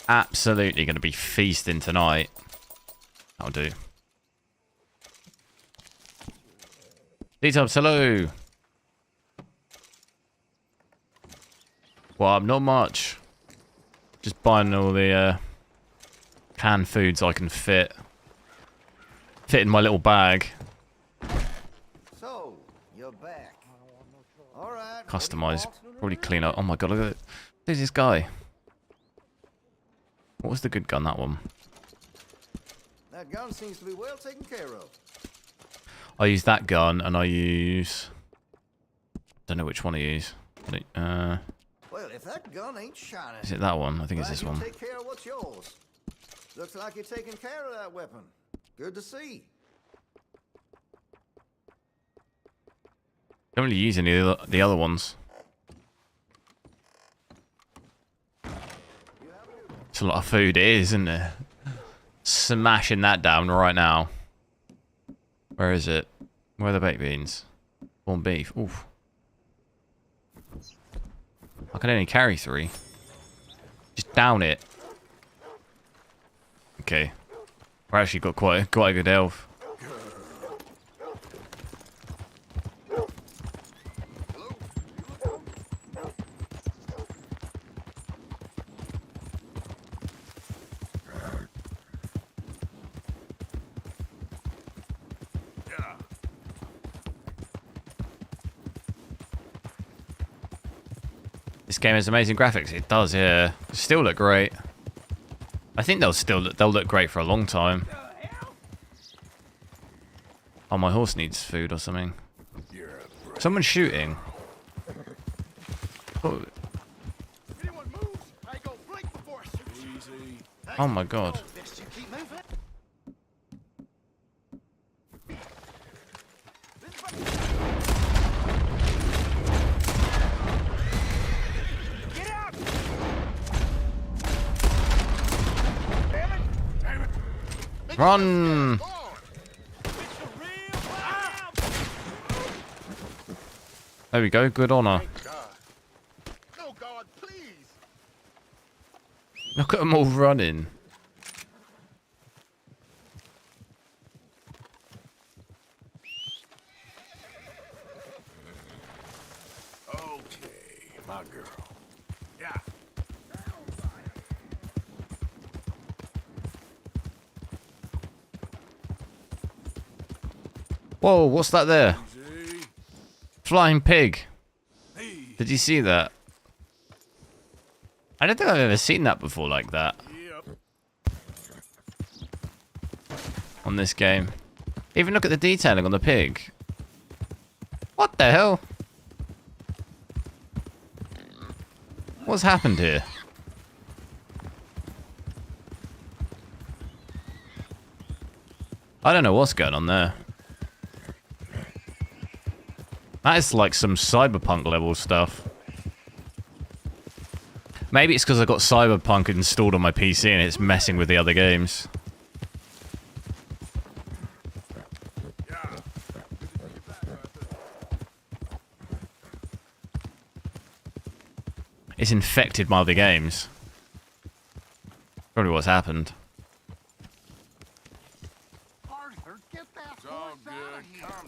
Absolutely going to be feasting tonight. That'll do. D-Tubs, hello. Well, not much. Just buying all the canned foods I can fit in my little bag. So, you're back. All right. Customize, probably clean up. Oh my god, look at it. There's this guy. What was the good gun? That one. That gun seems to be well taken care of. I use that gun, and I use. Don't know which one I use. Well, if that gun ain't shining, Is it that one? I think it's this you one. take care of what's yours. Looks like you're taking care of that weapon. Good to see. Don't really use any of the other ones. It's a lot of food, it is, isn't it? Smashing that down right now. Where is it? Where are the baked beans? Corned beef. Oof. I can only carry 3. Just down it. Okay. We're actually got quite a good health. This game has amazing graphics. It does, yeah. Still look great. I think they'll look great for a long time. Oh, my horse needs food or something. Someone's shooting. Oh my god. Run! There we go, good honor. Look at them all running. Okay, my girl. Yeah. Whoa, what's that there? Flying pig. Did you see that? I don't think I've ever seen that before like that. On this game. Even look at the detailing on the pig. What the hell? What's happened here? I don't know what's going on there. That is like some cyberpunk level stuff. Maybe it's because I got cyberpunk installed on my PC and it's messing with the other games. It's infected my other games. Probably what's happened. It's all good. Calm down.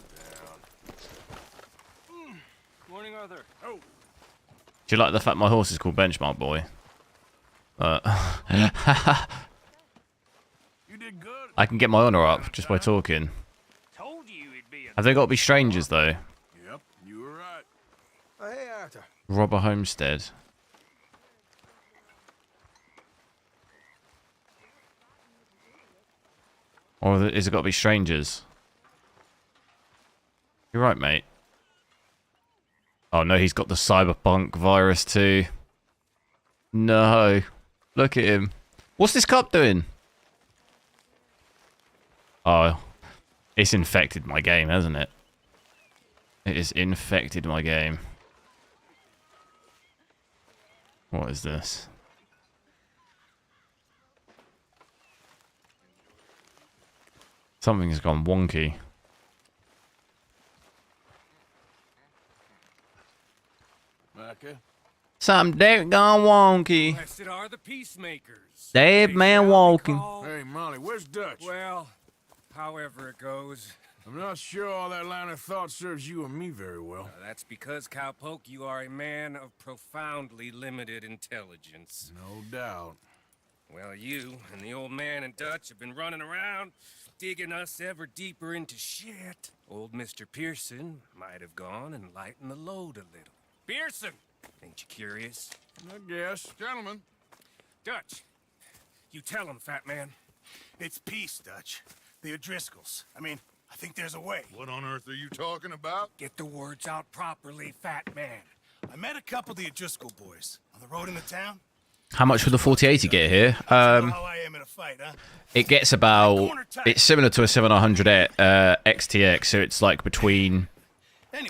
Morning, Arthur. Oh. Do you like the fact my horse is called Benchmark Boy? You did good. I can get my honor up just by talking. Told you it'd be Have they got to be strangers though? Yep, you were right. Oh, hey, Arthur. Rob a homestead. Or is it got to be strangers? You're right, mate. Oh no, he's got the cyberpunk virus too. No. Look at him. What's this cup doing? Oh. It's infected my game, hasn't it? It has infected my game. What is this? Something's gone wonky. Micah? Something there gone wonky. Blessed are the peacemakers. Dead man walking. Hey, Molly, where's Dutch? Well, however it goes, I'm not sure all that line of thought serves you and me very well. That's because, Cowpoke, you are a man of profoundly limited intelligence. No doubt. Well, you and the old man and Dutch have been running around, digging us ever deeper into shit. Old Mr. Pearson might have gone and lightened the load a little. Pearson! Ain't you curious? I guess. Gentlemen. Dutch, you tell him, fat man. It's peace, Dutch. The O'Driscolls. I mean, I think there's a way. What on earth are you talking about? Get the words out properly, fat man. I met a couple of the O'Driscoll boys on the road into town. How much would the 4080 get here? How I am in a fight, huh? It gets about... It's similar to a 7900 XTX, so it's like between...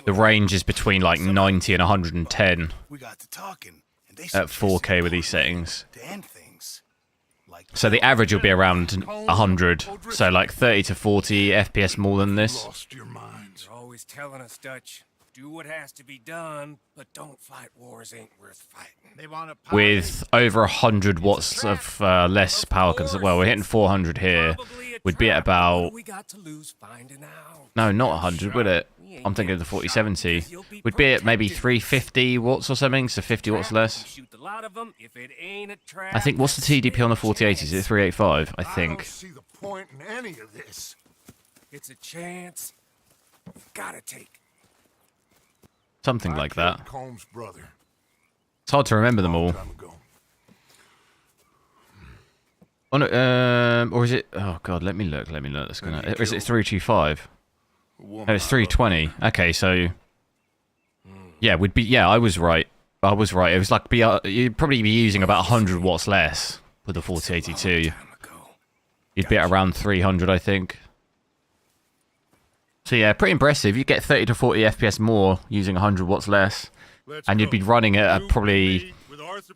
The range is between like 90 and 110 We got to talking, and they at 4K with these settings. to end things. So the average will be around 100, so like 30 to 40 FPS more than this. You're always telling us, Dutch, do what has to be done, but don't fight wars ain't worth fighting. They want to With over 100 watts of less power consumption. Well, we're hitting 400 here. We'd be at about... We got to lose finding out. No, not 100, would it? I'm thinking of the 4070. We'd be at maybe 350 watts or something, so 50 watts less. I think, what's the TDP on the 4080? Is it 385? I don't think. see the point in any of this. It's a chance. Gotta take. Something like that. Combs' brother. It's hard to remember them all. Oh, no, or is it... Oh, God, let me look. That's gonna... Or is it 325? No, it's 320. Okay, so... Yeah, we'd be... Yeah, I was right. It was like... You'd probably be using about 100 watts less with the 4082. You'd be at around 300, I think. So yeah, pretty impressive. You get 30 to 40 FPS more using 100 watts less. And you'd be running it at probably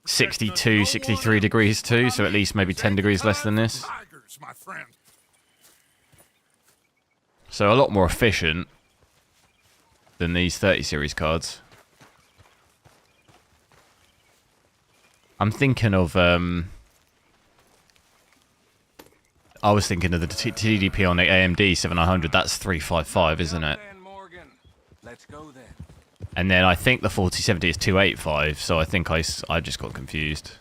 62, 63 degrees too, so at least maybe 10 degrees less than this. So a lot more efficient than these 30 series cards. I'm thinking of... I was thinking of the TDP on the AMD 7900. That's 355, isn't it? And then I think the 4070 is 285, so I think I just got confused.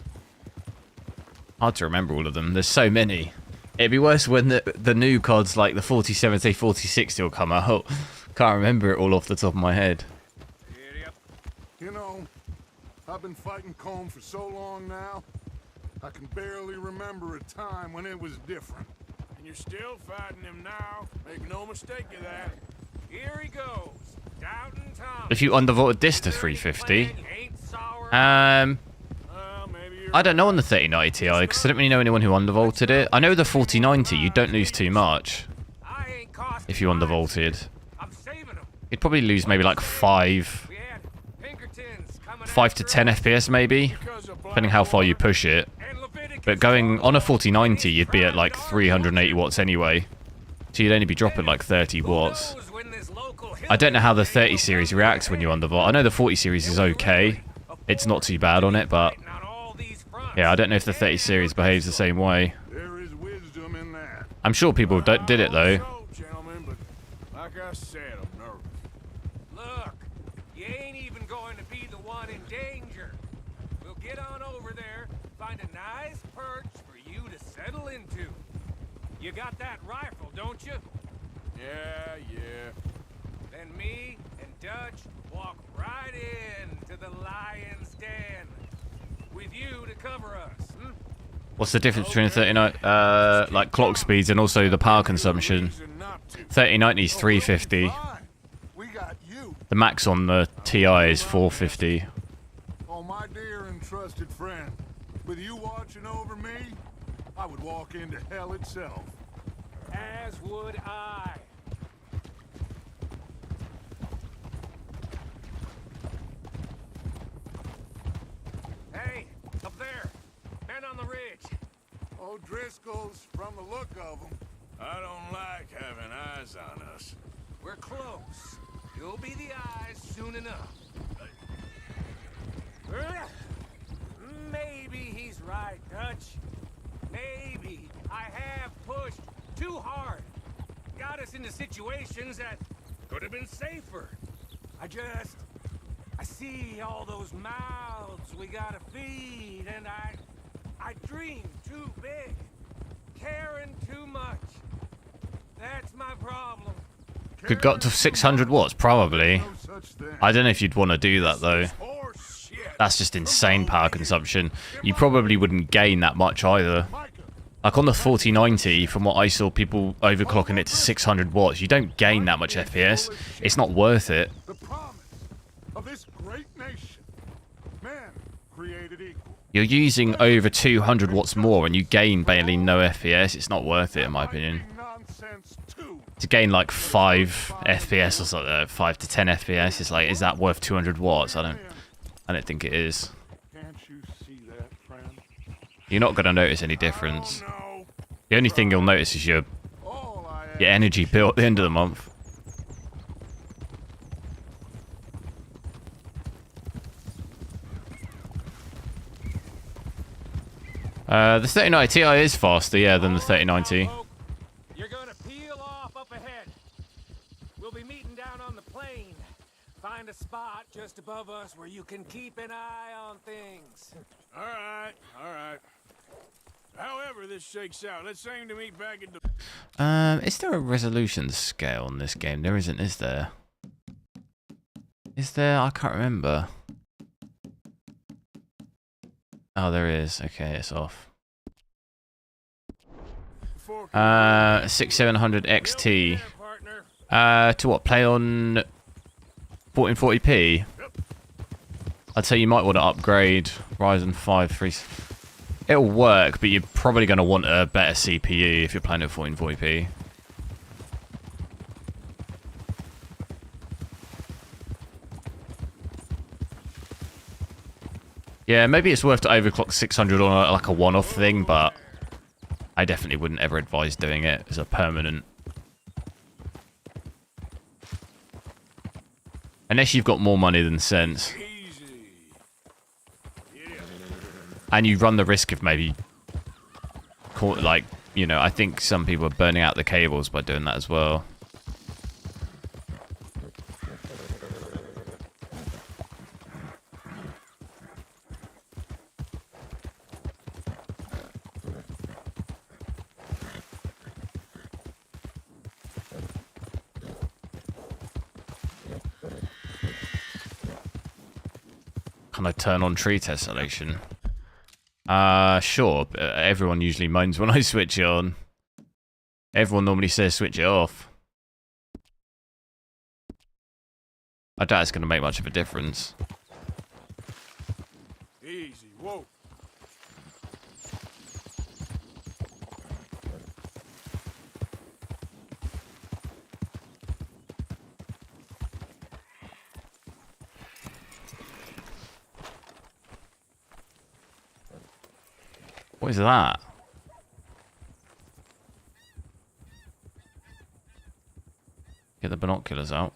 Hard to remember all of them. There's so many. It'd be worse when the new cards like the 4070, 4060 will come out. Can't remember it all off the top of my head. You know, I've been fighting Combe for so long now, I can barely remember a time when it was different. And you're still fighting him now. Make no mistake of that. Here he goes. Doubting Tom. If you undervolted this to 350, I don't know on the 3090 Ti because I don't really know anyone who undervolted it. I know the 4090 you don't lose too much if you undervolted. You'd probably lose maybe like 5 to 10 FPS maybe, depending how far you push it. But going on a 4090, you'd be at like 380 watts anyway, so you'd only be dropping like 30 watts. I don't know how the 30 series reacts when you undervolt. I know the 40 series is okay. It's not too bad on it, but yeah, I don't know if the 30 series behaves the same way. I'm sure people did it though. Gentlemen, but like I said, I'm nervous. Look, you ain't even going to be the one in danger. We'll get on over there, find a nice perch for you to settle into. You got that rifle, don't you? Yeah. Then me and Dutch walk right into the lion's den. With you to cover us, hmm? What's the difference between 3090, like clock speeds and also the power consumption? 3090 is 350. The max on the Ti is 450. Oh, my dear and trusted friend, with you watching over me, I would walk into hell itself. As would I. Hey, up there. Men on the ridge. O'Driscolls, from the look of them. I don't like having eyes on us. We're close. You'll be the eyes soon enough. Maybe he's right, Dutch. Maybe I have pushed too hard. got us into situations that could have been safer. I see all those mouths we gotta feed, and I dream too big, caring too much. That's my problem. Could got to 600 watts, probably. I don't know if you'd want to do that, though. That's just insane power consumption. You probably wouldn't gain that much either. Like on the 4090, from what I saw, people overclocking it to 600 watts. You don't gain that much FPS. It's not worth it. The promise of this great nation. Man created equal. You're using over 200 watts more and you gain barely no FPS. It's not worth it, in my opinion. To gain like 5 FPS or something, 5 to 10 FPS, is like, is that worth 200 watts? I don't think it is. Can't you see that, friend? You're not going to notice any difference. The only thing you'll notice is your energy bill at the end of the month. The 3090 Ti is faster, yeah, than the 3090. You're gonna peel off up ahead. We'll be meeting down on the plain. Find a spot just above us where you can keep an eye on things. All right. However this shakes out, let's aim to meet back at the... Is there a resolution scale on this game? There isn't, is there? Is there? I can't remember. Oh, there is. Okay, it's off. 6700 XT. To what? Play on 1440p? I'd say you might want to upgrade Ryzen 5 3. It'll work, but you're probably going to want a better CPU if you're playing at 1440p. Yeah, maybe it's worth to overclock 600 on like a one-off thing, but I definitely wouldn't ever advise doing it as a permanent. Unless you've got more money than sense. And you run the risk of maybe, like, you know, I think some people are burning out the cables by doing that as well. Can I turn on tree tessellation? Sure, but everyone usually moans when I switch it on. Everyone normally says switch it off. I doubt it's going to make much of a difference. Easy, whoa. What is that? Get the binoculars out.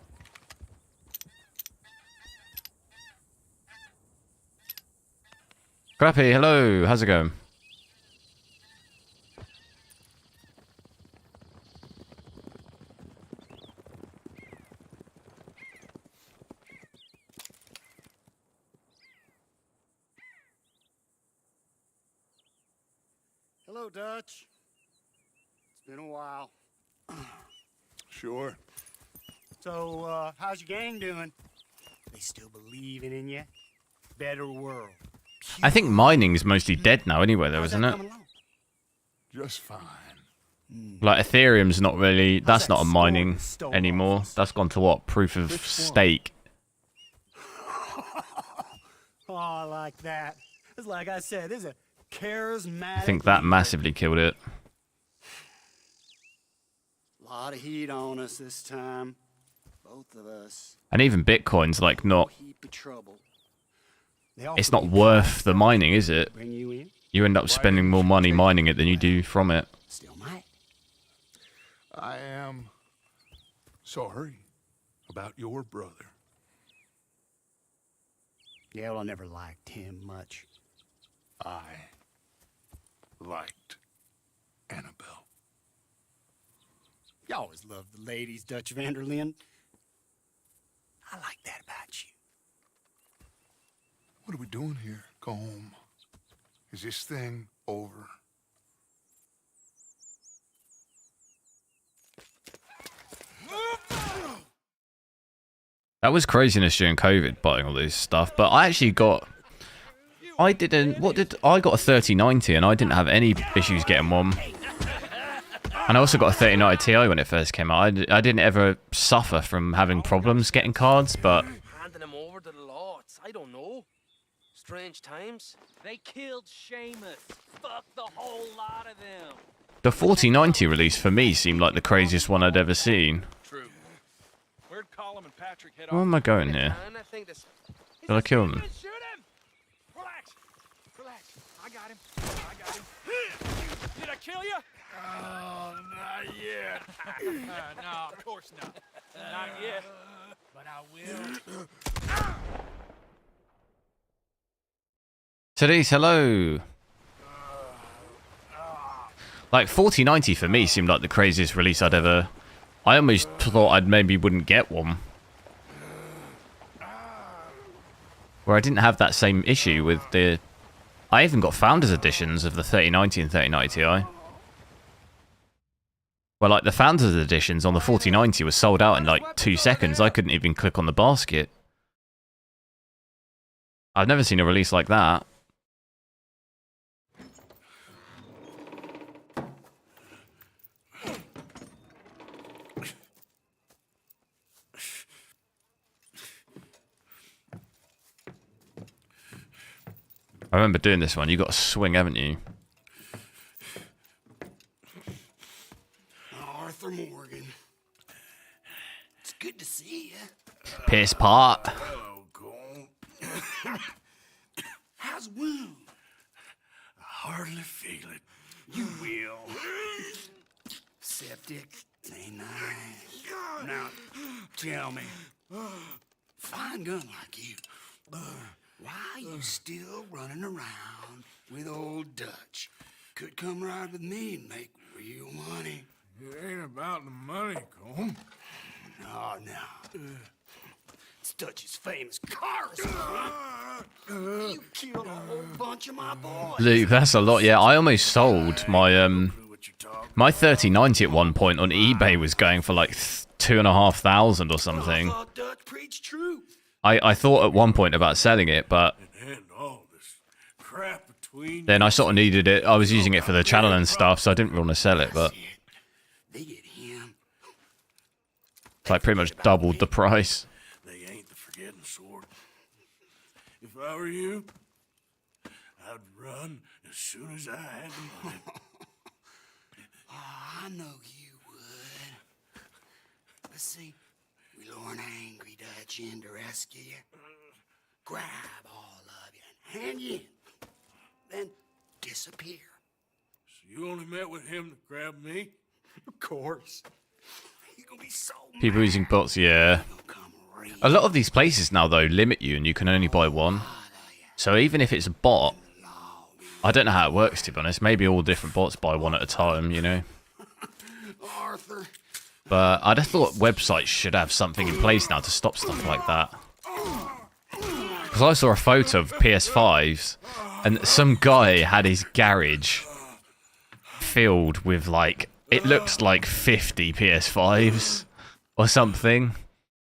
Crappy, hello, how's it going? Hello, Dutch. It's been a while. Sure. So, how's your gang doing? They still believing in you? Better world. I think mining's mostly dead now anyway, though, isn't it? Just fine. Like, Ethereum's not really... That's not a mining anymore. That's gone to what? Proof of stake. Oh, I like that. It's like I said, there's a charismatic... I think that massively killed it. Lot of heat on us this time. Both of us. And even Bitcoin's like not... Heap of trouble. It's not worth the mining, is it? Bring you in? You end up spending more money mining it than you do from it. Still might. I am sorry about your brother. Yeah, well, I never liked him much. I liked Annabelle. You always loved the ladies, Dutch Vanderlyn. I like that about you. What are we doing here? Go home. Is this thing over? That was craziness during COVID, buying all this stuff. But I actually got... I got a 3090 and I didn't have any issues getting one. And I also got a 3090 Ti when it first came out. I didn't ever suffer from having problems getting cards, but... Handing them over to the lords. I don't know. Strange times. They killed Seamus. Fuck the whole lot of them. The 4090 release for me seemed like the craziest one I'd ever seen. True. Where'd Colin and Patrick head Where am I going here? Did I kill him? Shoot him! Relax. Relax. I got him. I got him. Did I kill you? Oh, not yet. No, of course not. Not yet. But I will. Today's hello. Like 4090 for me seemed like the craziest release I'd ever... I almost thought I'd maybe wouldn't get one. Where I didn't have that same issue with the... I even got Founders Editions of the 3090 and 3090 Ti. Well, like the Founders Editions on the 4090 was sold out in like 2 seconds. I couldn't even click on the basket. I've never seen a release like that. I remember doing this one. You got to swing, haven't you? Arthur Morgan. It's good to see you. Piss pot. Hello, Cole. How's wound? I hardly feel it. You will. Septic. Ain't nice. Now, tell me. Fine gun like you. Why are you still running around with old Dutch? Could come ride with me and make real money. It ain't about the money, Colm. No. It's Dutch's famous cars. You killed a whole bunch of my boys. Luke, that's a lot. Yeah, I almost sold my my 3090 at one point on eBay was going for like 2,500 or something. I thought Dutch preached true. I thought at one point about selling it, but then I sort of needed it. I was using it for the channel and stuff, so I didn't want to sell it, but it's like pretty much doubled the price. They ain't the forgetting sort. If I were you, I'd run as soon as I had the money. I know you would. Let's see. We lure an angry Dutch in to rescue you. Grab all of you and hand you in. Then disappear. So you only met with him to grab me? Of course. You're gonna be so People using bots, yeah. A lot of these places now, though, limit you and you can only buy one. So even if it's a bot, I don't know how it works, to be honest. Maybe all different bots buy one at a time, you know? Arthur. But I'd have thought websites should have something in place now to stop stuff like that. Because I saw a photo of PS5s, and some guy had his garage filled with, like, it looks like 50 PS5s or something.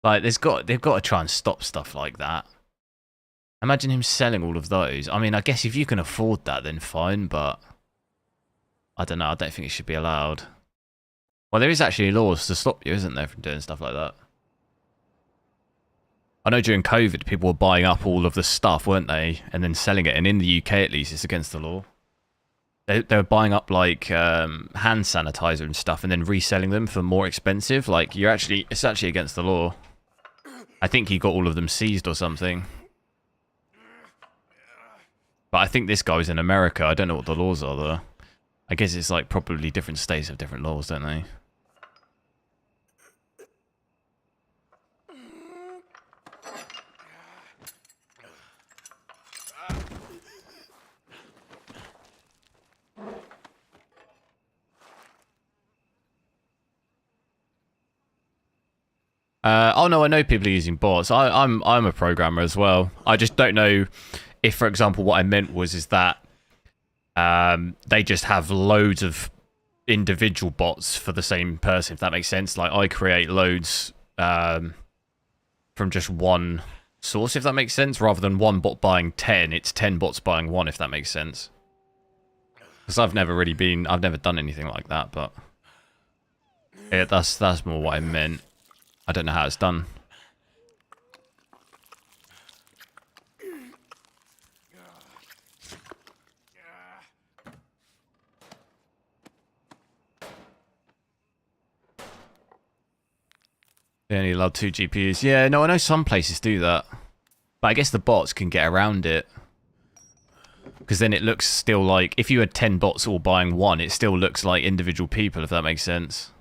Like, they've got to try and stop stuff like that. Imagine him selling all of those. I mean, I guess if you can afford that, then fine, but I don't know. I don't think it should be allowed. Well, there is actually laws to stop you, isn't there, from doing stuff like that? I know during COVID, people were buying up all of the stuff, weren't they? And then selling it. And in the UK, at least, it's against the law. They were buying up, like, hand sanitizer and stuff and then reselling them for more expensive. Like, it's actually against the law. I think he got all of them seized or something. But I think this guy was in America. I don't know what the laws are, though. I guess it's, like, probably different states have different laws, don't they? Oh no, I know people are using bots. I'm a programmer as well. I just don't know if, for example, what I meant is that they just have loads of individual bots for the same person, if that makes sense. Like I create loads from just one source, if that makes sense, rather than one bot buying 10. It's 10 bots buying one, if that makes sense. Because I've never done anything like that, but yeah, that's more what I meant. I don't know how it's done. They only allow 2 GPUs. Yeah, no, I know some places do that. But I guess the bots can get around it. Because then it looks still like... If you had 10 bots all buying one, it still looks like individual people, if that makes sense.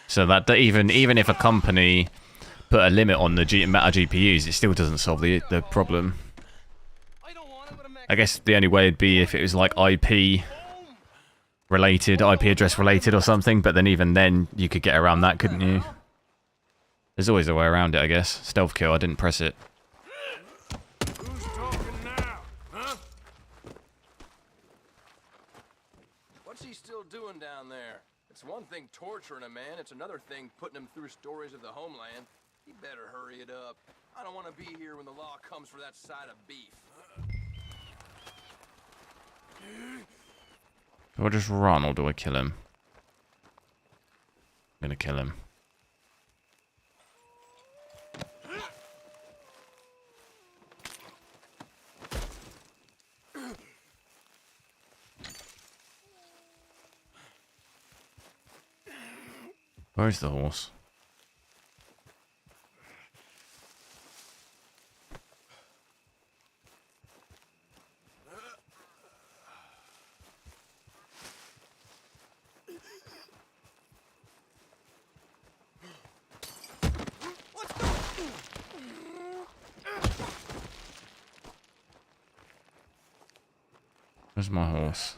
So that even if a company put a limit on the amount of GPUs, it still doesn't solve the problem. I guess the only way would be if it was like IP related, IP address related or something, but then even then you could get around that, couldn't you? There's always a way around it, I guess. Stealth kill, I didn't press it. Who's talking now, huh? What's he still doing down there? It's one thing torturing a man, it's another thing putting him through stories of the homeland. He better hurry it up. I don't want to be here when the law comes for that side of beef. Do I just run or do I kill him? I'm gonna kill him. Where's the horse? Where's my horse?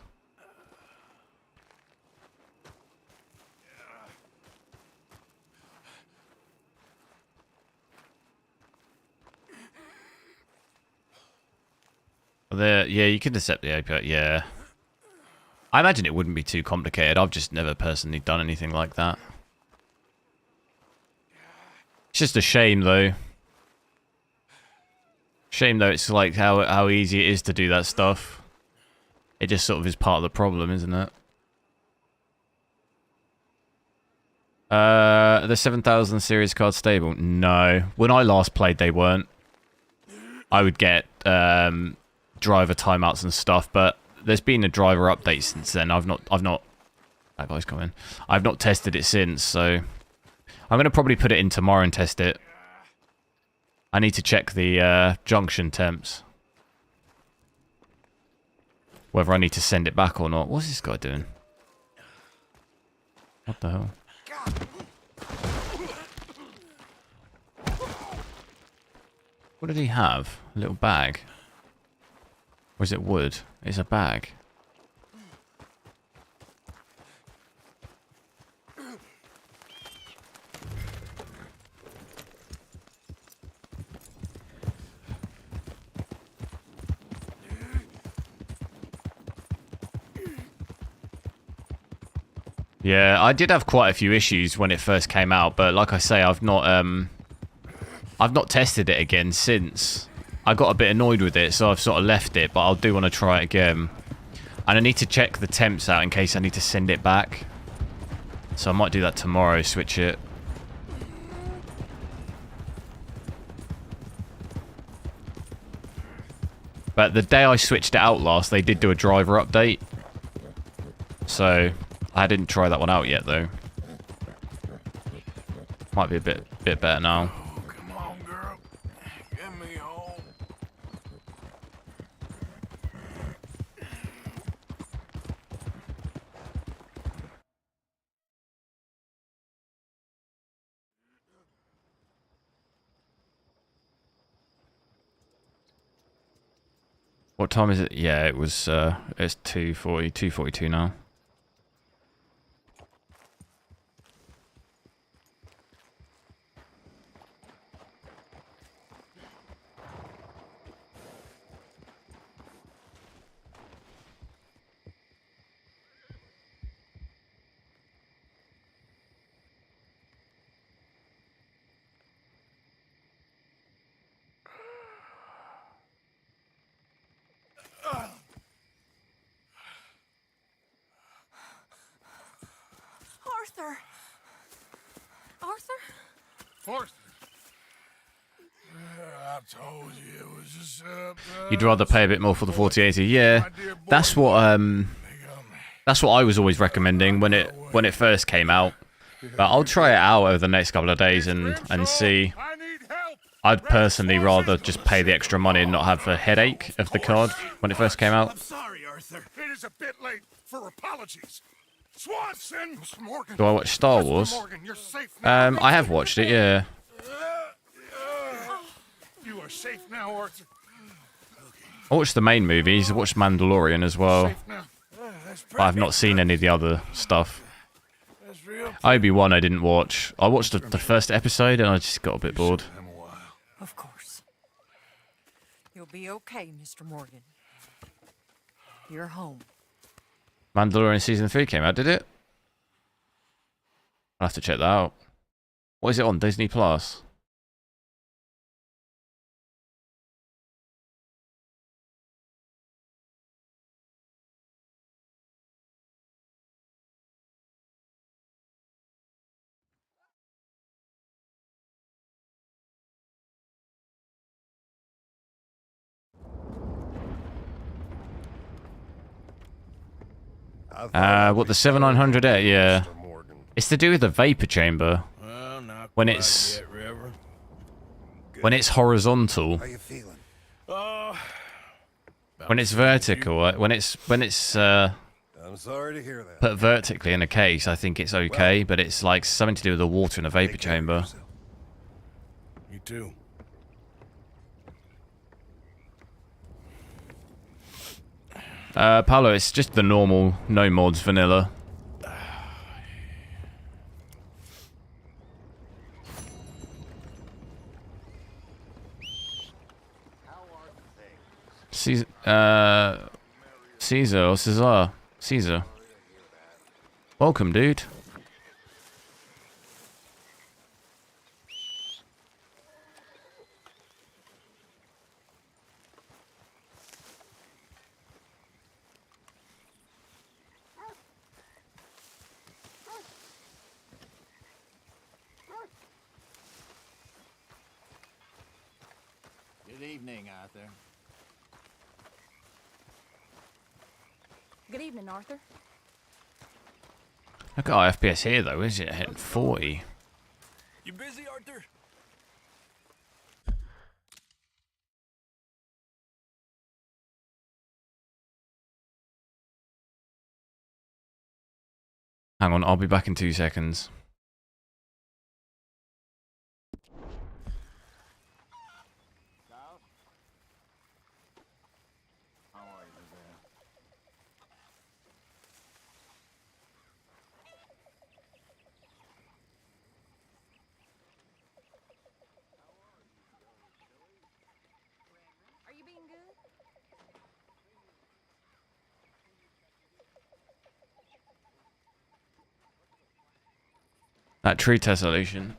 There, yeah, you can accept the API, yeah. I imagine it wouldn't be too complicated. I've just never personally done anything like that. It's just a shame, though. Shame, though, it's like how easy it is to do that stuff. It just sort of is part of the problem, isn't it? The 7000 series cards stable? No. When I last played, they weren't. I would get driver timeouts and stuff, but there's been a driver update since then. I've not that guy's coming. I've not tested it since, so I'm gonna probably put it in tomorrow and test it. I need to check the junction temps. Whether I need to send it back or not. What's this guy doing? What the hell? What did he have? A little bag? Or is it wood? It's a bag. Yeah, I did have quite a few issues when it first came out, but like I say, I've not tested it again since. I got a bit annoyed with it, so I've sort of left it, but I do want to try it again. And I need to check the temps out in case I need to send it back. So I might do that tomorrow, switch it. But the day I switched it out last, they did do a driver update. So I didn't try that one out yet, though. Might be a bit better now. Come on, girl. Get me home. What time is it? Yeah, it was it's 2:40, 2:42 now. Arthur. Arthur? Arthur. I told you it was just You'd rather pay a bit more for the 4080. Yeah, that's what I was always recommending when it first came out. But I'll try it out over the next couple of days and see. I'd personally rather just pay the extra money and not have a headache of the card when it first came out. I'm sorry, Arthur. It is a bit late for apologies. Swanson! Mr. Morgan. Do I watch Star Wars? Morgan, you're safe now. I have watched it, yeah. You are safe now, Arthur. I watched the main movies. I watched Mandalorian as well. But I've not seen any of the other stuff. Obi-Wan I didn't watch. I watched the first episode and I just got a bit bored. Of course. You'll be okay, Mr. Morgan. You're home. Mandalorian Season 3 came out, did it? I'll have to check that out. What is it on? Disney Plus? What, the 7900? Yeah. It's to do with the vapor chamber. When it's horizontal. How you feeling? When it's vertical, when it's I'm sorry to hear that. put vertically in a case, I think it's okay, but it's like something to do with the water in the vapor chamber. You too. Paolo, it's just the normal, no mods, vanilla. Caesar. Welcome, dude. Good evening, Arthur. Good evening, Arthur. Look at our FPS here, though, is it? Hitting 40. You busy, Arthur? Hang on, I'll be back in 2 seconds. Are you being good? That tree tessellation.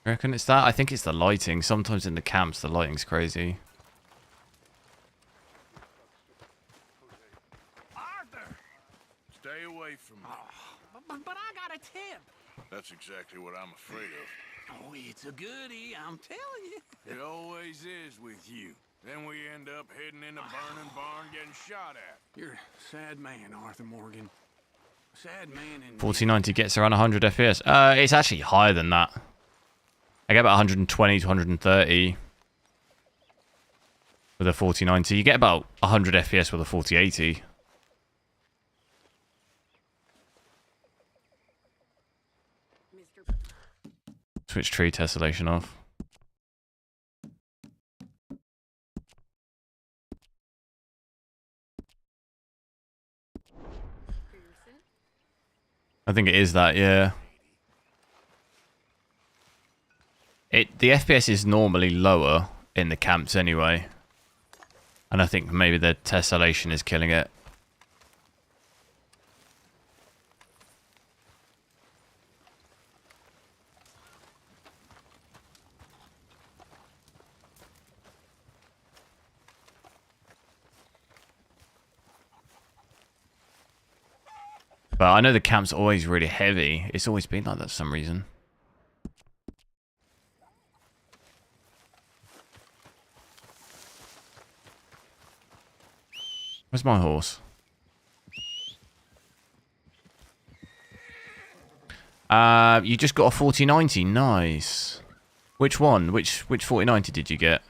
I reckon it's that? I think it's the lighting. Sometimes in the camps, the lighting's crazy. Arthur! Stay away from me. But I got a tip. That's exactly what I'm afraid of. Oh, it's a goodie, I'm telling you. It always is with you. Then we end up heading in a burning barn getting shot at. You're a sad man, Arthur Morgan. Sad man and 4090 gets around 100 FPS. It's actually higher than that. I get about 120 to 130 with a 4090. You get about 100 FPS with a 4080. Switch tree tessellation off. I think it is that, yeah. The FPS is normally lower in the camps anyway. And I think maybe the tessellation is killing it. But I know the camp's always really heavy. It's always been like that for some reason. Where's my horse? You just got a 4090. Nice. Which one? Which 4090 did you get?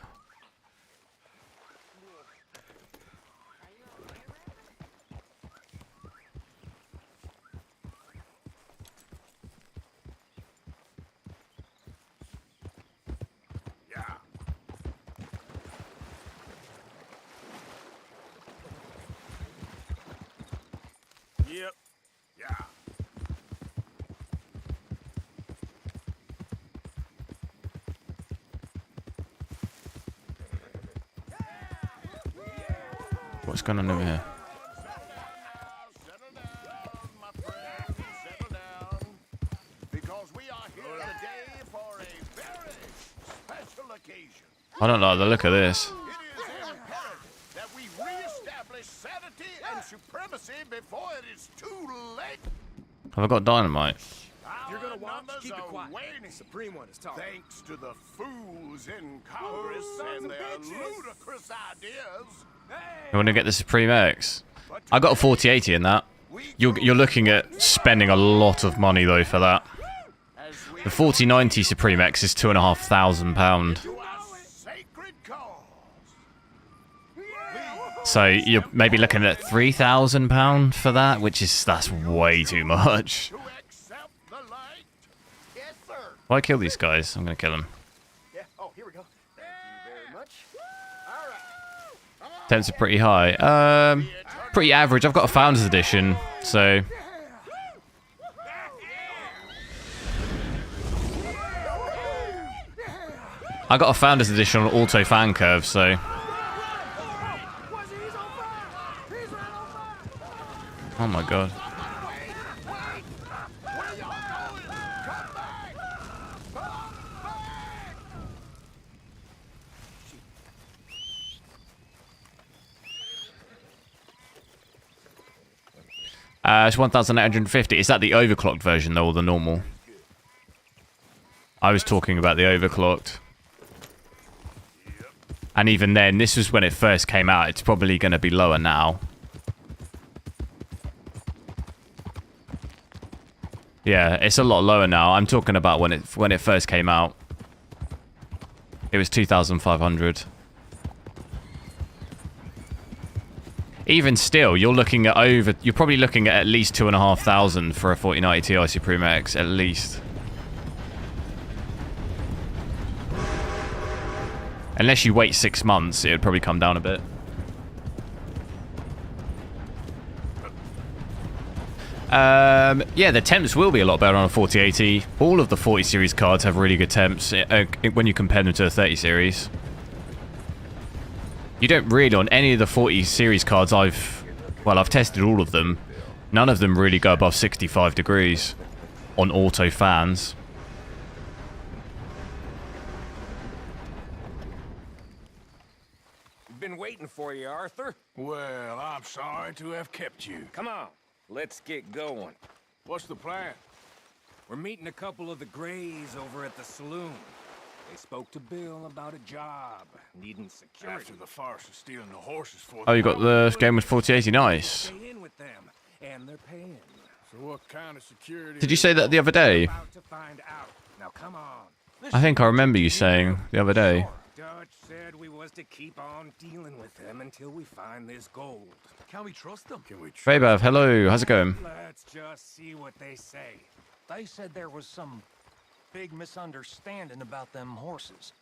Yep. Yeah. What's going on over here? Because we are here today for a very special occasion. I don't like the look of this. It is imperative that we reestablish sanity and supremacy before it is too late. Have I got dynamite? You're gonna watch? Keep it quiet. Supreme one is talking. Thanks to the fools in Congress and their ludicrous ideas. You want to get the Supreme X? I got a 4080 in that. You're looking at spending a lot of money though for that. The 4090 Supreme X is £2,500. So you're maybe looking at £3,000 for that, that's way too much. Why kill these guys? I'm gonna kill them. Yeah. Oh, here we go. Thank you very much. All right. Temps are pretty high. Pretty average. I've got a Founders Edition, so I got a Founders Edition on auto fan curve, so. Oh my god. It's 1,850. Is that the overclocked version though, or the normal? I was talking about the overclocked. And even then, this was when it first came out. It's probably going to be lower now. Yeah, it's a lot lower now. I'm talking about when it first came out. It was 2,500. Even still, you're probably looking at least 2,500 for a 4090 Ti Supreme X, at least. Unless you wait 6 months, it would probably come down a bit. Yeah, the temps will be a lot better on a 4080. All of the 40 series cards have really good temps when you compare them to the 30 series. You don't really, on any of the 40 series cards I've tested all of them. None of them really go above 65 degrees on auto fans. Been waiting for you, Arthur. Well, I'm sorry to have kept you. Come on, let's get going. What's the plan? We're meeting a couple of the Greys over at the saloon. They spoke to Bill about a job, needing security. After the farce of stealing the horses for Oh, you got the game with 4080, nice. Stay in with them, and they're paying. So what kind of security? Did you say that the other day? About to find out. Now come on. I think I remember you saying the other day. Dutch said we was to keep on dealing with them until we find this gold. Can we trust them? Can we trust Fabav, hello, how's it going? Let's just see what they say. They said there was some big misunderstanding about them horses.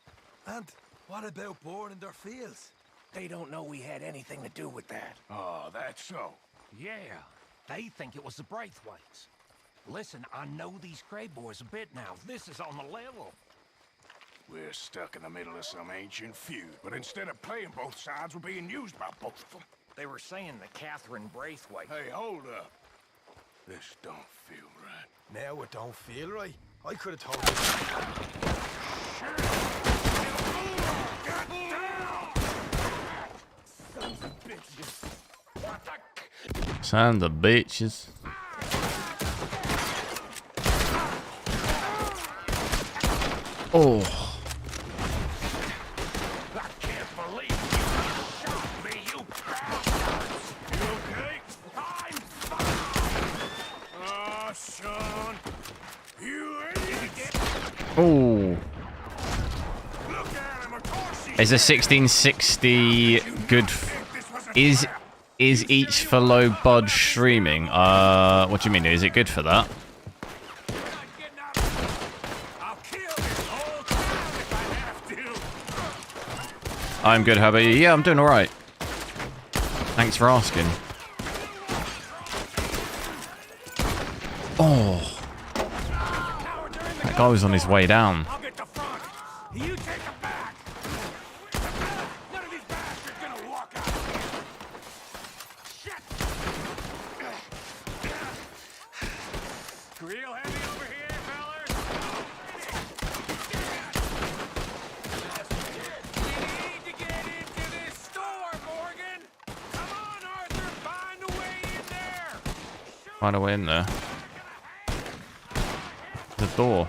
And what about boring their fields? They don't know we had anything to do with that. Oh, that's so. Yeah, they think it was the Braithwaites. Listen, I know these Cray boys a bit now. This is on the level. We're stuck in the middle of some ancient feud, but instead of playing both sides, we're being used by both of them. They were saying that Catherine Braithwaite... Hey, hold up. This don't feel right. Now it don't feel right. I could have told you. Sons of bitches. Oh. I can't believe you shot me, you bastards! You okay? I'm fine! Oh, son. You idiot! Oh. Is a 1660 good? Is each for low budge streaming? What do you mean? Is it good for that? I'm good. How about you? Yeah, I'm doing all right. Thanks for asking. Oh, that guy was on his way down. Find a way in there. The door.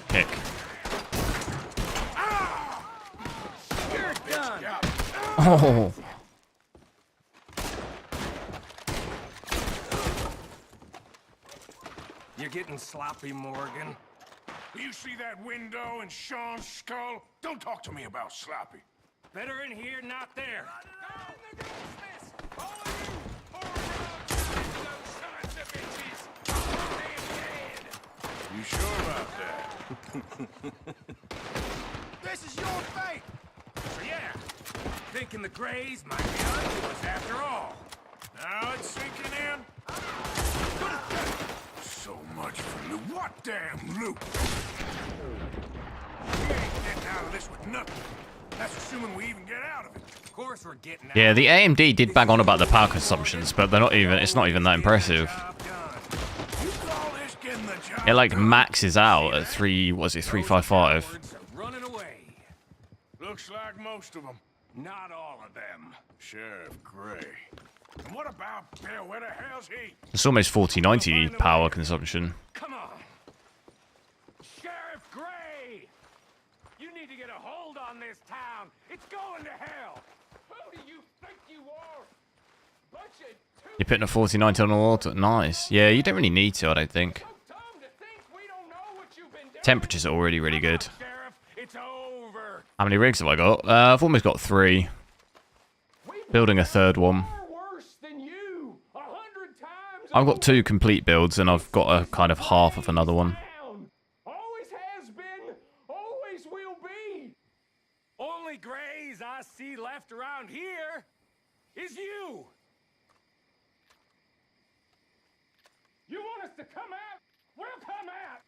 Kick. You're done. Oh. You're getting sloppy, Morgan. You see that window in Sean's skull? Don't talk to me about sloppy. Better in here, not there. You sure about that? This is your fate! So yeah, thinking the Greys might be onto us after all. Now it's sinking in. So much for loot. What damn loot? We ain't getting out of this with nothing. That's assuming we even get out of it. Of course we're getting out. Yeah, the AMD did bang on about the power consumptions, but they're not even. It's not even that impressive. It like maxes out at 355. Running away. Looks like most of them. Not all of them. Sheriff Gray. And what about Dell? Where the hell's he? It's almost 4090 power consumption. Come on. Sheriff Gray! You need to get a hold on this town. It's going to hell. Who do you think you are? Bunch of You're putting a 4090 on auto. Nice. Yeah, you don't really need to, I don't think. Temperatures are already really good. How many rigs have I got? I've almost got 3. Building a third one. I've got 2 complete builds and I've got a kind of half of another one. Always has been, always will be. Only Greys I see left around here is you. You want us to come out? We'll come out.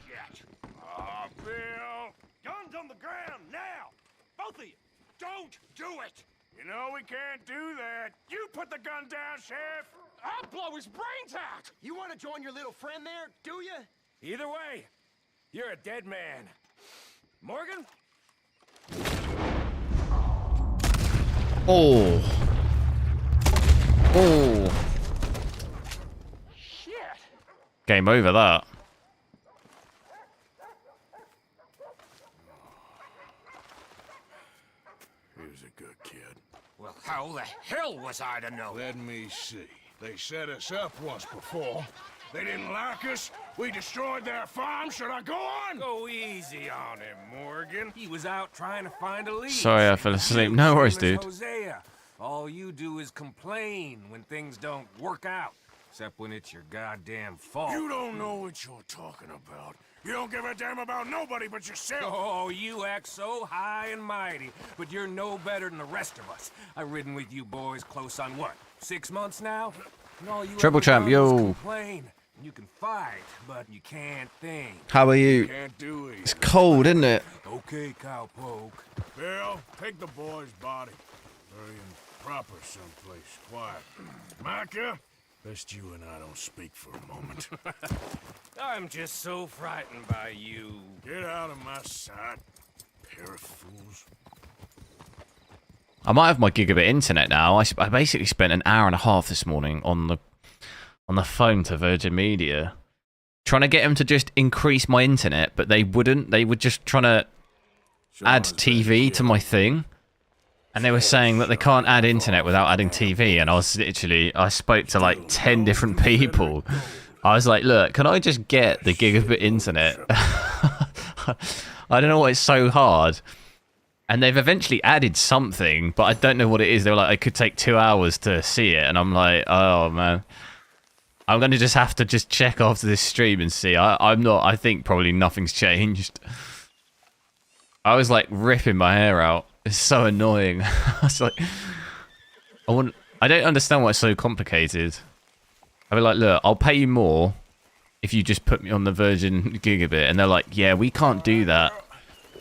Shit. Ah, Bill. Guns on the ground now. Both of you. Don't do it. You know we can't do that. You put the gun down, Sheriff. I'll blow his brains out. You want to join your little friend there, do you? Either way, you're a dead man. Morgan? Oh. Oh. Shit. Game over that. He's a good kid. Well, how the hell was I to know? Let me see. They set us up once before. They didn't like us. We destroyed their farm. Should I go on? Go easy on him, Morgan. He was out trying to find a lead. Sorry, I fell asleep. No worries, dude. Hosea. All you do is complain when things don't work out. Except when it's your goddamn fault. You don't know what you're talking about. You don't give a damn about nobody but yourself. Oh, you act so high and mighty, but you're no better than the rest of us. I've ridden with you boys close on what, 6 months now? And all you Triple ever champ, done is yo. complain. You can fight, but you can't think. How are you? Can't do it. It's cold, isn't it? Okay, cowpoke. Bill, take the boy's body. Bury him proper someplace, quiet. Micah, best you and I don't speak for a moment. I'm just so frightened by you. Get out of my sight, pair of fools. I might have my gigabit internet now. I basically spent an hour and a half this morning on the phone to Virgin Media, trying to get them to just increase my internet, but they wouldn't. They were just trying to add TV to my thing. And they were saying that they can't add internet without adding TV. And I was literally, I spoke to like 10 different people. I was like, look, can I just get the gigabit internet? I don't know why it's so hard. And they've eventually added something, but I don't know what it is. They were like, it could take 2 hours to see it. And I'm like, oh, man. I'm going to just have to just check after this stream and see. I think probably nothing's changed. I was like ripping my hair out. It's so annoying. I was like, I don't understand why it's so complicated. I'd be like, look, I'll pay you more if you just put me on the Virgin Gigabit. And they're like, yeah, we can't do that.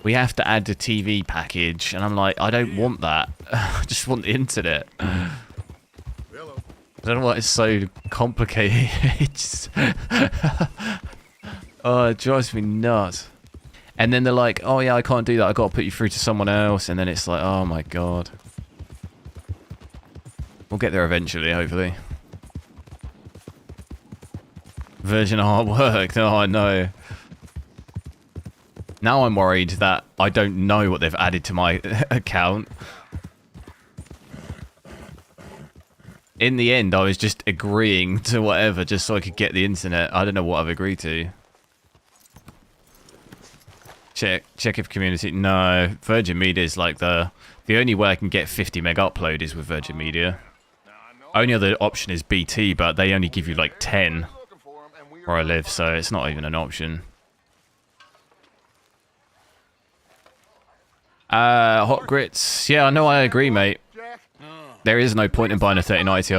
We have to add the TV package. And I'm like, I don't want that. I just want the internet. I don't know why it's so complicated. It's oh, it drives me nuts. And then they're like, oh yeah, I can't do that. I got to put you through to someone else. And then it's like, oh my god. We'll get there eventually, hopefully. Virgin artwork. No, I know. Now I'm worried that I don't know what they've added to my account. In the end, I was just agreeing to whatever just so I could get the internet. I don't know what I've agreed to. Check if community. No, Virgin Media is like the only way I can get 50 meg upload is with Virgin Media. Only other option is BT, but they only give you like 10 where I live, so it's not even an option. Hot grits. Yeah, I know, I agree, mate. There is no point in buying a 3090 Ti.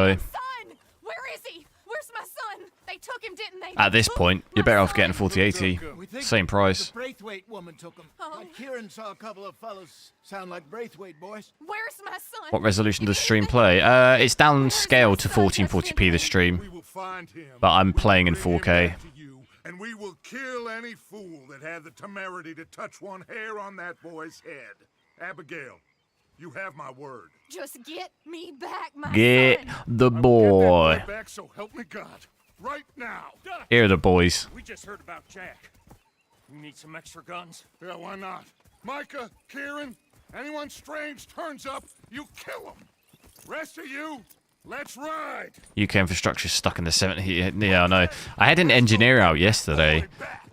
Where is he? Where's my son? They took him, didn't they? At this point, you're better off getting a 4080. Same price. The Braithwaite woman took him. Like Kieran saw a couple of fellas sound like Braithwaite boys. Where's my son? What resolution does stream play? It's downscaled to 1440p this stream, but I'm playing in 4K. And we will kill any fool that had the temerity to touch one hair on that boy's head. Abigail, you have my word. Just get me back, my Get son. the boy. Back, so help me God. Right now. Here are the boys. We just heard about Jack. You need some extra guns? Yeah, why not? Micah, Kieran, anyone strange turns up, you kill them. Rest of you, let's ride. UK infrastructure stuck in the 70s. Yeah, I know. I had an engineer out yesterday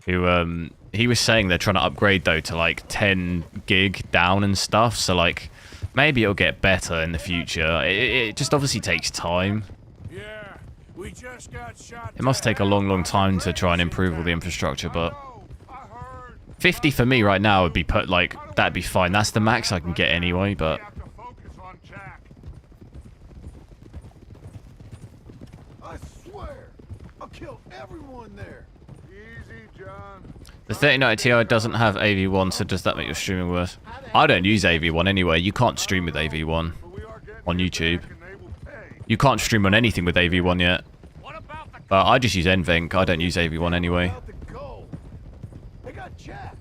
who he was saying they're trying to upgrade though to like 10 gig down and stuff. So like maybe it'll get better in the future. It just obviously takes time. We just got shot. It must take a long, long time to try and improve all the infrastructure, but 50 for me right now would be put like that'd be fine. That's the max I can get anyway, but I swear, I'll kill everyone there. Easy, John. the 3090 Ti doesn't have AV1, so does that make your streaming worse? I don't use AV1 anyway. You can't stream with AV1 on YouTube. You can't stream on anything with AV1 yet. But I just use NVENC. I don't use AV1 anyway. They got Jack.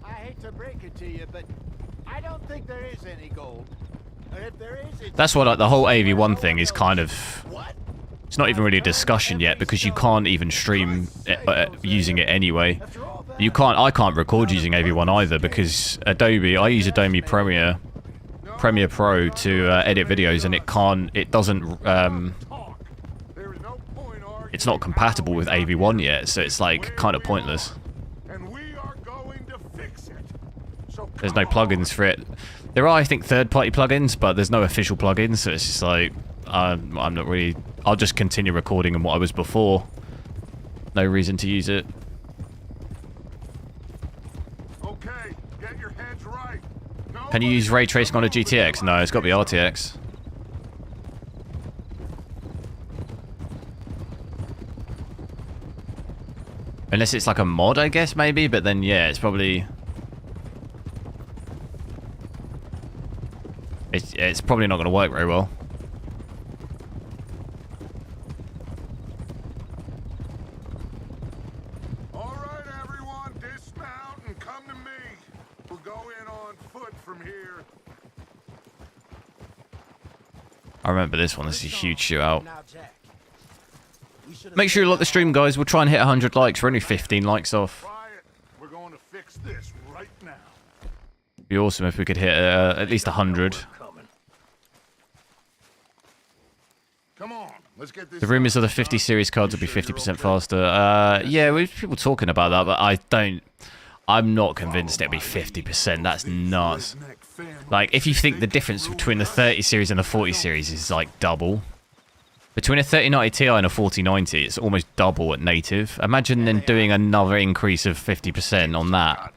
I hate to break it to you, but I don't think there is any gold. Or if there is, it's That's why like the whole AV1 thing is kind of... It's not even really a discussion yet because you can't even stream using it anyway. I can't record using AV1 either because I use Adobe Premiere Pro to edit videos and it's not compatible with AV1 yet, so it's like kind of pointless. There's no plugins for it. There are, I think, third-party plugins, but there's no official plugins, so it's just like I'm not really. I'll just continue recording on what I was before. No reason to use it. Okay, get your heads right. Can you use ray tracing on a GTX? No, it's got to be RTX. Unless it's like a mod, I guess, maybe, but then, yeah, it's probably... It's probably not going to work very well. Alright, everyone, dismount and come to me. We'll go in on foot from here. I remember this one. This is a huge shootout. Now, Jack, we Make sure you like the stream, guys. We'll try and hit 100 likes. We're only 15 likes off. We're going to fix this right now. It'd be awesome if we could hit at least 100. Come on, let's get this. The rumors of the 50 series cards will be 50% faster. Yeah, we've people talking about that, but I'm not convinced it'll be 50%. That's nuts. Like, if you think the difference between the 30 series and the 40 series is like double. Between a 3090 Ti and a 4090, it's almost double at native. Imagine then doing another increase of 50% on that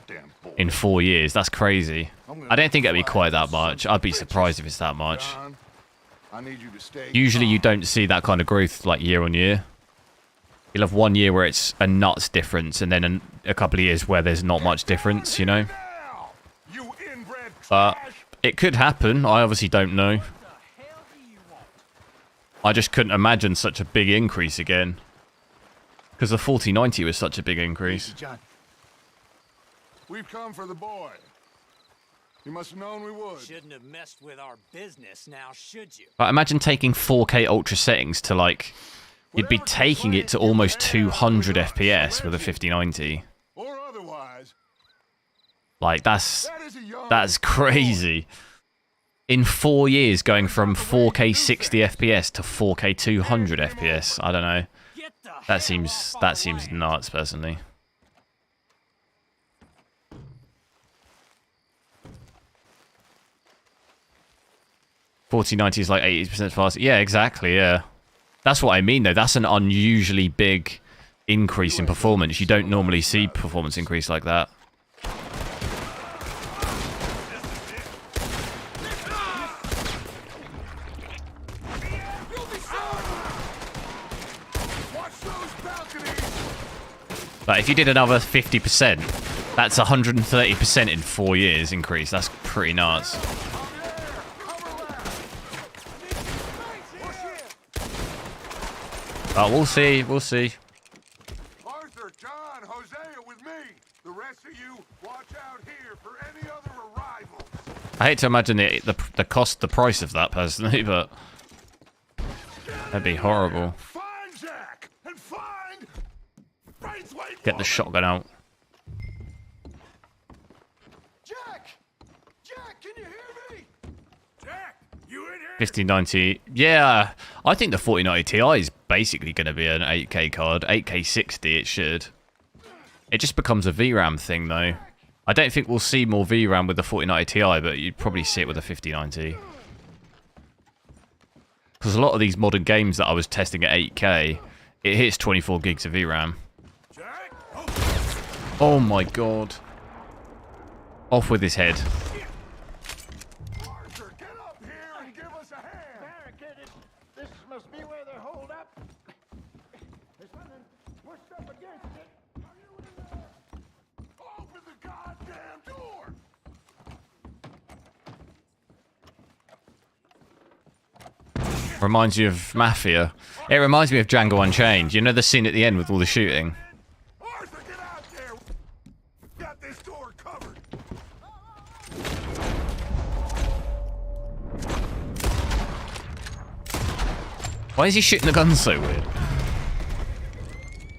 in 4 years. That's crazy. I don't think it'll be quite that much. I'd be surprised if it's that much. Usually you don't see that kind of growth like year on year. You'll have 1 year where it's a nuts difference, and then a couple of years where there's not much difference, you know? But it could happen. I obviously don't know. I just couldn't imagine such a big increase again. Because the 4090 was such a big increase. We've come for the boy. You must have known we would. Shouldn't have messed with our business now, should you? But imagine taking 4K ultra settings to like... You'd be taking it to almost 200 FPS with a 5090. Or otherwise. Like, that's crazy. In 4 years, going from 4K 60 FPS to 4K 200 FPS. I don't know. That seems nuts, personally. $4090 is like 80% faster. Yeah, exactly, yeah. That's what I mean, though. That's an unusually big increase in performance. You don't normally see performance increase like that. But if you did another 50%, that's 130% in 4 years increase. That's pretty nuts. We'll see. We'll see. Arthur, John, Hosea with me. The rest of you, watch out here for any other arrivals. I hate to imagine the price of that personally, but that'd be horrible. Find Jack and find Get the shotgun out. Jack, can you hear me? Jack, you in here? 5090. Yeah, I think the 4090 Ti is basically going to be an 8K card. 8K 60, it should. It just becomes a VRAM thing, though. I don't think we'll see more VRAM with the 4090 Ti, but you'd probably see it with the 5090. Because a lot of these modern games that I was testing at 8K, it hits 24 gigs of VRAM. Oh my god. Off with his head. Arthur, get up here and give us a hand. Barricaded. This must be where they're holed up. There's something pushed up against it. Are you in there? Open the goddamn door. Reminds you of Mafia. It reminds me of Django Unchained. You know the scene at the end with all the shooting? Arthur, get out there. Got this door covered. Why is he shooting the gun so weird?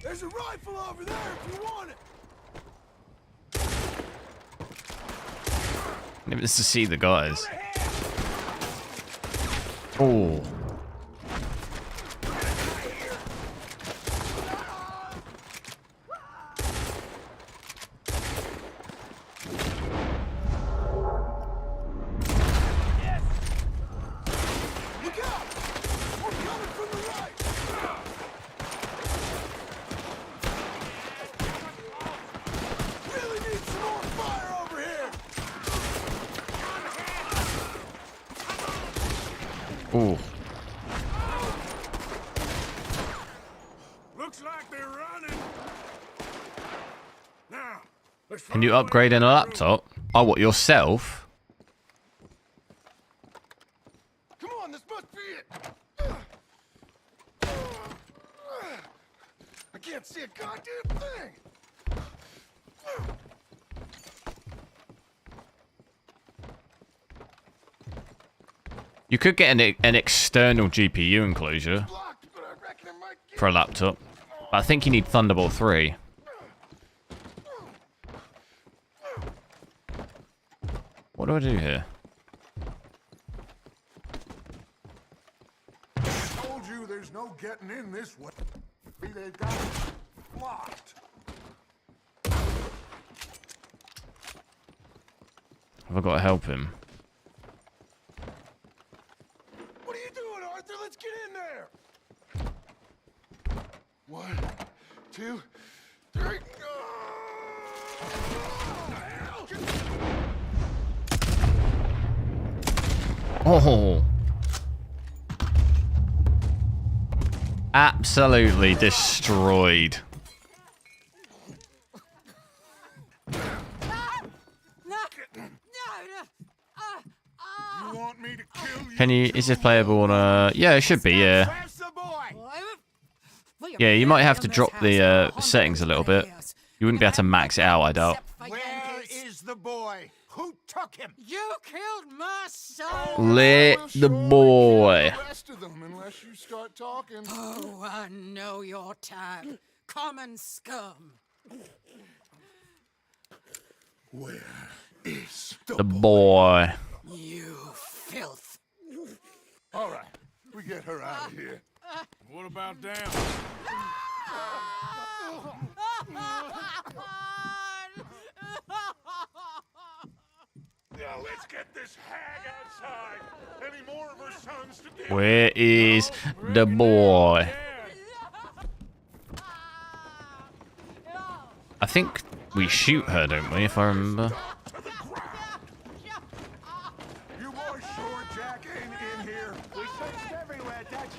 There's a rifle over there if you want it. Maybe it's to see the guys. Oh. Ooh. Looks like they're running. Now, Can you upgrade in a laptop? Oh, what, yourself? come on, this must be it. I can't see a goddamn thing. You could get an external GPU enclosure. for a laptop. But I think you need Thunderbolt 3. What do I do here? I told you there's no getting in this way. They've got it blocked. Have I got to help him? What are you doing, Arthur? Let's get in there. 1, 2, 3. Oh. Absolutely destroyed. You want me to kill you? Can you, is this playable on yeah, it should be, yeah. Yeah, you might have to drop the settings a little bit. You wouldn't be able to max it out, I doubt. Where is the boy? Who took him? You killed my son! Let the boy. The rest of them, unless you start talking. Oh, I know your type. Common scum. Where is The boy. You filth. All right, we get her out of here. What about down? Now let's get this hag outside. Any more of her sons to deal with? Where is the boy? I think we shoot her, don't we, if I remember? You boys sure Jack ain't in here? We searched everywhere, Dutch.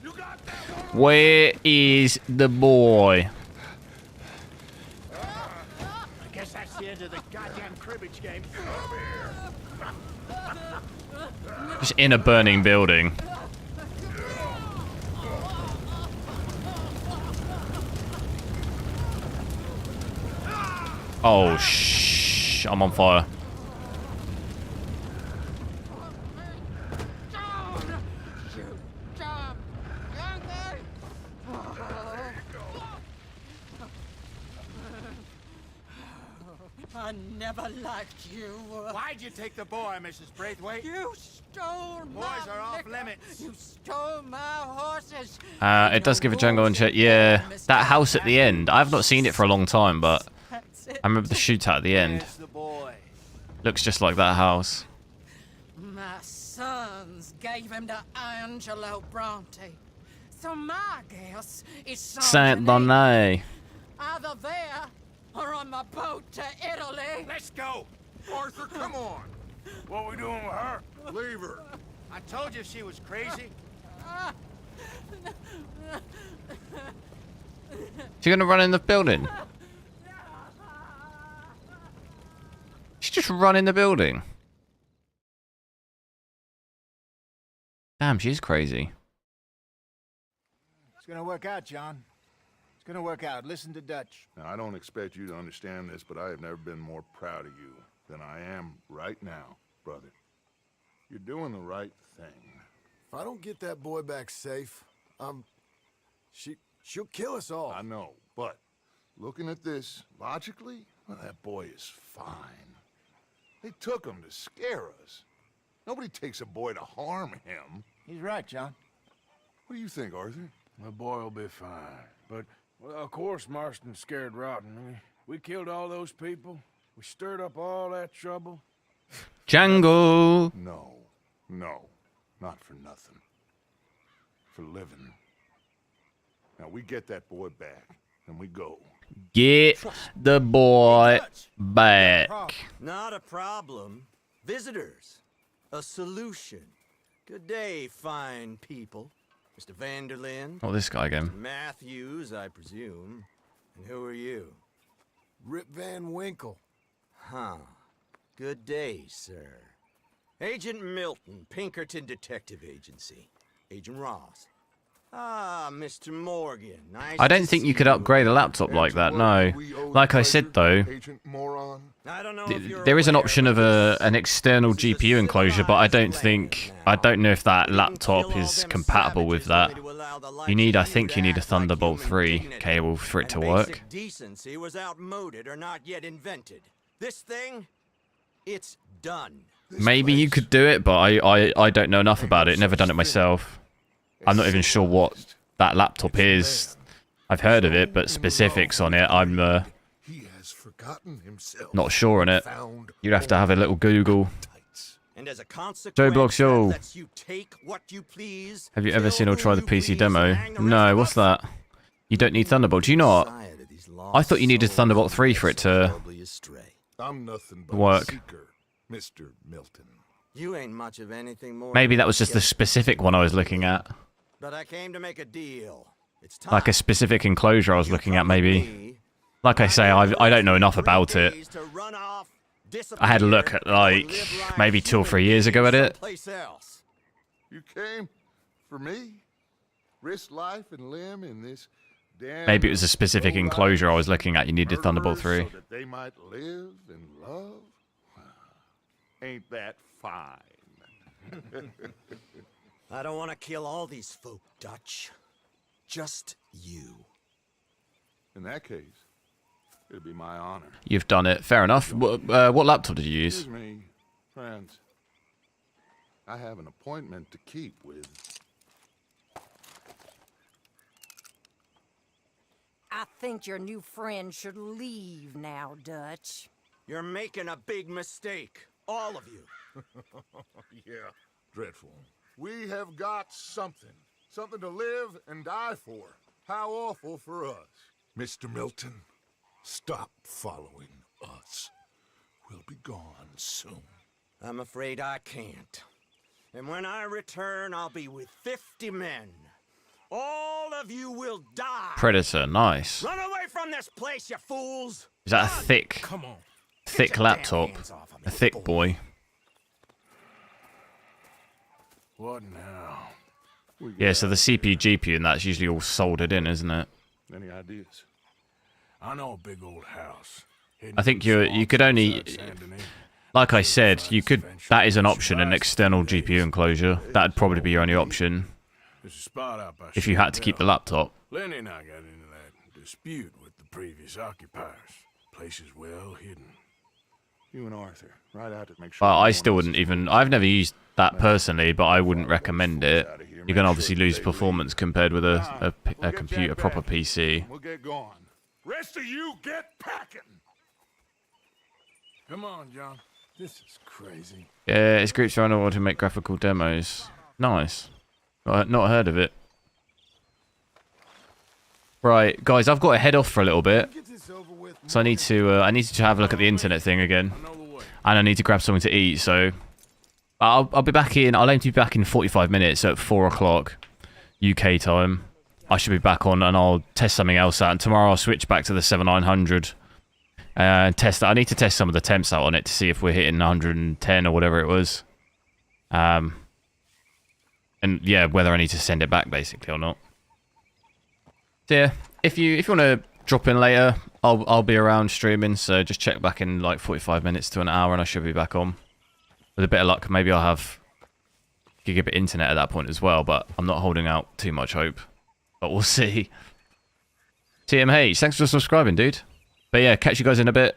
You got that one? Where is the boy? I guess that's the end of the goddamn cribbage game. Just in a burning building. Oh, shh. I'm on fire. I never liked you. Why'd you take the boy, Mrs. Braithwaite? You stole my Boys are off liquor. limits. You stole my horses. It does give a Django and check. Yeah, that house at the end. I've not seen it for a long time, but I remember the shootout at the end. There's the boy. Looks just like that house. My sons gave him to Angelo Bronte. So my guess is Saint Denis. either there or on my boat to Italy. Let's go. Arthur, come on. What we doing with her? Leave her. I told you she was crazy. She gonna run in the building? She's just run in the building. Damn, she's crazy. It's gonna work out, John. It's gonna work out. Listen to Dutch. Now, I don't expect you to understand this, but I have never been more proud of you than I am right now, brother. You're doing the right thing. If I don't get that boy back safe, she'll kill us all. I know, but looking at this logically, well, that boy is fine. They took him to scare us. Nobody takes a boy to harm him. He's right, John. What do you think, Arthur? The boy will be fine. But, well, of course Marston's scared rotten. We killed all those people. We stirred up all that trouble. Django. No, not for nothing. For living. Now we get that boy back, and we go. Get the boy back. Not a problem. Visitors. A solution. Good day, fine people. Mr. Vanderlyn. Oh, this guy again. Matthews, I presume. And who are you? Rip Van Winkle. Huh. Good day, sir. Agent Milton, Pinkerton Detective Agency. Agent Ross. Ah, Mr. Morgan. Nice I don't to think see you could upgrade a laptop like that, no. Like I said though, there is an option of an external GPU enclosure, but I don't know if that laptop is compatible with that. I think you need a Thunderbolt 3 cable for it to work. Basic decency was outmoded or not yet invented. This thing, it's done. Maybe you could do it, but I don't know enough about it. Never done it myself. I'm not even sure what that laptop is. I've heard of it, but specifics on it, I'm not sure on it. You'd have to have a little Google. And as a consequence, Joe Blocks, yo. lets you take what you please, Have you ever seen or tried the PC demo? No, what's that? You don't need Thunderbolt. Do you not? I thought you needed Thunderbolt 3 for it to I'm nothing but work. a seeker, Mr. Milton. You ain't much of anything more. Maybe that was just the specific one I was looking at. But I came to make a deal. It's time. Like a specific enclosure I was looking at, maybe. Like I say, I don't know enough about it. I had a look at, like, maybe 2 or 3 years ago at it. You came for me? Risk life and limb in this damn... Maybe it was a specific enclosure I was looking at. You needed Thunderbolt 3. So that they might live and love? Ain't that fine? I don't want to kill all these folk, Dutch. Just you. In that case, it'd be my honor. You've done it. Fair enough. What laptop did you use? Excuse me, friends. I have an appointment to keep with... I think your new friend should leave now, Dutch. You're making a big mistake. All of you. Yeah, dreadful. We have got something. Something to live and die for. How awful for us. Mr. Milton, stop following us. We'll be gone soon. I'm afraid I can't. And when I return, I'll be with 50 men. All of you will die. Predator, nice. Run away from this place, you fools! Is that a thick laptop? A thick boy. What now? Yeah, so the CPU, GPU, and that's usually all soldered in, isn't it? Any ideas? I know a big old house. I think you could only, like I said, you could. That is an option, an external GPU enclosure. That'd probably be your only option There's a spot out by if you had to keep the laptop. Lenny and I got into that dispute with the previous occupiers. Place is well hidden. You and Arthur, right out to make sure. But I still wouldn't even. I've never used that personally, but I wouldn't recommend it. You're gonna obviously lose performance compared with a computer, proper PC. We'll get going. Rest of you get packing. Come on, John. This is crazy. Yeah, it's groups around the world to make graphical demos. Nice. Not heard of it. Right, guys, I've got to head off for a little bit, so I need to have a look at the internet thing again, and I need to grab something to eat. So I'll be back in. I'll aim to be back in 45 minutes at 4 o'clock UK time. I should be back on, and I'll test something else out. And tomorrow I'll switch back to the 7900 and test that. I need to test some of the temps out on it to see if we're hitting 110 or whatever it was. And yeah, whether I need to send it back basically or not. So yeah, if you want to drop in later, I'll be around streaming. So just check back in like 45 minutes to an hour, and I should be back on. With a bit of luck, maybe I'll have gigabit internet at that point as well. But I'm not holding out too much hope. But we'll see. TMH, thanks for subscribing, dude. But yeah, catch you guys in a bit.